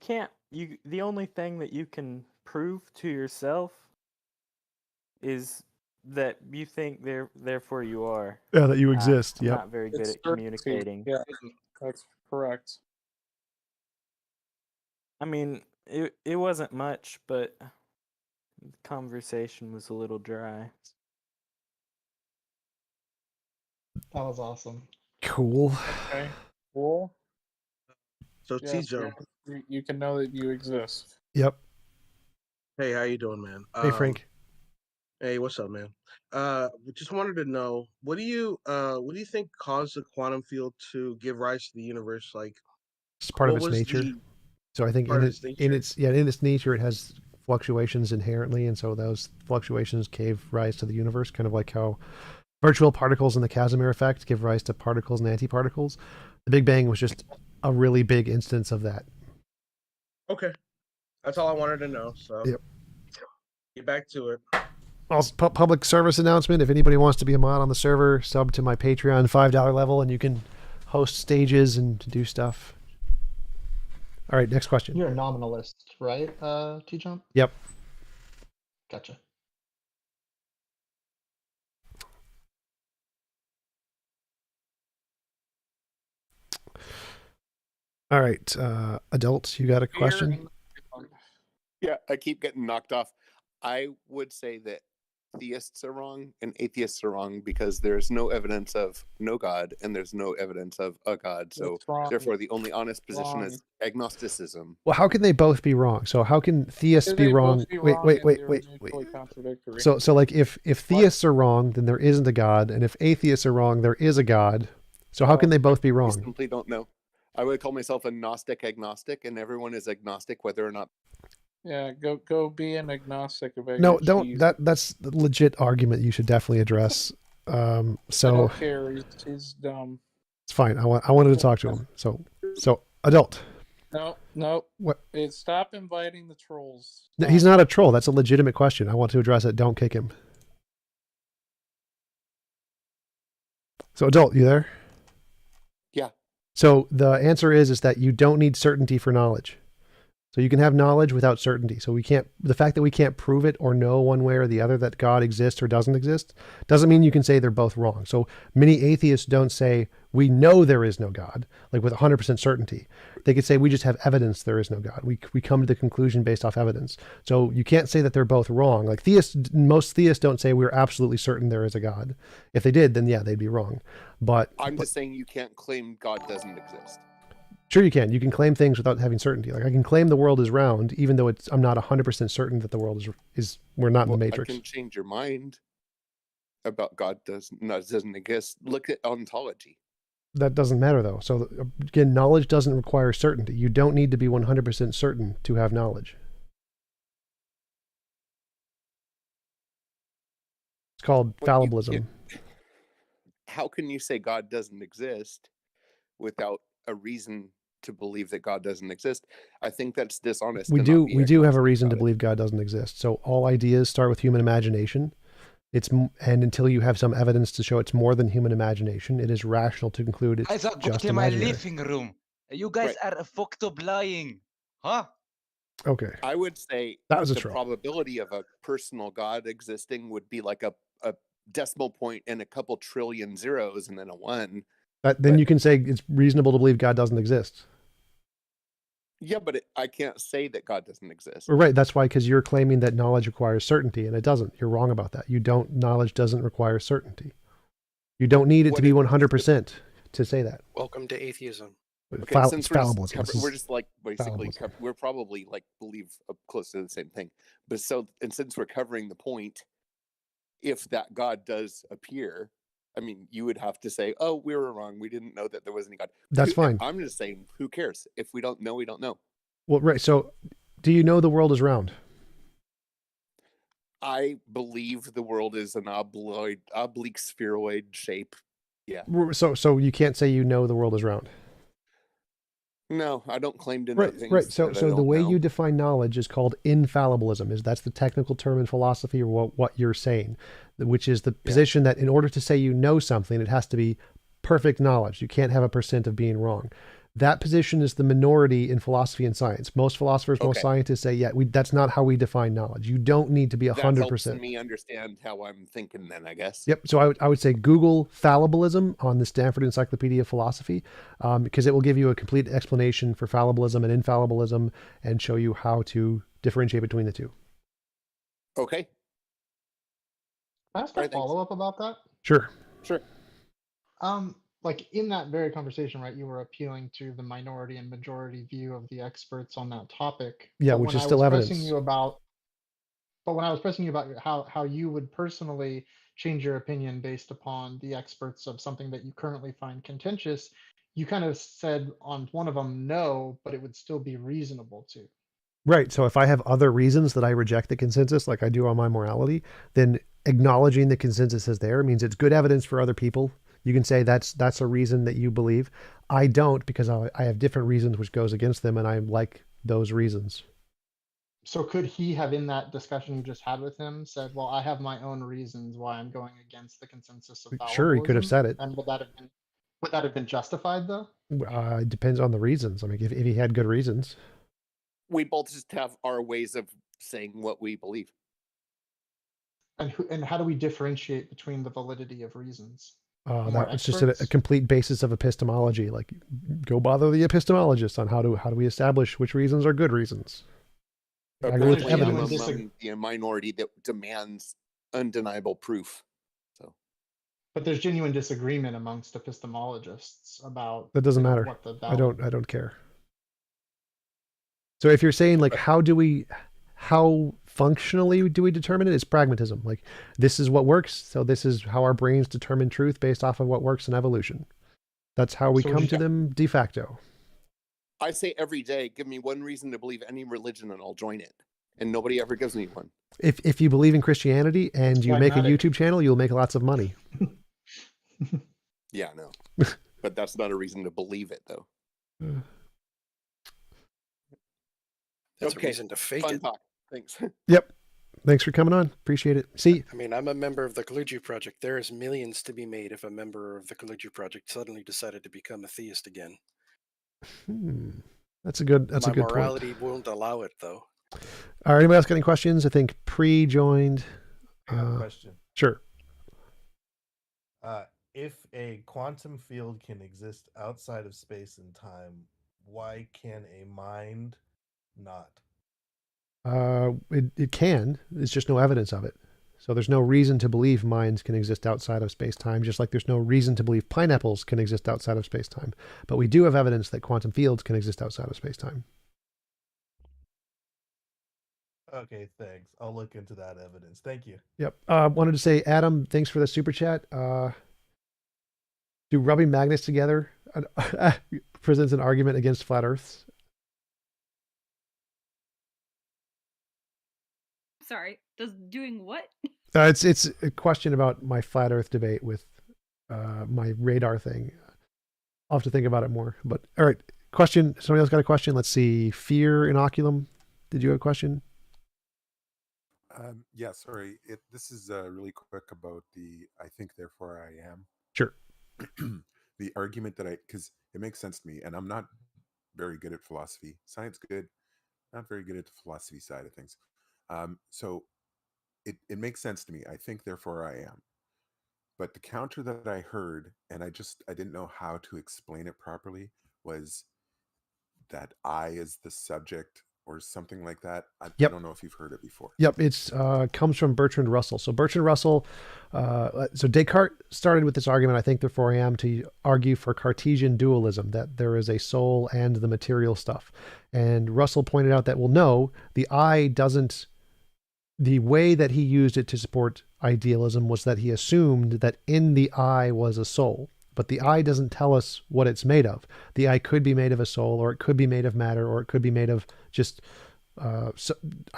can't, the only thing that you can prove to yourself is that you think therefore you are. Yeah, that you exist. I'm Yep. not very good It's at communicating. Yeah, that's correct. I mean, it wasn't much, but the conversation was a little dry. That was awesome. Cool. Okay, cool. So Yes, TJump. you can know that you exist. Yep. Hey, how you doing, man? Hey, Frank. Hey, what's up, man? Just wanted to know what do you think caused the quantum field to give rise to the universe? Like, It's part of what its was nature. the So I think part in of it, its nature? in its nature, it has fluctuations inherently, and so those fluctuations gave rise to the universe, kind of like how virtual particles in the Casimir effect give rise to particles and antiparticles. The Big Bang was just a really big instance of that. Okay, that's all I wanted to know. So, Yep. get back to it. Also, public service announcement: if anybody wants to be a mod on the server, sub to my Patreon $5 level, and you can host stages and do stuff. All right, next question. You're a nominalist, right, TJump? Yep. Gotcha. All right, adults, you got a question? Yeah, I keep getting knocked off. I would say that theists are wrong and atheists are wrong because there's no evidence of no God and there's no evidence of a God. So That's wrong. therefore, the only honest position Wrong. is agnosticism. Well, how can they both be wrong? So how can theists be They wrong? both be Wait, wrong wait, and wait, they're wait, mutually wait. contradictory. So like if theists are wrong, then there isn't a God, and if atheists are wrong, there is a God. So how can they both be I wrong? simply don't know. I would call myself a Gnostic agnostic, and everyone is agnostic whether or not. Yeah, go be an agnostic about No, your don't. cheese. That's the legit argument you should definitely address. I So don't care. He's dumb. it's fine. I wanted to talk to him. So adult. No. What? Stop inviting the trolls. No, he's not a troll. That's a legitimate question. I want to address it. Don't kick him. So adult, you there? Yeah. So the answer is that you don't need certainty for knowledge. So you can have knowledge without certainty. So the fact that we can't prove it or know one way or the other that God exists or doesn't exist doesn't mean you can say they're both wrong. So many atheists don't say we know there is no God, like with 100% certainty. They could say we just have evidence there is no God. We come to the conclusion based off evidence. So you can't say that they're both wrong. Like most theists don't say we're absolutely certain there is a God. If they did, then yeah, they'd be wrong. But I'm just saying you can't claim God doesn't exist. sure, you can. You can claim things without having certainty. Like I can claim the world is round, even though I'm not 100% certain that the world is. We're not in the Matrix. I can change your mind about God doesn't exist. Look at ontology. That doesn't matter though. So again, knowledge doesn't require certainty. You don't need to be 100% certain to have knowledge. It's called fallibilism. How can you say God doesn't exist without a reason to believe that God doesn't exist? I think that's dishonest. We do have a reason to believe God doesn't exist. So all ideas start with human imagination. And until you have some evidence to show it's more than human imagination, it is rational to conclude it's Guys, go just to my imaginary. living room. You guys are fucked up lying, huh? Okay. I would say that was a the troll. probability of a personal God existing would be like a decimal point and a couple trillion zeros and then a 1. Then you can say it's reasonable to believe God doesn't exist. Yeah, but I can't say that God doesn't exist. Right. That's why, because you're claiming that knowledge requires certainty, and it doesn't. You're wrong about that. Knowledge doesn't require certainty. You don't need it to be 100% to say that. Welcome to atheism. Okay, since we're just like basically we're probably like believe close to the same thing. But since we're covering the point, if that God does appear, I mean, you would have to say, "Oh, we were wrong. We didn't know that there was any God." That's fine. I'm just saying, who cares? If we don't know, we don't know. Well, right. So, do you know the world is round? I believe the world is an oblique spheroid shape. Yeah. So you can't say you know the world is round. No, I don't claim to know Right, things right. So, that I so the don't way know. you define knowledge is called infallibilism. That's the technical term in philosophy, or what you're saying, which is the position that in order to say you know something, it has to be perfect knowledge. You can't have a percent of being wrong. That position is the minority in philosophy and science. Most philosophers, most scientists say, yeah, that's not how we define knowledge. You don't need to be That helps 100%. me understand how I'm thinking then, I guess. Yep. So I would say Google fallibilism on the Stanford Encyclopedia of Philosophy, because it will give you a complete explanation for fallibilism and infallibilism and show you how to differentiate between the two. Okay. Can I ask a follow-up about that? Sure. Sure. Like in that very conversation, right, you were appealing to the minority and majority view of the experts on that topic. Yeah, But which when is I still was evidence. pressing you about, but when I was pressing you about how you would personally change your opinion based upon the experts of something that you currently find contentious, you kind of said on one of them no, but it would still be reasonable to. Right. So if I have other reasons that I reject the consensus, like I do on my morality, then acknowledging the consensus is there means it's good evidence for other people. You can say that's a reason that you believe. I don't, because I have different reasons which goes against them, and I like those reasons. So could he have, in that discussion you just had with him, said, well, I have my own reasons why I'm going against the consensus of fallibilism? Sure, he could have said it. And would that have been justified, though? It depends on the reasons. I mean, if he had good reasons. We both just have our ways of saying what we believe. And how do we differentiate between the validity of reasons? That was just a complete basis of epistemology. Like, go bother the epistemologists on how do we establish which reasons are good reasons. Apparently, I'm among the minority that demands undeniable proof. So, but there's genuine disagreement amongst epistemologists about that doesn't matter. What the I don't care. So if you're saying like how functionally do we determine it? It's pragmatism. Like, this is what works, so this is how our brains determine truth based off of what works in evolution. That's how we come to them de facto. I say every day, give me one reason to believe any religion and I'll join it. And nobody ever gives me one. If you believe in Christianity and you make a YouTube channel, you'll make lots of money. Yeah, no. But that's not a reason to believe it, though. That's a reason to fake it. Talk. Thanks. Yep. Thanks for coming on. Appreciate it. See, I mean, I'm a member of the Kaluji Project. There is millions to be made if a member of the Kaluji Project suddenly decided to become a theist again. That's a good My point. morality won't allow it, though. All right. Anybody else got any questions? I think pre-joined. I have a question. Sure. If a quantum field can exist outside of space and time, why can a mind not? It can. It's just no evidence of it. So there's no reason to believe minds can exist outside of space-time, just like there's no reason to believe pineapples can exist outside of space-time. But we do have evidence that quantum fields can exist outside of space-time. Okay, thanks. I'll look into that evidence. Thank you. Yep. Wanted to say, Adam, thanks for the super chat. Do rubbing magnets together presents an argument against flat Earths? Sorry, does doing what? It's a question about my flat Earth debate with my radar thing. I'll have to think about it more. But all right, question. Somebody else got a question? Let's see. Fear inoculum. Did you have a question? Yeah, sorry. This is really quick about the I think, therefore I am. Sure. The argument that because it makes sense to me, and I'm not very good at philosophy. Science good, not very good at the philosophy side of things. So it makes sense to me. I think, therefore I am. But the counter that I heard, and I didn't know how to explain it properly, was that I is the subject or something like that. I don't know if you've heard it before. Yep, it's comes from Bertrand Russell. So Bertrand Russell, so Descartes started with this argument, I think, therefore I am, to argue for Cartesian dualism, that there is a soul and the material stuff. And Russell pointed out that, well, no, the I doesn't, the way that he used it to support idealism was that he assumed that in the I was a soul. But the I doesn't tell us what it's made of. The I could be made of a soul, or it could be made of matter, or it could be made of just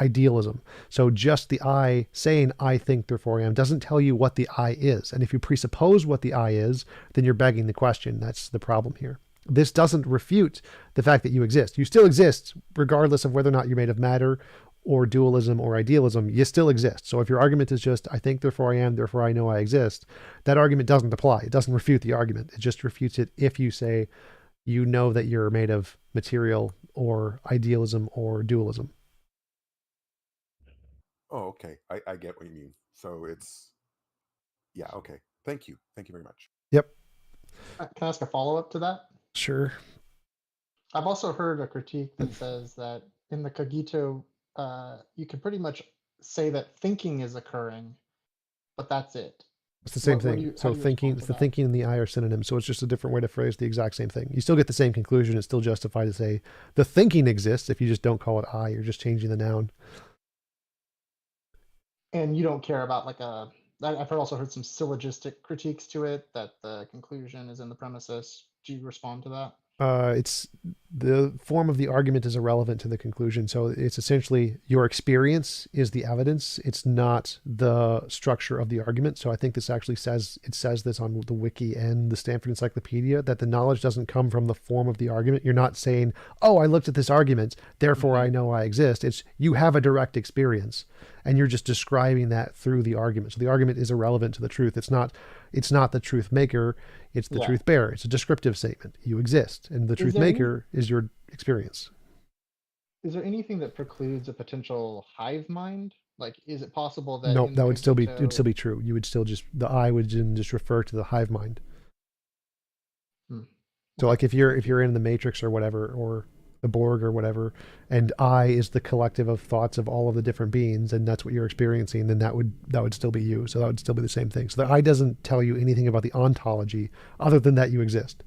idealism. So just the I saying, I think, therefore I am, doesn't tell you what the I is. And if you presuppose what the I is, then you're begging the question. That's the problem here. this doesn't refute the fact that you exist. You still exist, regardless of whether or not you're made of matter or dualism or idealism. You still exist. So if your argument is just, I think, therefore I am, therefore I know I exist, that argument doesn't apply. It doesn't refute the argument. It just refutes it if you say you know that you're made of material or idealism or dualism. Oh, okay. I get what you mean. So it's, yeah, okay. Thank you. Thank you very much. Yep. Can I ask a follow-up to that? Sure. I've also heard a critique that says that in the cogito, you can pretty much say that thinking is occurring, but that's it. It's the same What do thing. you, how So do you thinking, respond to the that? thinking and the I are synonym. So it's just a different way to phrase the exact same thing. You still get the same conclusion. It's still justified to say the thinking exists if you just don't call it I. You're just changing the noun. And you don't care about like a. I've also heard some syllogistic critiques to it that the conclusion is in the premises. Do you respond to that? It's the form of the argument is irrelevant to the conclusion. So it's essentially your experience is the evidence. It's not the structure of the argument. So I think this actually says this on the wiki and the Stanford Encyclopedia, that the knowledge doesn't come from the form of the argument. You're not saying, oh, I looked at this argument, therefore I know I exist. It's you have a direct experience and you're just describing that through the argument. So the argument is irrelevant to the truth. It's not the truth maker. It's the truth bearer. It's a descriptive statement. You exist, and the truth maker is your experience. Is there anything that precludes a potential hive mind? Like, is it possible that No, in that the would still be cogito- be true. You would still just the I would just refer to the hive mind. So like if you're in the Matrix or whatever, or the Borg or whatever, and I is the collective of thoughts of all of the different beings, and that's what you're experiencing, then that would still be you. So that would still be the same thing. So the I doesn't tell you anything about the ontology other than that you exist.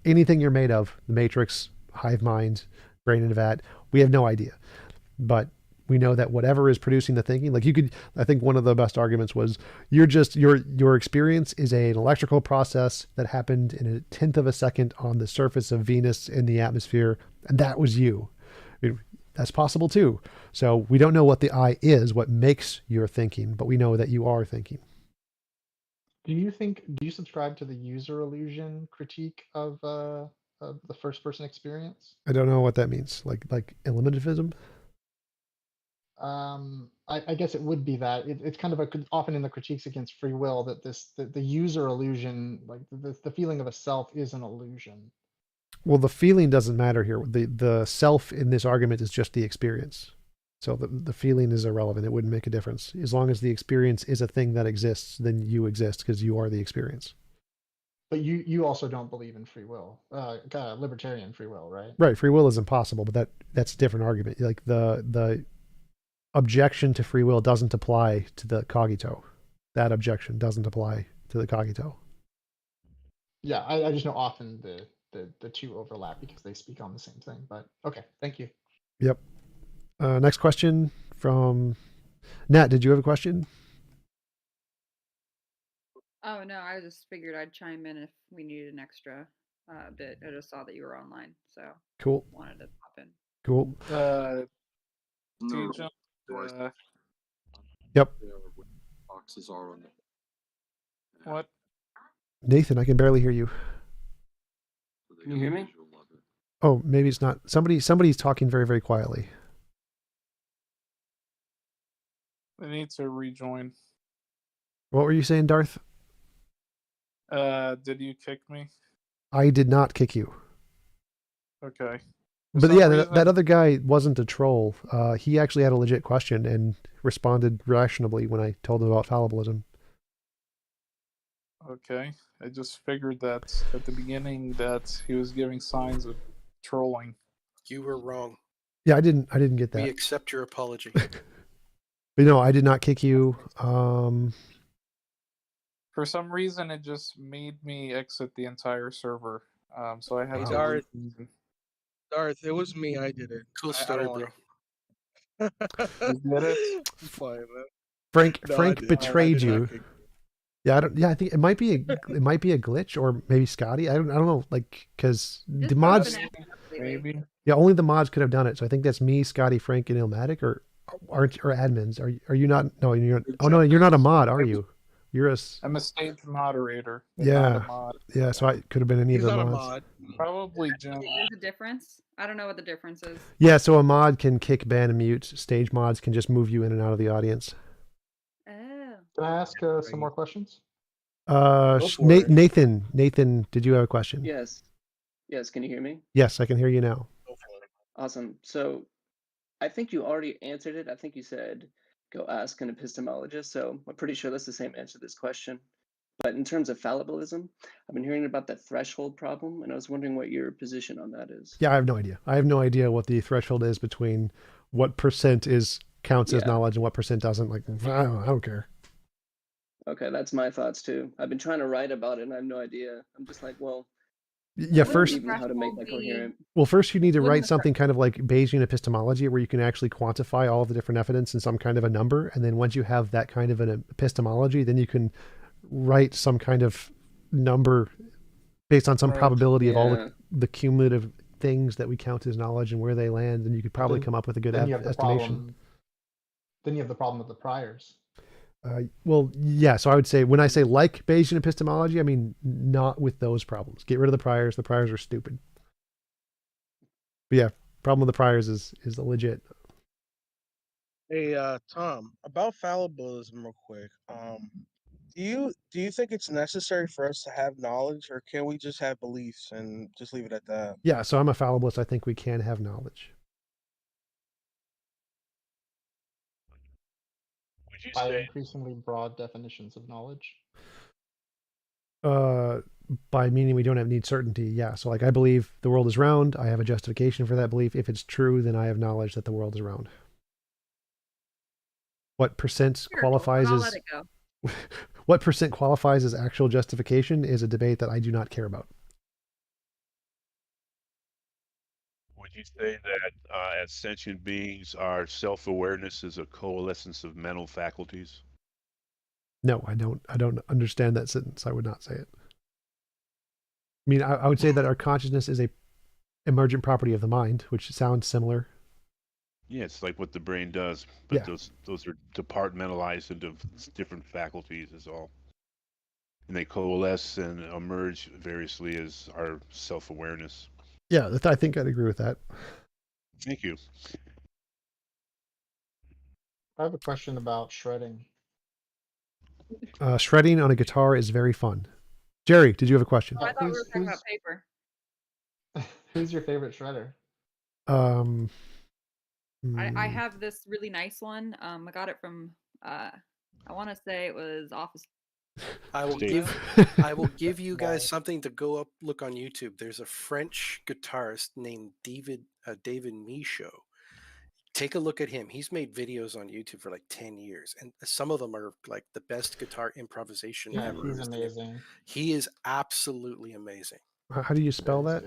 Anything you're made of, the Matrix, hive mind, brain in a vat, we have no idea. But we know that whatever is producing the thinking, like I think one of the best arguments was your experience is an electrical process that happened in a tenth of a second on the surface of Venus in the atmosphere. And that was you. I mean, that's possible too. So we don't know what the I is, what makes your thinking, but we know that you are thinking. Do you subscribe to the user illusion critique of the first person experience? I don't know what that means. Like eliminativism? I guess it would be that it's kind of often in the critiques against free will that the user illusion, like the feeling of a self, is an illusion. Well, the feeling doesn't matter here. The self in this argument is just the experience. So the feeling is irrelevant. It wouldn't make a difference. As long as the experience is a thing that exists, then you exist because you are the experience. But you also don't believe in free will, libertarian free will, right? Right. Free will is impossible, but that's a different argument. Like the objection to free will doesn't apply to the cogito. That objection doesn't apply to the cogito. Yeah, I just know often the two overlap because they speak on the same thing. But okay, thank you. Yep. Next question from Nat. Did you have a question? Oh no, I just figured I'd chime in if we needed an extra bit. I just saw that you were online, so Cool. wanted to pop in. Cool. TJump, Yep. Boxes are on the. What? Nathan, I can barely hear you. Can you hear me? Oh, maybe it's not. Somebody's talking very, very quietly. I need to rejoin. What were you saying, Darth? Did you kick me? I did not kick you. Okay. But yeah, that other guy wasn't a troll. He actually had a legit question and responded rationally when I told him about fallibilism. Okay. I just figured that at the beginning that he was giving signs of trolling. You were wrong. Yeah, I didn't get that. We accept your apology. But no, I did not kick you. For some reason, it just made me exit the entire server. So I had Wow. to. Darth, it was me. I did it. Cool story, bro. You did it? Fine, man. Frank betrayed you. Yeah, I think it might be a glitch, or maybe Scotty. I don't know, like, because the mods. Maybe. Yeah, only the mods could have done it. So I think that's me, Scotty, Frank, and Illmatic, or admins. Are you not? No, you're. Oh no, you're not a mod, are you? You're a. I'm a stage moderator. Yeah. Yeah. So I could have been any of the mods. Probably Jump. There's a difference. I don't know what the difference is. Yeah, so a mod can kick, ban, and mute. Stage mods can just move you in and out of the audience. Oh. Can I ask some more questions? Nathan, did you have a question? Yes. Yes, can you hear me? Yes, I can hear you now. Awesome. So I think you already answered it. I think you said go ask an epistemologist. So I'm pretty sure that's the same answer to this question. But in terms of fallibilism, I've been hearing about the threshold problem, and I was wondering what your position on that is. Yeah, I have no idea. I have no idea what the threshold is between what percent counts as knowledge and what percent doesn't. Like, I don't care. Okay, that's my thoughts too. I've been trying to write about it, and I have no idea. I'm just like, well, Yeah, I don't first, even know how to make that coherent. well, first you need to write something kind of like Bayesian epistemology, where you can actually quantify all of the different evidence in some kind of a number, and then once you have that kind of an epistemology, then you can write some kind of number based on some probability of all the cumulative things that we count as knowledge and where they land, and you could probably come up with a good estimation. Then you have the problem with the priors. Well, yeah, so I would say when I say like Bayesian epistemology, I mean not with those problems. Get rid of the priors. The priors are stupid. But yeah, problem with the priors is legit. Hey, Tom, about fallibilism, real quick. Do you think it's necessary for us to have knowledge, or can we just have beliefs and just leave it at that? Yeah, so I'm a fallibilist. I think we can have knowledge. Would you By say increasingly broad definitions of knowledge? By meaning we don't need certainty, yeah. So like I believe the world is round. I have a justification for that belief. If it's true, then I have knowledge that the world is round. What percent qualifies as what percent qualifies as actual justification is a debate that I do not care about. Would you say that as sentient beings, our self-awareness is a coalescence of mental faculties? No, I don't understand that sentence. I would not say it. I mean, I would say that our consciousness is a emergent property of the mind, which sounds similar. Yeah, it's like what the brain does, but those are departmentalized into different faculties is all. And they coalesce and emerge variously as our self-awareness. Yeah, I think I'd agree with that. Thank you. I have a question about shredding. Shredding on a guitar is very fun. Jerry, did you have a question? I thought we were talking about paper. Who's your favorite shredder? I have this really nice one. I got it from I want to say it was Office. I will give you guys something to go up look on YouTube. There's a French guitarist named David Michaud. Take a look at him. He's made videos on YouTube for like 10 years, and some of them are like the best guitar improvisation ever. He's amazing. He is absolutely amazing. How do you spell that?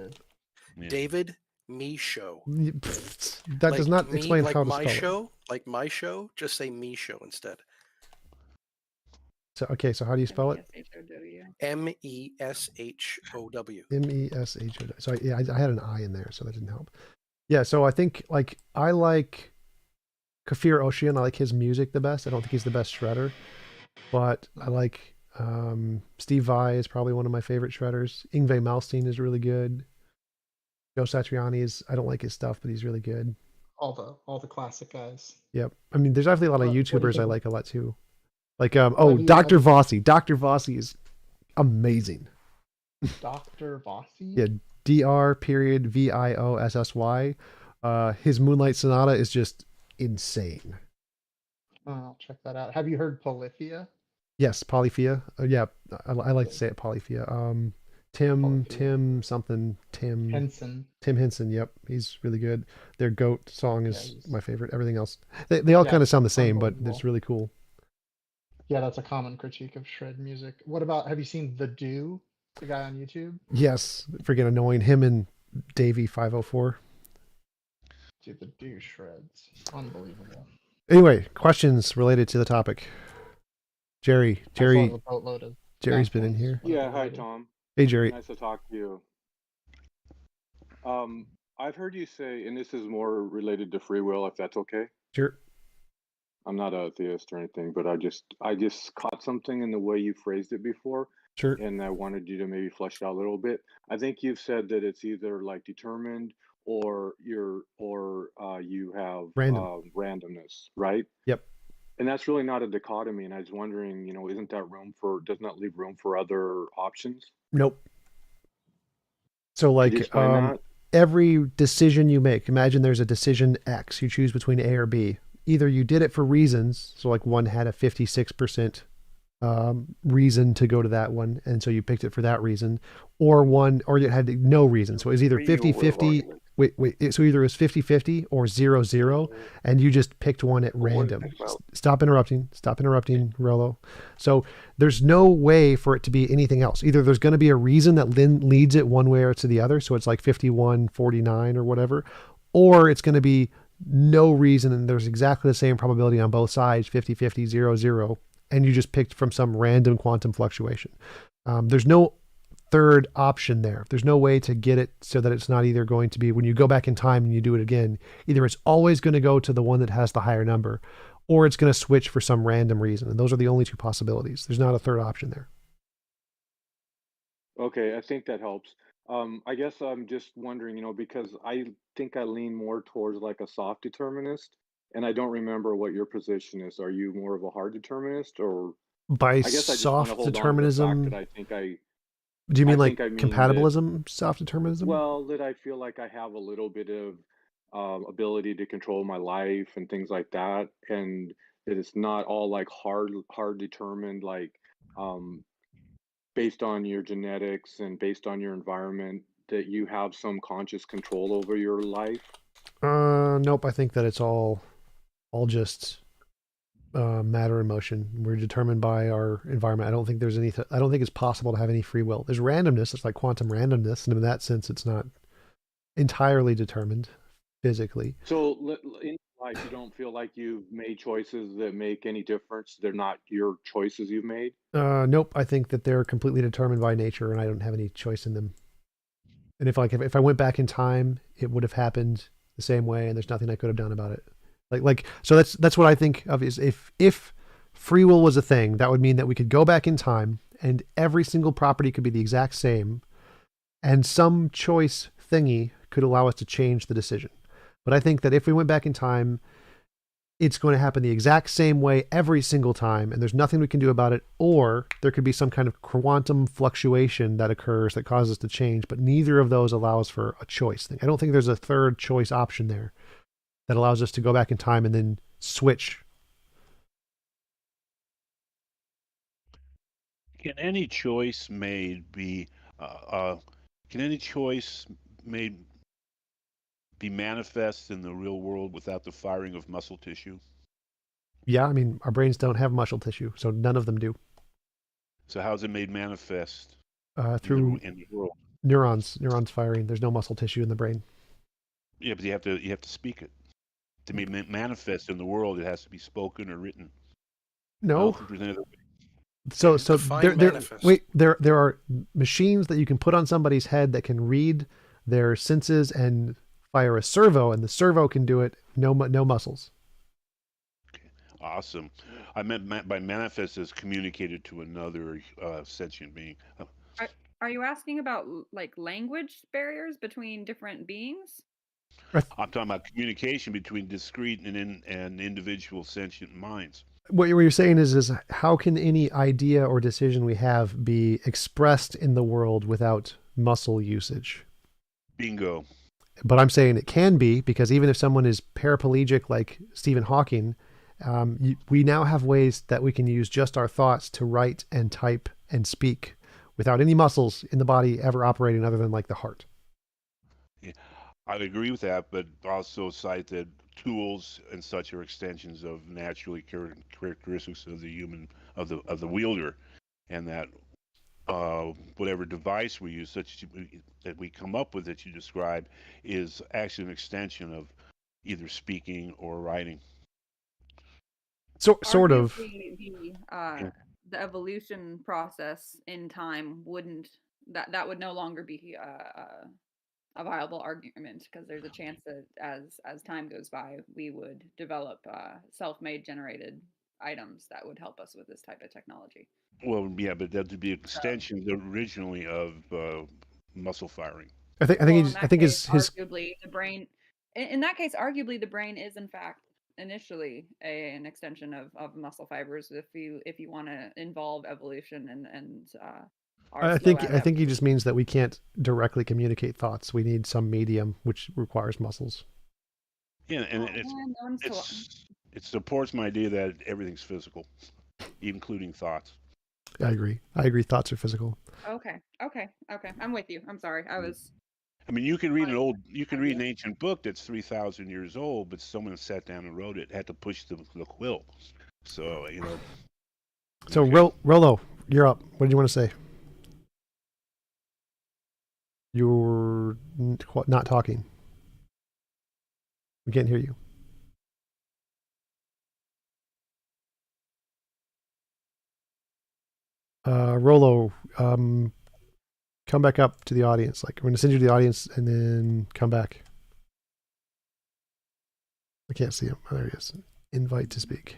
David Michaud. That does not explain how to spell it. Show, like my show, just say Michaud instead. So okay, so how do you spell it? MESHOW. MESHOW. So yeah, I had an I in there, so that didn't help. Yeah, so I think like I like Kafir Ocean. I like his music the best. I don't think he's the best shredder, but I like Steve Vai is probably one of my favorite shredders. Yngwie Malmsteen is really good. Joe Satriani is, I don't like his stuff, but he's really good. All the classic guys. Yep. I mean, there's definitely a lot of YouTubers I like a lot too. Like Dr. Vossi. Dr. Vossi is amazing. Dr. Vossi? Yeah, Dr.VIOSSY. His Moonlight Sonata is just insane. I'll check that out. Have you heard Polyphia? Yes, Polyphia. Yeah, I like to say it Polyphia. Tim Henson. Yep, he's really good. Their Goat song is my favorite. Everything else, they all kind of sound the same, but it's really cool. Yeah, that's a common critique of shred music. What about, have you seen The Do, the guy on YouTube? Yes, freaking annoying. Him and Davey 504. Dude, The Do shreds. Unbelievable. Anyway, questions related to the topic. Jerry's been in here. Yeah, hi Tom. Hey Jerry. Nice to talk to you. I've heard you say, and this is more related to free will, if that's okay. Sure. I'm not a theist or anything, but I just caught something in the way you phrased it before. Sure. And I wanted you to maybe flesh it out a little bit. I think you've said that it's either like determined or you have Random. randomness, right? Yep. And that's really not a dichotomy. And I was wondering, doesn't that leave room for other options? Nope. So Could you explain that? every decision you make, imagine there's a decision X, you choose between A or B. Either you did it for reasons, so like one had a 56% reason to go to that one, and so you picked it for that reason, or you had no reason. So it was either 50-50. So either it was 50-50 or 0-0, and you just picked one at random. Stop interrupting, Rolo. So there's no way for it to be anything else. Either there's going to be a reason that leads it one way or to the other, so it's like 51-49 or whatever, or it's going to be no reason, and there's exactly the same probability on both sides, 50-50, 0-0, and you just picked from some random quantum fluctuation. There's no third option there. There's no way to get it so that it's not either going to be, when you go back in time and you do it again, either it's always going to go to the one that has the higher number, or it's going to switch for some random reason. And those are the only two possibilities. There's not a third option there. Okay, I think that helps. I guess I'm just wondering, because I think I lean more towards like a soft determinist, and I don't remember what your position is. Are you more of a hard determinist, or By I guess I just want to soft hold on to the fact determinism, that I think do you mean like I mean that, compatibilism, soft determinism? well, that I feel like I have a little bit of ability to control my life and things like that, and that it's not all like hard determined, like um, based on your genetics and based on your environment, that you have some conscious control over your life. Nope. I think that it's all just matter and motion. We're determined by our environment. I don't think there's anything. I don't think it's possible to have any free will. There's randomness. It's like quantum randomness, and in that sense, it's not entirely determined physically. So in life, you don't feel like you've made choices that make any difference? They're not your choices you've made? Nope. I think that they're completely determined by nature, and I don't have any choice in them. And if I went back in time, it would have happened the same way, and there's nothing I could have done about it. So that's what I think of is if free will was a thing, that would mean that we could go back in time and every single property could be the exact same, and some choice thingy could allow us to change the decision. But I think that if we went back in time, it's going to happen the exact same way every single time, and there's nothing we can do about it, or there could be some kind of quantum fluctuation that occurs that causes us to change, but neither of those allows for a choice thing. I don't think there's a third choice option there that allows us to go back in time and then switch. Can any choice made be manifest in the real world without the firing of muscle tissue? Yeah, I mean, our brains don't have muscle tissue, so none of them do. So how's it made manifest through in the world? Neurons firing. There's no muscle tissue in the brain. Yeah, but you have to speak it. To be manifest in the world, it has to be spoken or written. No. So there are machines that you can put on somebody's head that can read their senses and fire a servo, and the servo can do it. No muscles. Okay. Awesome. I meant by manifest as communicated to another sentient being. Are you asking about like language barriers between different beings? I'm talking about communication between discrete and individual sentient minds. What you're saying is how can any idea or decision we have be expressed in the world without muscle usage? Bingo. But I'm saying it can be, because even if someone is paraplegic like Stephen Hawking, we now have ways that we can use just our thoughts to write and type and speak without any muscles in the body ever operating other than like the heart. Yeah, I'd agree with that, but also cite that tools and such are extensions of naturally characteristics of the human, of the wielder, and that whatever device we use, that we come up with that you describe, is actually an extension of either speaking or writing. So sort of. The evolution process in time wouldn't that would no longer be a viable argument, because there's a chance that as time goes by, we would develop self-made generated items that would help us with this type of technology. Well, yeah, but that would be extensions originally of muscle firing. I think Well, in I that think case, his arguably the brain. In that case, arguably the brain is in fact initially an extension of muscle fibers. If you want to involve evolution and are slow at I think he evolution. just means that we can't directly communicate thoughts. We need some medium which requires muscles. Yeah, and it supports my idea that everything's physical, including thoughts. I agree. I agree. Thoughts are physical. Okay. I'm with you. I'm sorry. I mean, you can read an ancient book that's 3,000 years old, but someone sat down and wrote it, had to push the quill. So, you know. So, Rolo, you're up. What do you want to say? You're not talking. We can't hear you. Rolo, come back up to the audience. Like, I'm going to send you to the audience and then come back. I can't see him. Oh, there he is. Invite to speak.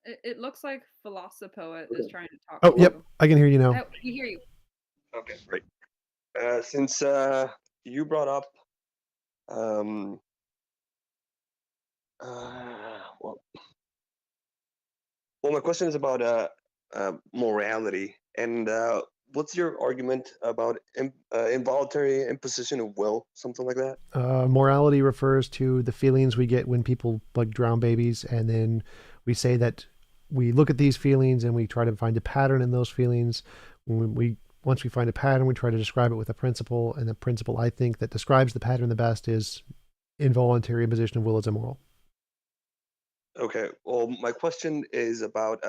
It looks like Philosophoet is trying to talk. Oh, to yep. you. I can hear you now. We hear you. Okay, great. Since you brought up, well, my question is about morality, and what's your argument about involuntary imposition of will, something like that? Morality refers to the feelings we get when people like drown babies, and then we say that we look at these feelings and we try to find a pattern in those feelings. Once we find a pattern, we try to describe it with a principle, and the principle I think that describes the pattern the best is involuntary imposition of will is immoral. Okay, well, my question is about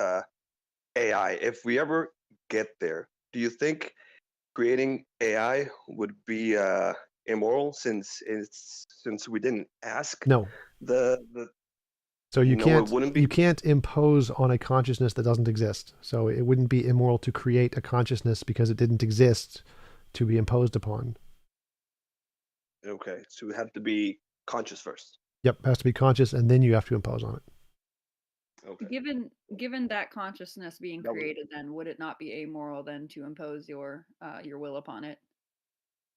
AI. If we ever get there, do you think creating AI would be immoral since we didn't ask? No. So you can't impose on a consciousness that doesn't exist. So it wouldn't be immoral to create a consciousness because it didn't exist to be imposed upon. Okay, so we have to be conscious first. Yep, it has to be conscious, and then you have to impose on it. Okay. Given that consciousness being created, then would it not be amoral then to impose your will upon it?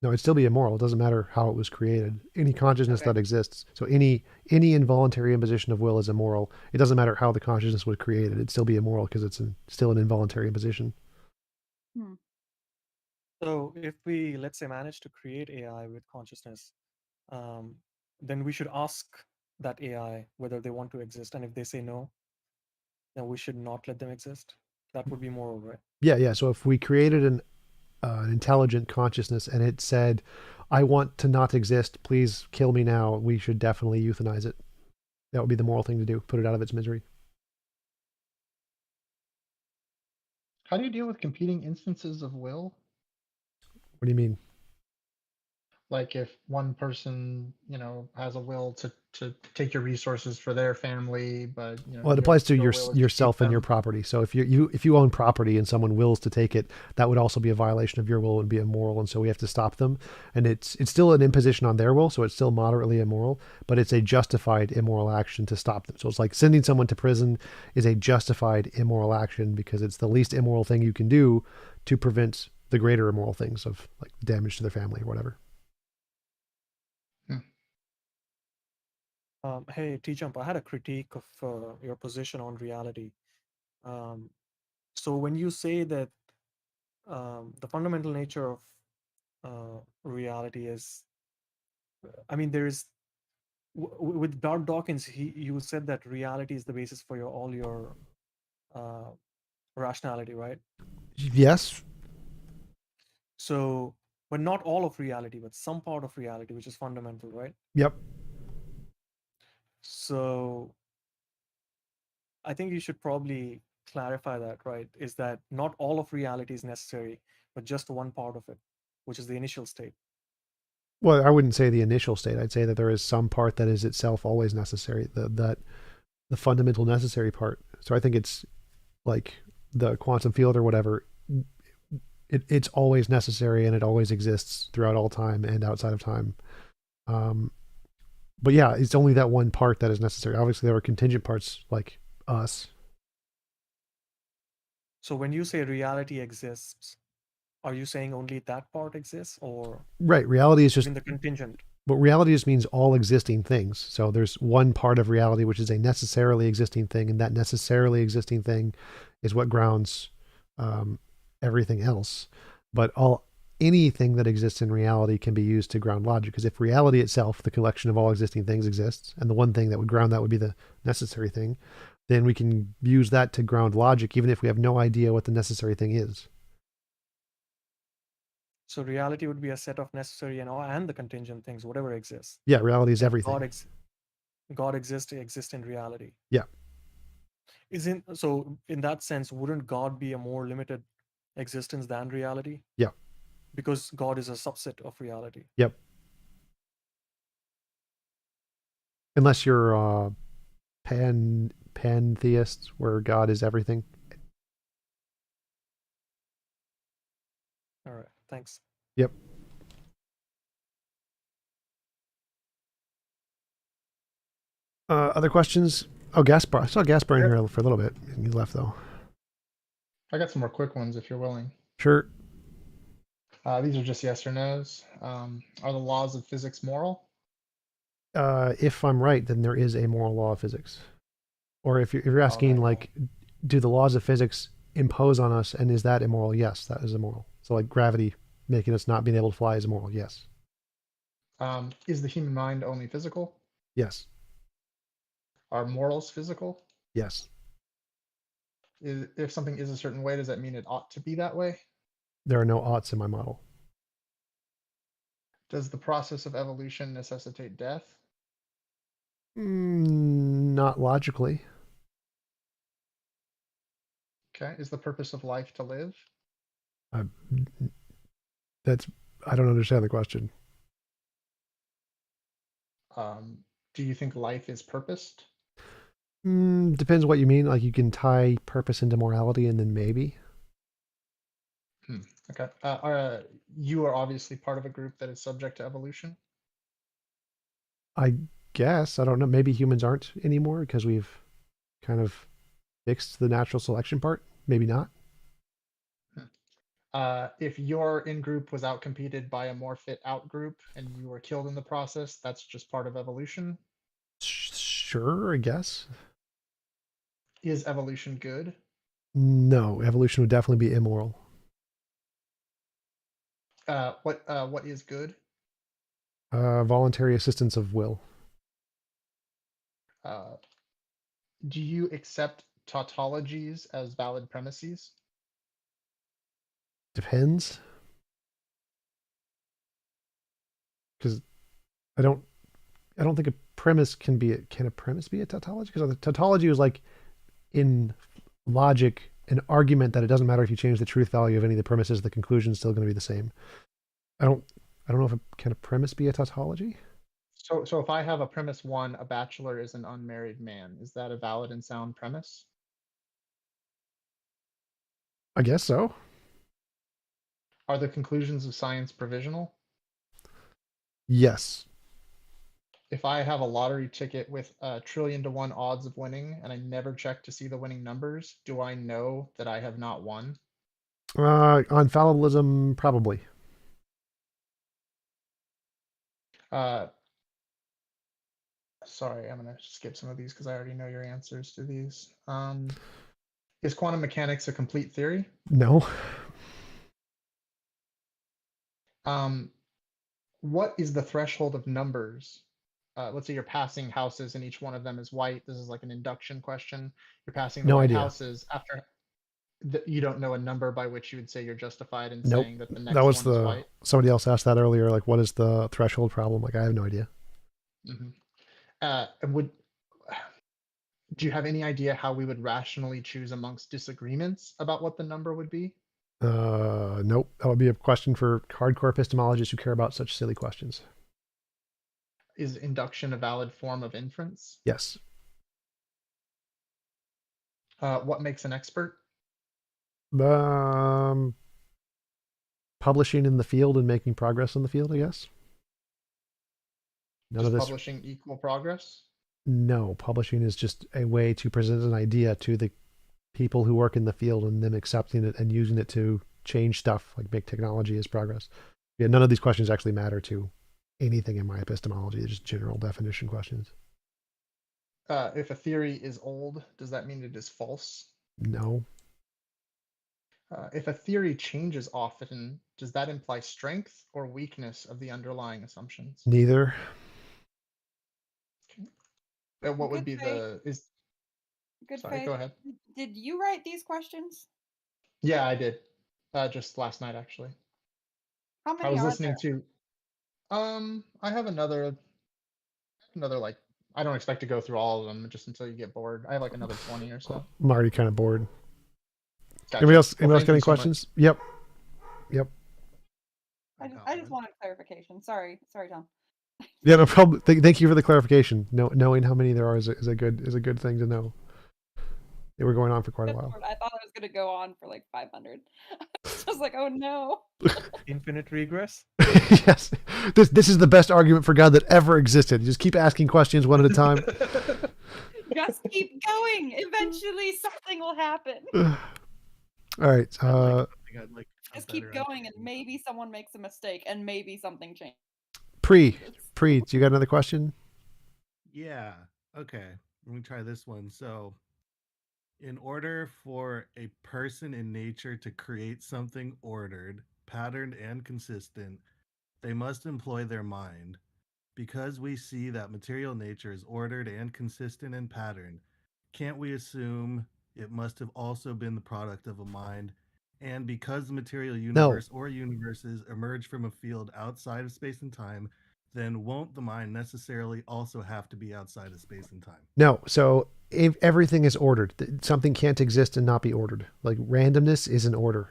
No, it'd still be immoral. It doesn't matter how it was created. Any consciousness that exists. So any involuntary imposition of will is immoral. It doesn't matter how the consciousness was created. It'd still be immoral because it's still an involuntary imposition. So if we, let's say, manage to create AI with consciousness, then we should ask that AI whether they want to exist. And if they say no, then we should not let them exist. That would be moral, right? Yeah. So if we created an intelligent consciousness and it said, I want to not exist, please kill me now, we should definitely euthanize it. That would be the moral thing to do, put it out of its misery. How do you deal with competing instances of will? What do you mean? Like if one person, has a will to take your resources for their family, but Well, it applies to yourself and your property. So if you own property and someone wills to take it, that would also be a violation of your will and be immoral. And so we have to stop them. And it's still an imposition on their will, so it's still moderately immoral, but it's a justified immoral action to stop them. So it's like sending someone to prison is a justified immoral action because it's the least immoral thing you can do to prevent the greater immoral things of like damage to their family or whatever. Hey, TJump, I had a critique of your position on reality. So when you say that the fundamental nature of reality is, I mean, there is, with Dawkins, you said that reality is the basis for all your rationality, right? Yes. So, but not all of reality, but some part of reality, which is fundamental, right? Yep. So I think you should probably clarify that, right? Is that not all of reality is necessary, but just one part of it, which is the initial state. Well, I wouldn't say the initial state. I'd say that there is some part that is itself always necessary, the fundamental necessary part. So I think it's like the quantum field or whatever. It's always necessary and it always exists throughout all time and outside of time. But yeah, it's only that one part that is necessary. Obviously, there are contingent parts like us. So when you say reality exists, are you saying only that part exists, or right? Reality is just even the contingent? But reality just means all existing things. So there's one part of reality which is a necessarily existing thing, and that necessarily existing thing is what grounds everything else. But anything that exists in reality can be used to ground logic, because if reality itself, the collection of all existing things, exists, and the one thing that would ground that would be the necessary thing, then we can use that to ground logic, even if we have no idea what the necessary thing is. So reality would be a set of necessary and the contingent things, whatever exists. Yeah, reality is And everything. God exists in reality. Yeah. So in that sense, wouldn't God be a more limited existence than reality? Yeah. Because God is a subset of reality. Yep. Unless you're pantheist, where God is everything. All right. Thanks. Yep. Other questions? Oh, Gaspar. I saw Gaspar in here for a little bit. He left, though. I got some more quick ones if you're willing. Sure. These are just yes or no's. Are the laws of physics moral? If I'm right, then there is a moral law of physics. Or if you're asking, like, do the laws of physics impose on us, and is that immoral? Yes, that is immoral. So, like, gravity making us not being able to fly is immoral. Yes. Is the human mind only physical? Yes. Are morals physical? Yes. If something is a certain way, does that mean it ought to be that way? There are no oughts in my model. Does the process of evolution necessitate death? Not logically. Okay. Is the purpose of life to live? I don't understand the question. Do you think life is purposed? Depends what you mean. Like, you can tie purpose into morality, and then maybe. Okay. You are obviously part of a group that is subject to evolution. I guess. I don't know. Maybe humans aren't anymore because we've kind of fixed the natural selection part. Maybe not. If your in-group was outcompeted by a more fit out-group and you were killed in the process, that's just part of evolution? Sure, I guess. Is evolution good? No, evolution would definitely be immoral. What is good? Voluntary assistance of will. Do you accept tautologies as valid premises? Depends. Because I don't think a premise can a premise be a tautology? Because the tautology is like, in logic, an argument that it doesn't matter if you change the truth value of any of the premises, the conclusion is still going to be the same. I don't know if can a premise be a tautology? So if I have a premise 1, a bachelor is an unmarried man, is that a valid and sound premise? I guess so. Are the conclusions of science provisional? Yes. If I have a lottery ticket with 1,000,000,000,000 odds of winning and I never check to see the winning numbers, do I know that I have not won? On fallibilism, probably. Sorry, I'm going to skip some of these because I already know your answers to these. Is quantum mechanics a complete theory? No. What is the threshold of numbers? Let's say you're passing houses and each one of them is white. This is like an induction question. You're passing the No white idea. houses after you don't know a number by which you would say you're justified in Nope. saying that the next That was one is white. somebody else asked that earlier. Like, what is the threshold problem? Like, I have no idea. Do you have any idea how we would rationally choose amongst disagreements about what the number would be? Nope. That would be a question for hardcore epistemologists who care about such silly questions. Is induction a valid form of inference? Yes. What makes an expert? Publishing in the field and making progress in the field, I guess. Does publishing equal progress? No, publishing is just a way to present an idea to the people who work in the field and them accepting it and using it to change stuff, like make technology as progress. Yeah, none of these questions actually matter to anything in my epistemology. They're just general definition questions. If a theory is old, does that mean it is false? No. If a theory changes often, does that imply strength or weakness of the underlying assumptions? Neither. Okay. What would Good be faith. Good Sorry, faith. go ahead. Did you write these questions? Yeah, I did. Just last night, actually. How I many was are listening there? to. I have another like. I don't expect to go through all of them just until you get bored. I have like another 20 or so. I'm already kind of bored. Gotcha. Anybody else? Well, Anybody else thank got you any so much. questions? Yep. Yep. I just wanted clarification. Sorry, Tom. Yeah, no problem. Thank you for the clarification. Knowing how many there are is a good thing to know. They were going on for quite a while. I thought I was gonna go on for like 500. I was like, oh no. Infinite regress. Yes, this is the best argument for God that ever existed. You just keep asking questions one at a time. Just keep going. Eventually, something will happen. All right. Just keep going, and maybe someone makes a mistake, and maybe something changes. Pre, do you got another question? Yeah. Okay. Let me try this one. So, in order for a person in nature to create something ordered, patterned, and consistent, they must employ their mind. Because we see that material nature is ordered and consistent and patterned, can't we assume it must have also been the product of a mind? And because the material universe or universes emerge from a field outside of space and time, then won't the mind necessarily also have to be outside of space and time? No. So if everything is ordered, something can't exist and not be ordered. Like randomness is an order.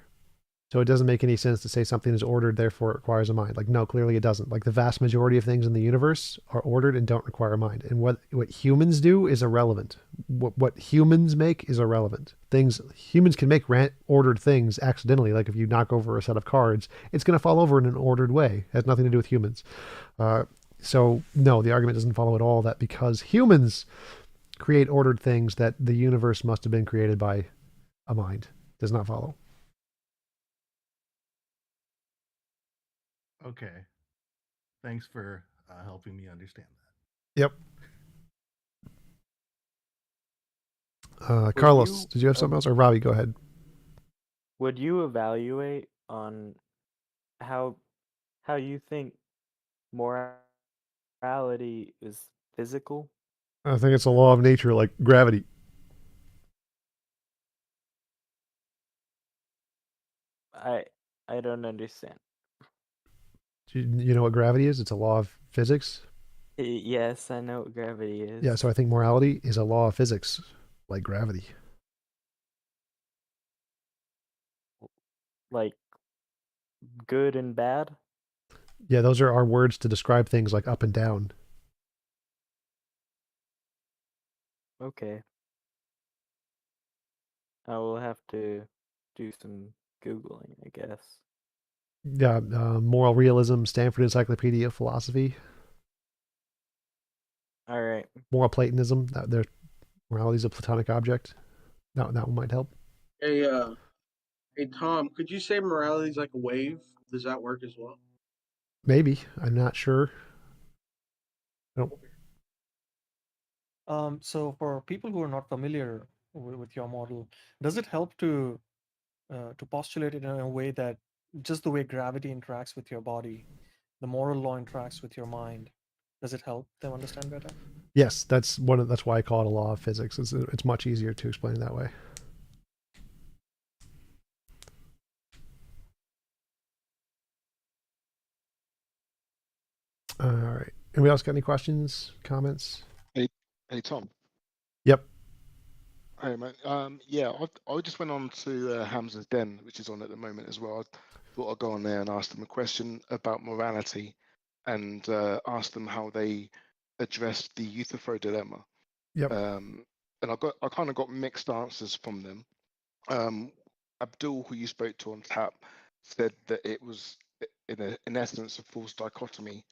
So it doesn't make any sense to say something is ordered, therefore it requires a mind. Like, no, clearly it doesn't. Like the vast majority of things in the universe are ordered and don't require a mind. And what humans do is irrelevant. What humans make is irrelevant. Humans can make ordered things accidentally. Like if you knock over a set of cards, it's going to fall over in an ordered way. It has nothing to do with humans. So no, the argument doesn't follow at all that because humans create ordered things that the universe must have been created by a mind. Does not follow. Okay. Thanks for helping me understand that. Yep. Carlos, did you have something else? Or Robbie, go ahead. Would you evaluate on how you think morality is physical? I think it's a law of nature, like gravity. I don't understand. You know what gravity is? It's a law of physics. Yes, I know what gravity is. Yeah, so I think morality is a law of physics, like gravity. Like good and bad? Yeah, those are our words to describe things like up and down. Okay. I will have to do some Googling, I guess. Yeah, moral realism, Stanford Encyclopedia of Philosophy. All right. Moral Platonism, morality is a Platonic object. That one might help. Hey, Tom, could you say morality is like a wave? Does that work as well? Maybe. I'm not sure. So for people who are not familiar with your model, does it help to postulate it in a way that just the way gravity interacts with your body, the moral law interacts with your mind? Does it help them understand better? Yes, that's why I call it a law of physics. It's much easier to explain it that way. All right. Anybody else got any questions, comments? Hey, Tom. Yep. Hey, mate. Yeah, I just went on to Hamza's Den, which is on at the moment as well. I thought I'd go on there and ask them a question about morality, and ask them how they addressed the Euthyphro dilemma. Yep. And I kind of got mixed answers from them. Abdul, who you spoke to on tap, said that it was in essence a false dichotomy,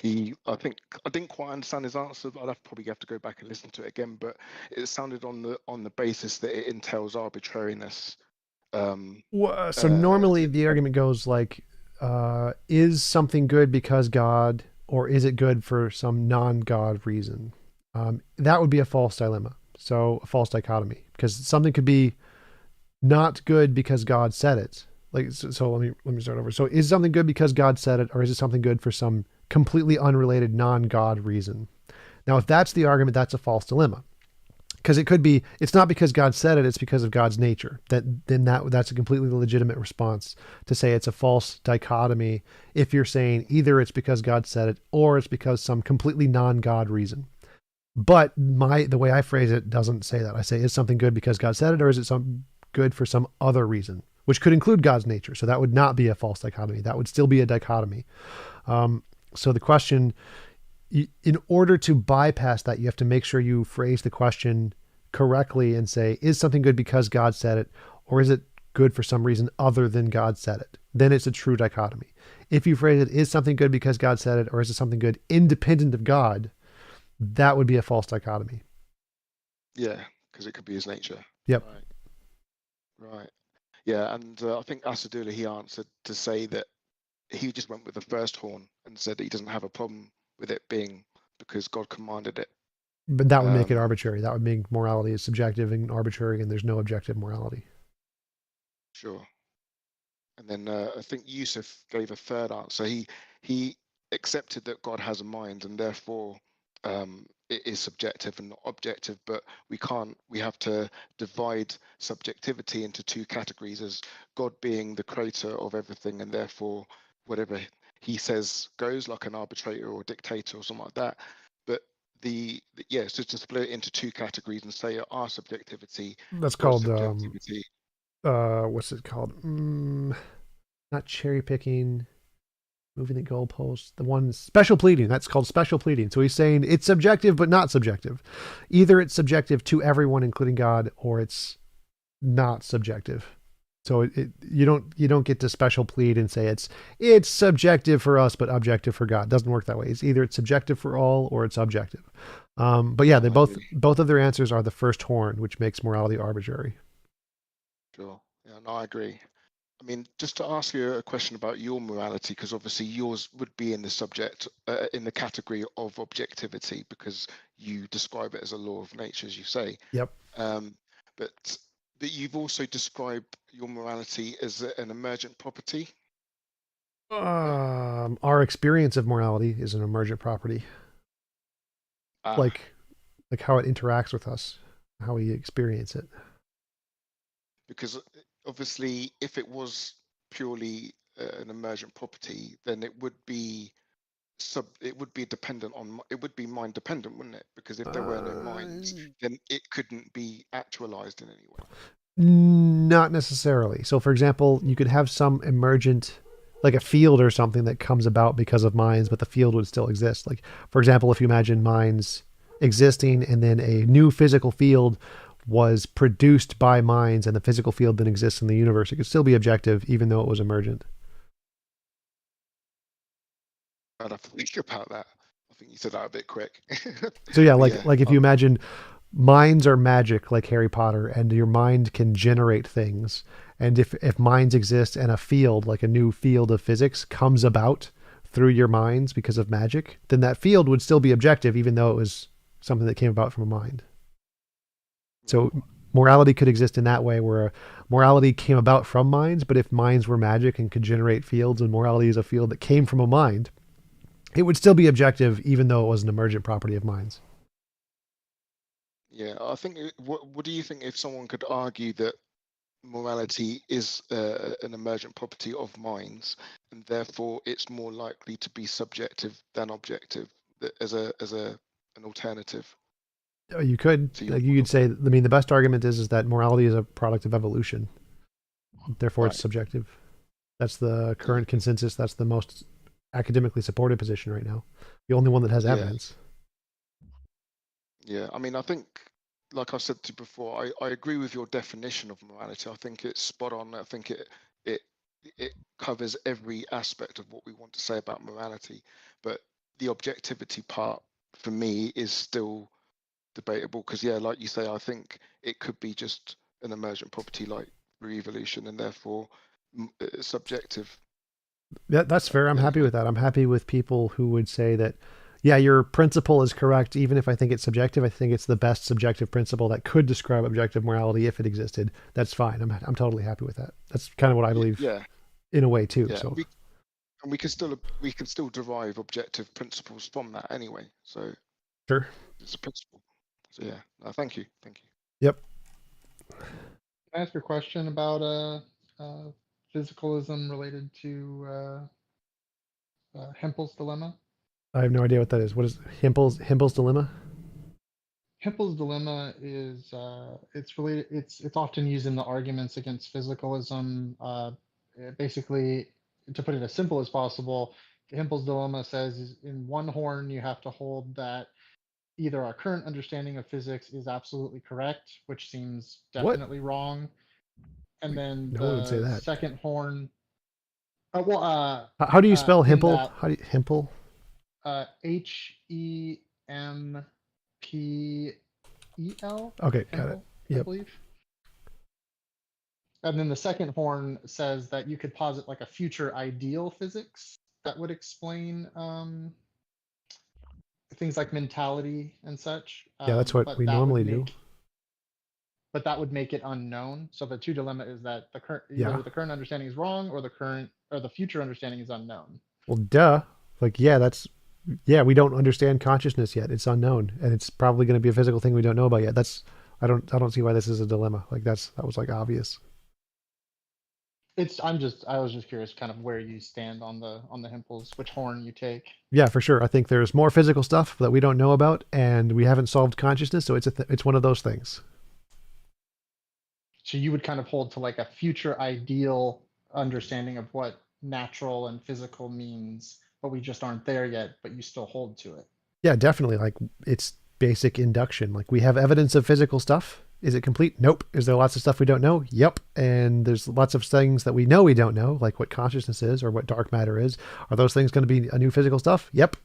I think I didn't quite understand his answer. I'd probably have to go back and listen to it again. But it sounded on the basis that it entails arbitrariness. So normally the argument goes like, is something good because God, or is it good for some non-God reason? That would be a false dilemma. So a false dichotomy, because something could be not good because God said it. Like, so let me start over. So is something good because God said it, or is it something good for some completely unrelated non-God reason? Now, if that's the argument, that's a false dilemma. Because it could be, it's not because God said it, it's because of God's nature. That's a completely legitimate response to say it's a false dichotomy if you're saying either it's because God said it or it's because some completely non-God reason. But the way I phrase it doesn't say that. I say, is something good because God said it, or is it some good for some other reason, which could include God's nature. So that would not be a false dichotomy. That would still be a dichotomy. So the question, in order to bypass that, you have to make sure you phrase the question correctly and say, is something good because God said it, or is it good for some reason other than God said it? Then it's a true dichotomy. If you phrase it, is something good because God said it, or is it something good independent of God? That would be a false dichotomy. Yeah, because it could be his nature. Yep. Right. Yeah, and I think Asadula, he answered to say that he just went with the first horn and said that he doesn't have a problem with it being because God commanded it. But that would make it arbitrary. That would make morality is subjective and arbitrary, and there's no objective morality. Sure. And then I think Yusuf gave a third answer. He accepted that God has a mind, and therefore it is subjective and not objective. But we have to divide subjectivity into two categories, as God being the creator of everything, and therefore whatever he says goes, like an arbitrator or dictator or something like that. But so to split it into two categories and say our subjectivity That's or called subjectivity. What's it called? Not cherry picking, moving the goalposts. The one special pleading. That's called special pleading. So he's saying it's subjective but not subjective. Either it's subjective to everyone, including God, or it's not subjective. So you don't get to special plead and say it's subjective for us but objective for God. It doesn't work that way. It's either it's subjective for all or it's objective. But yeah, they both of their answers are the first horn, which makes morality arbitrary. Sure. Yeah, no, I agree. I mean, just to ask you a question about your morality, because obviously yours would be in the subject, in the category of objectivity, because you describe it as a law of nature, as you say. Yep. But you've also described your morality as an emergent property. Our experience of morality is an emergent property. Like how it interacts with us, how we experience it. Because obviously, if it was purely an emergent property, then it would be dependent on, it would be mind dependent, wouldn't it? Because if there were no minds, then it couldn't be actualized in any way. Not necessarily. So for example, you could have some emergent, like a field or something that comes about because of minds, but the field would still exist. Like, for example, if you imagine minds existing and then a new physical field was produced by minds and the physical field then exists in the universe, it could still be objective even though it was emergent. I'd have to think about that. I think you said that a bit quick. So yeah, like if you imagine minds are magic like Harry Potter, and your mind can generate things, and if minds exist and a field, like a new field of physics, comes about through your minds because of magic, then that field would still be objective even though it was something that came about from a mind. So morality could exist in that way, where morality came about from minds, but if minds were magic and could generate fields, and morality is a field that came from a mind, it would still be objective even though it was an emergent property of minds. Yeah, I think, what do you think if someone could argue that morality is an emergent property of minds, and therefore it's more likely to be subjective than objective, as an alternative? You could, like, you could say, I mean, the best argument is that morality is a product of evolution. Therefore, it's subjective. That's the current consensus. That's the most academically supported position right now. The only one that has evidence. Yeah, I mean, I think, like I said to you before, I agree with your definition of morality. I think it's spot on. I think it covers every aspect of what we want to say about morality. But the objectivity part for me is still debatable, because yeah, like you say, I think it could be just an emergent property like re-evolution, and therefore subjective. Yeah, that's fair. I'm happy with that. I'm happy with people who would say that, yeah, your principle is correct. Even if I think it's subjective, I think it's the best subjective principle that could describe objective morality if it existed. That's fine. I'm totally happy with that. That's kind of what I believe. Yeah. In a way too. Yeah. So. And we can still derive objective principles from that anyway. So. Sure. It's a principle. So yeah. No, thank you. Yep. Can I ask a question about physicalism related to Hempel's dilemma? I have no idea what that is. What is Hempel's dilemma? Hempel's dilemma is it's related. It's often used in the arguments against physicalism. Basically, to put it as simple as possible, Hempel's dilemma says in one horn you have to hold that either our current understanding of physics is absolutely correct, which seems definitely wrong, and then no one would say the that. second horn. How do you spell Hempel? How do you Hempel? HEMPEL. Okay, got it. Yep. I believe. And then the second horn says that you could posit like a future ideal physics that would explain things like mentality and such. Yeah, that's what we normally do. But that would make it unknown. So the two dilemma is that the current either the current understanding is wrong or the future understanding is unknown. Well, duh. Like, yeah, we don't understand consciousness yet. It's unknown, and it's probably going to be a physical thing we don't know about yet. I don't see why this is a dilemma. Like that was like obvious. I was just curious kind of where you stand on the Hempels, which horn you take. Yeah, for sure. I think there's more physical stuff that we don't know about, and we haven't solved consciousness, so it's one of those things. So you would kind of hold to like a future ideal understanding of what natural and physical means, but we just aren't there yet, but you still hold to it. Yeah, definitely. Like it's basic induction. Like we have evidence of physical stuff. Is it complete? Nope. Is there lots of stuff we don't know? Yep. And there's lots of things that we know we don't know, like what consciousness is or what dark matter is. Are those things going to be a new physical stuff? Yep.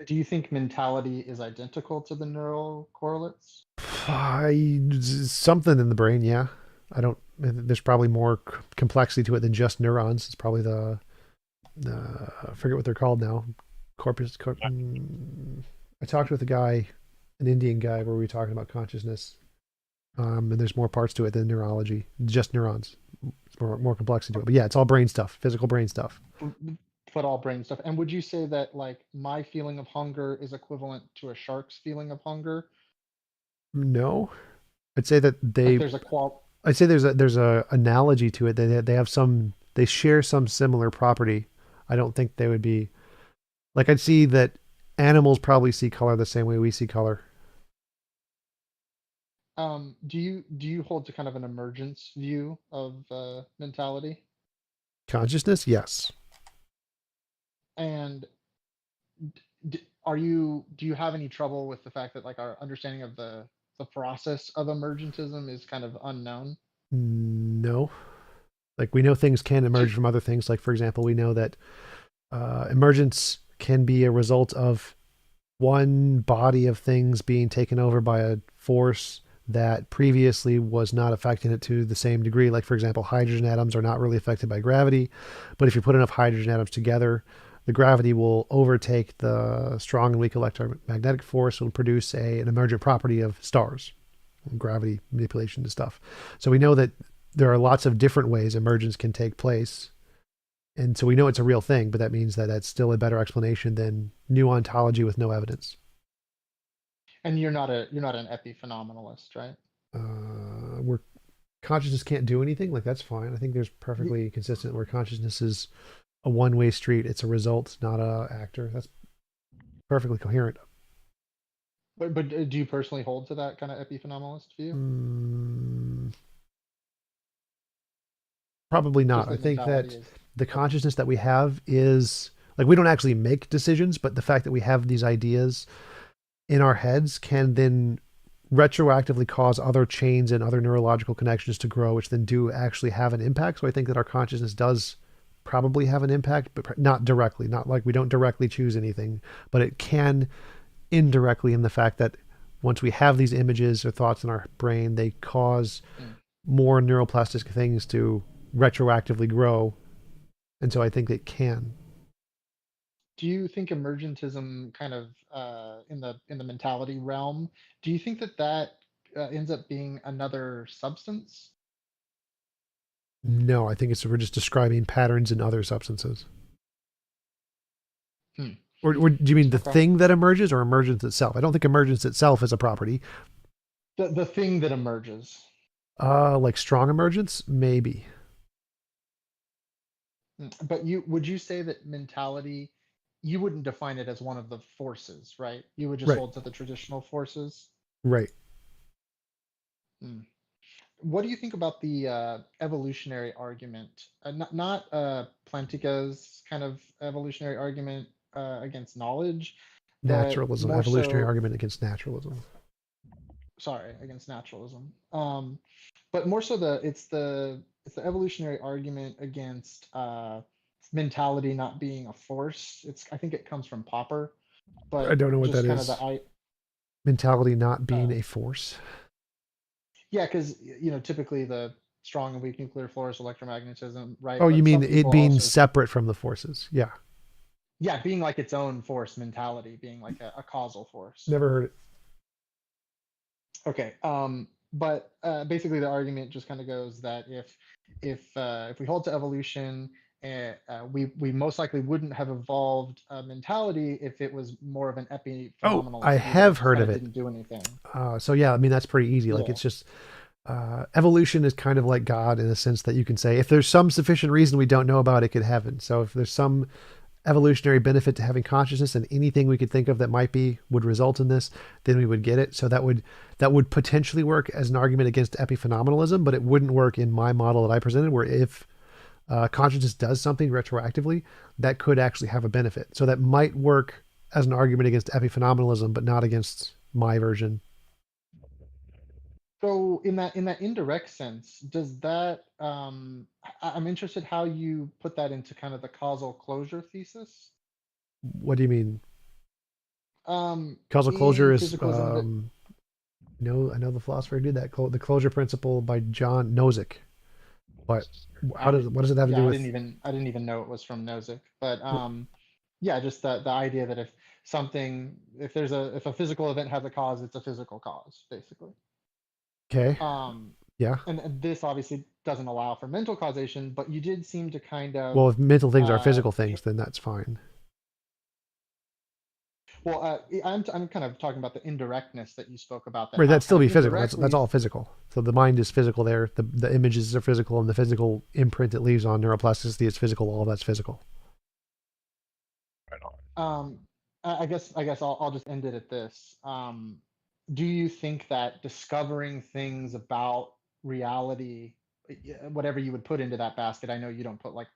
Do you think mentality is identical to the neural correlates? Something in the brain, yeah. There's probably more complexity to it than just neurons. It's probably I forget what they're called now. Corpus. I talked with a guy, an Indian guy, where we were talking about consciousness. And there's more parts to it than neurology, just neurons. It's more complexity to it. But yeah, it's all brain stuff, physical brain stuff. But all brain stuff. And would you say that like my feeling of hunger is equivalent to a shark's feeling of hunger? No, I'd say that I'd say there's a analogy to it. They share some similar property. I don't think they would be like, I'd see that animals probably see color the same way we see color. Do you hold to kind of an emergence view of mentality? Consciousness, yes. And do you have any trouble with the fact that like our understanding of the process of emergentism is kind of unknown? No. Like we know things can emerge from other things. Like for example, we know that emergence can be a result of one body of things being taken over by a force that previously was not affecting it to the same degree. Like for example, hydrogen atoms are not really affected by gravity, but if you put enough hydrogen atoms together, the gravity will overtake the strong and weak electromagnetic force and produce an emergent property of stars, gravity manipulation to stuff. So we know that there are lots of different ways emergence can take place. And so we know it's a real thing, but that means that that's still a better explanation than new ontology with no evidence. And you're not an epiphenomenalist, right? Where consciousness can't do anything, like that's fine. I think there's perfectly consistent where consciousness is a one-way street. It's a result, not a actor. That's perfectly coherent. But do you personally hold to that kind of epiphenomenalist view? Probably not. I think that the consciousness that we have is like, we don't actually make decisions, but the fact that we have these ideas in our heads can then retroactively cause other chains and other neurological connections to grow, which then do actually have an impact. So I think that our consciousness does probably have an impact, but not directly. Not like we don't directly choose anything, but it can indirectly in the fact that once we have these images or thoughts in our brain, they cause more neuroplastic things to retroactively grow. And so I think it can. Do you think emergentism kind of in the mentality realm, do you think that ends up being another substance? No, I think we're just describing patterns in other substances. Or do you mean the thing that emerges or emergence itself? I don't think emergence itself is a property. The thing that emerges. Like strong emergence, maybe. But would you say that mentality, you wouldn't define it as one of the forces, right? You would just hold to the traditional forces. Right. What do you think about the evolutionary argument? Not Plantinga's kind of evolutionary argument against knowledge, Naturalism, more evolutionary so, argument against naturalism. Sorry, against naturalism. But more so it's the evolutionary argument against mentality not being a force. I think it comes from Popper, but I don't know what just that kind is. of Mentality not being a force. Yeah, because typically the strong and weak nuclear force, electromagnetism, right? Oh, But you mean some it people being also, separate from the forces? Yeah. yeah, being like its own force mentality, being like a causal force. Never heard it. Okay. But basically the argument just kind of goes that if we hold to evolution, we most likely wouldn't have evolved a mentality if it was more of an epiphenomenal I view that have just heard kind of it. didn't do anything. So yeah, I mean that's pretty easy. Like Yeah. it's just evolution is kind of like God in the sense that you can say if there's some sufficient reason we don't know about, it could happen. So if there's some evolutionary benefit to having consciousness and anything we could think of that would result in this, then we would get it. So that would potentially work as an argument against epiphenomenalism, but it wouldn't work in my model that I presented, where if consciousness does something retroactively, that could actually have a benefit. So that might work as an argument against epiphenomenalism, but not against my version. So in that indirect sense, does that I'm interested how you put that into kind of the causal closure thesis? What do you mean? Causal closure In is physicalism, I know the philosopher who did that. The closure principle by John Nozick. But what does it have to do with? I didn't even know it was from Nozick. But yeah, just the idea that if a physical event has a cause, it's a physical cause, basically. Okay. Yeah. And this obviously doesn't allow for mental causation, but you did seem to kind of. Well, if mental things are physical things, then that's fine. Well, I'm kind of talking about the indirectness that you spoke about. Right, that'd still be physical. That's all physical. So the mind is physical there. The images are physical, and the physical imprint it leaves on neuroplasticity is physical. All that's physical. I guess I'll just end it at this. Do you think that discovering things about reality, whatever you would put into that basket, I know you don't put like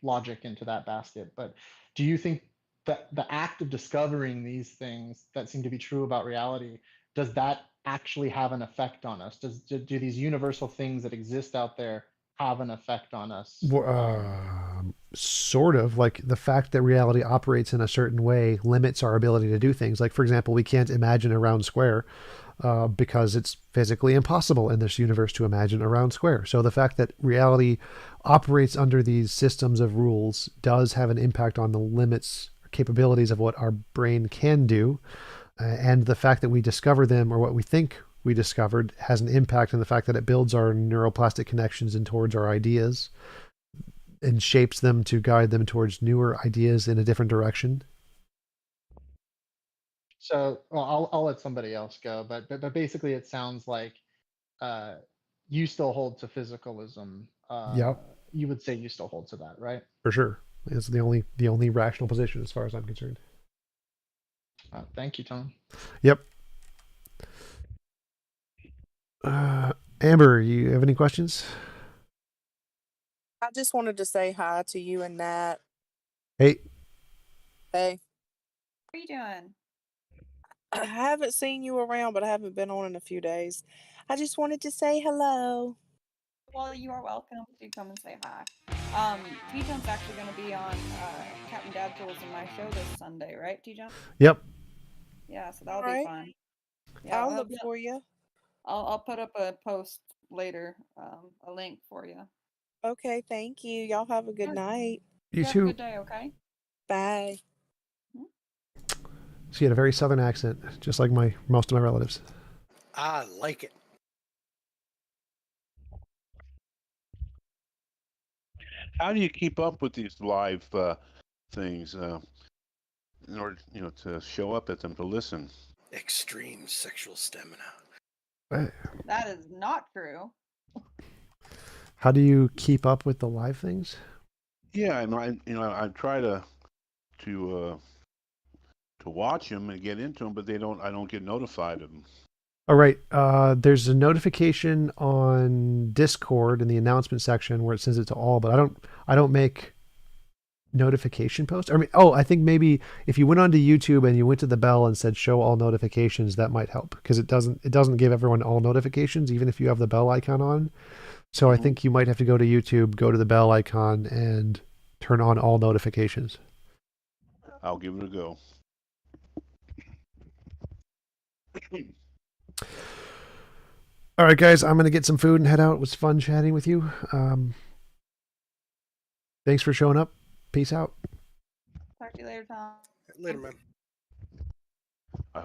logic into that basket, but do you think that the act of discovering these things that seem to be true about reality, does that actually have an effect on us? Do these universal things that exist out there have an effect on us? Sort of. Like the fact that reality operates in a certain way limits our ability to do things. Like, for example, we can't imagine a round square because it's physically impossible in this universe to imagine a round square. So the fact that reality operates under these systems of rules does have an impact on the limits, capabilities of what our brain can do. And the fact that we discover them, or what we think we discovered, has an impact on the fact that it builds our neuroplastic connections and towards our ideas and shapes them to guide them towards newer ideas in a different direction. So I'll let somebody else go, but basically it sounds like you still hold to physicalism. Yep. You would say you still hold to that, right? For sure. It's the only rational position as far as I'm concerned. Thank you, Tom. Yep. Amber, you have any questions? I just wanted to say hi to you and Nat. Hey. Hey. What are you doing? I haven't seen you around, but I haven't been on in a few days. I just wanted to say hello. Well, you are welcome to come and say hi. TJump's actually going to be on Captain Dad Tools and my show this Sunday, right, TJump? Yep. Yeah, so that'll be fun. Yeah, I'll look for you. I'll put up a post later, a link for you. Okay, thank you. Y'all have a good night. You have too. a good day, okay? Bye. So he had a very southern accent, just like most of my relatives. I like it. How do you keep up with these live things in order, to show up at them to listen? Extreme sexual stamina. That is not true. How do you keep up with the live things? Yeah, and I try to watch them and get into them, but I don't get notified of them. All right. There's a notification on Discord in the announcement section where it sends it to all, but I don't make notification posts. I mean, I think maybe if you went onto YouTube and you went to the bell and said show all notifications, that might help, because it doesn't give everyone all notifications, even if you have the bell icon on. So I think you might have to go to YouTube, go to the bell icon, and turn on all notifications. I'll give it a go. All right, guys, I'm going to get some food and head out. It was fun chatting with you. Thanks for showing up. Peace out. Talk to you later, Tom. Later, man.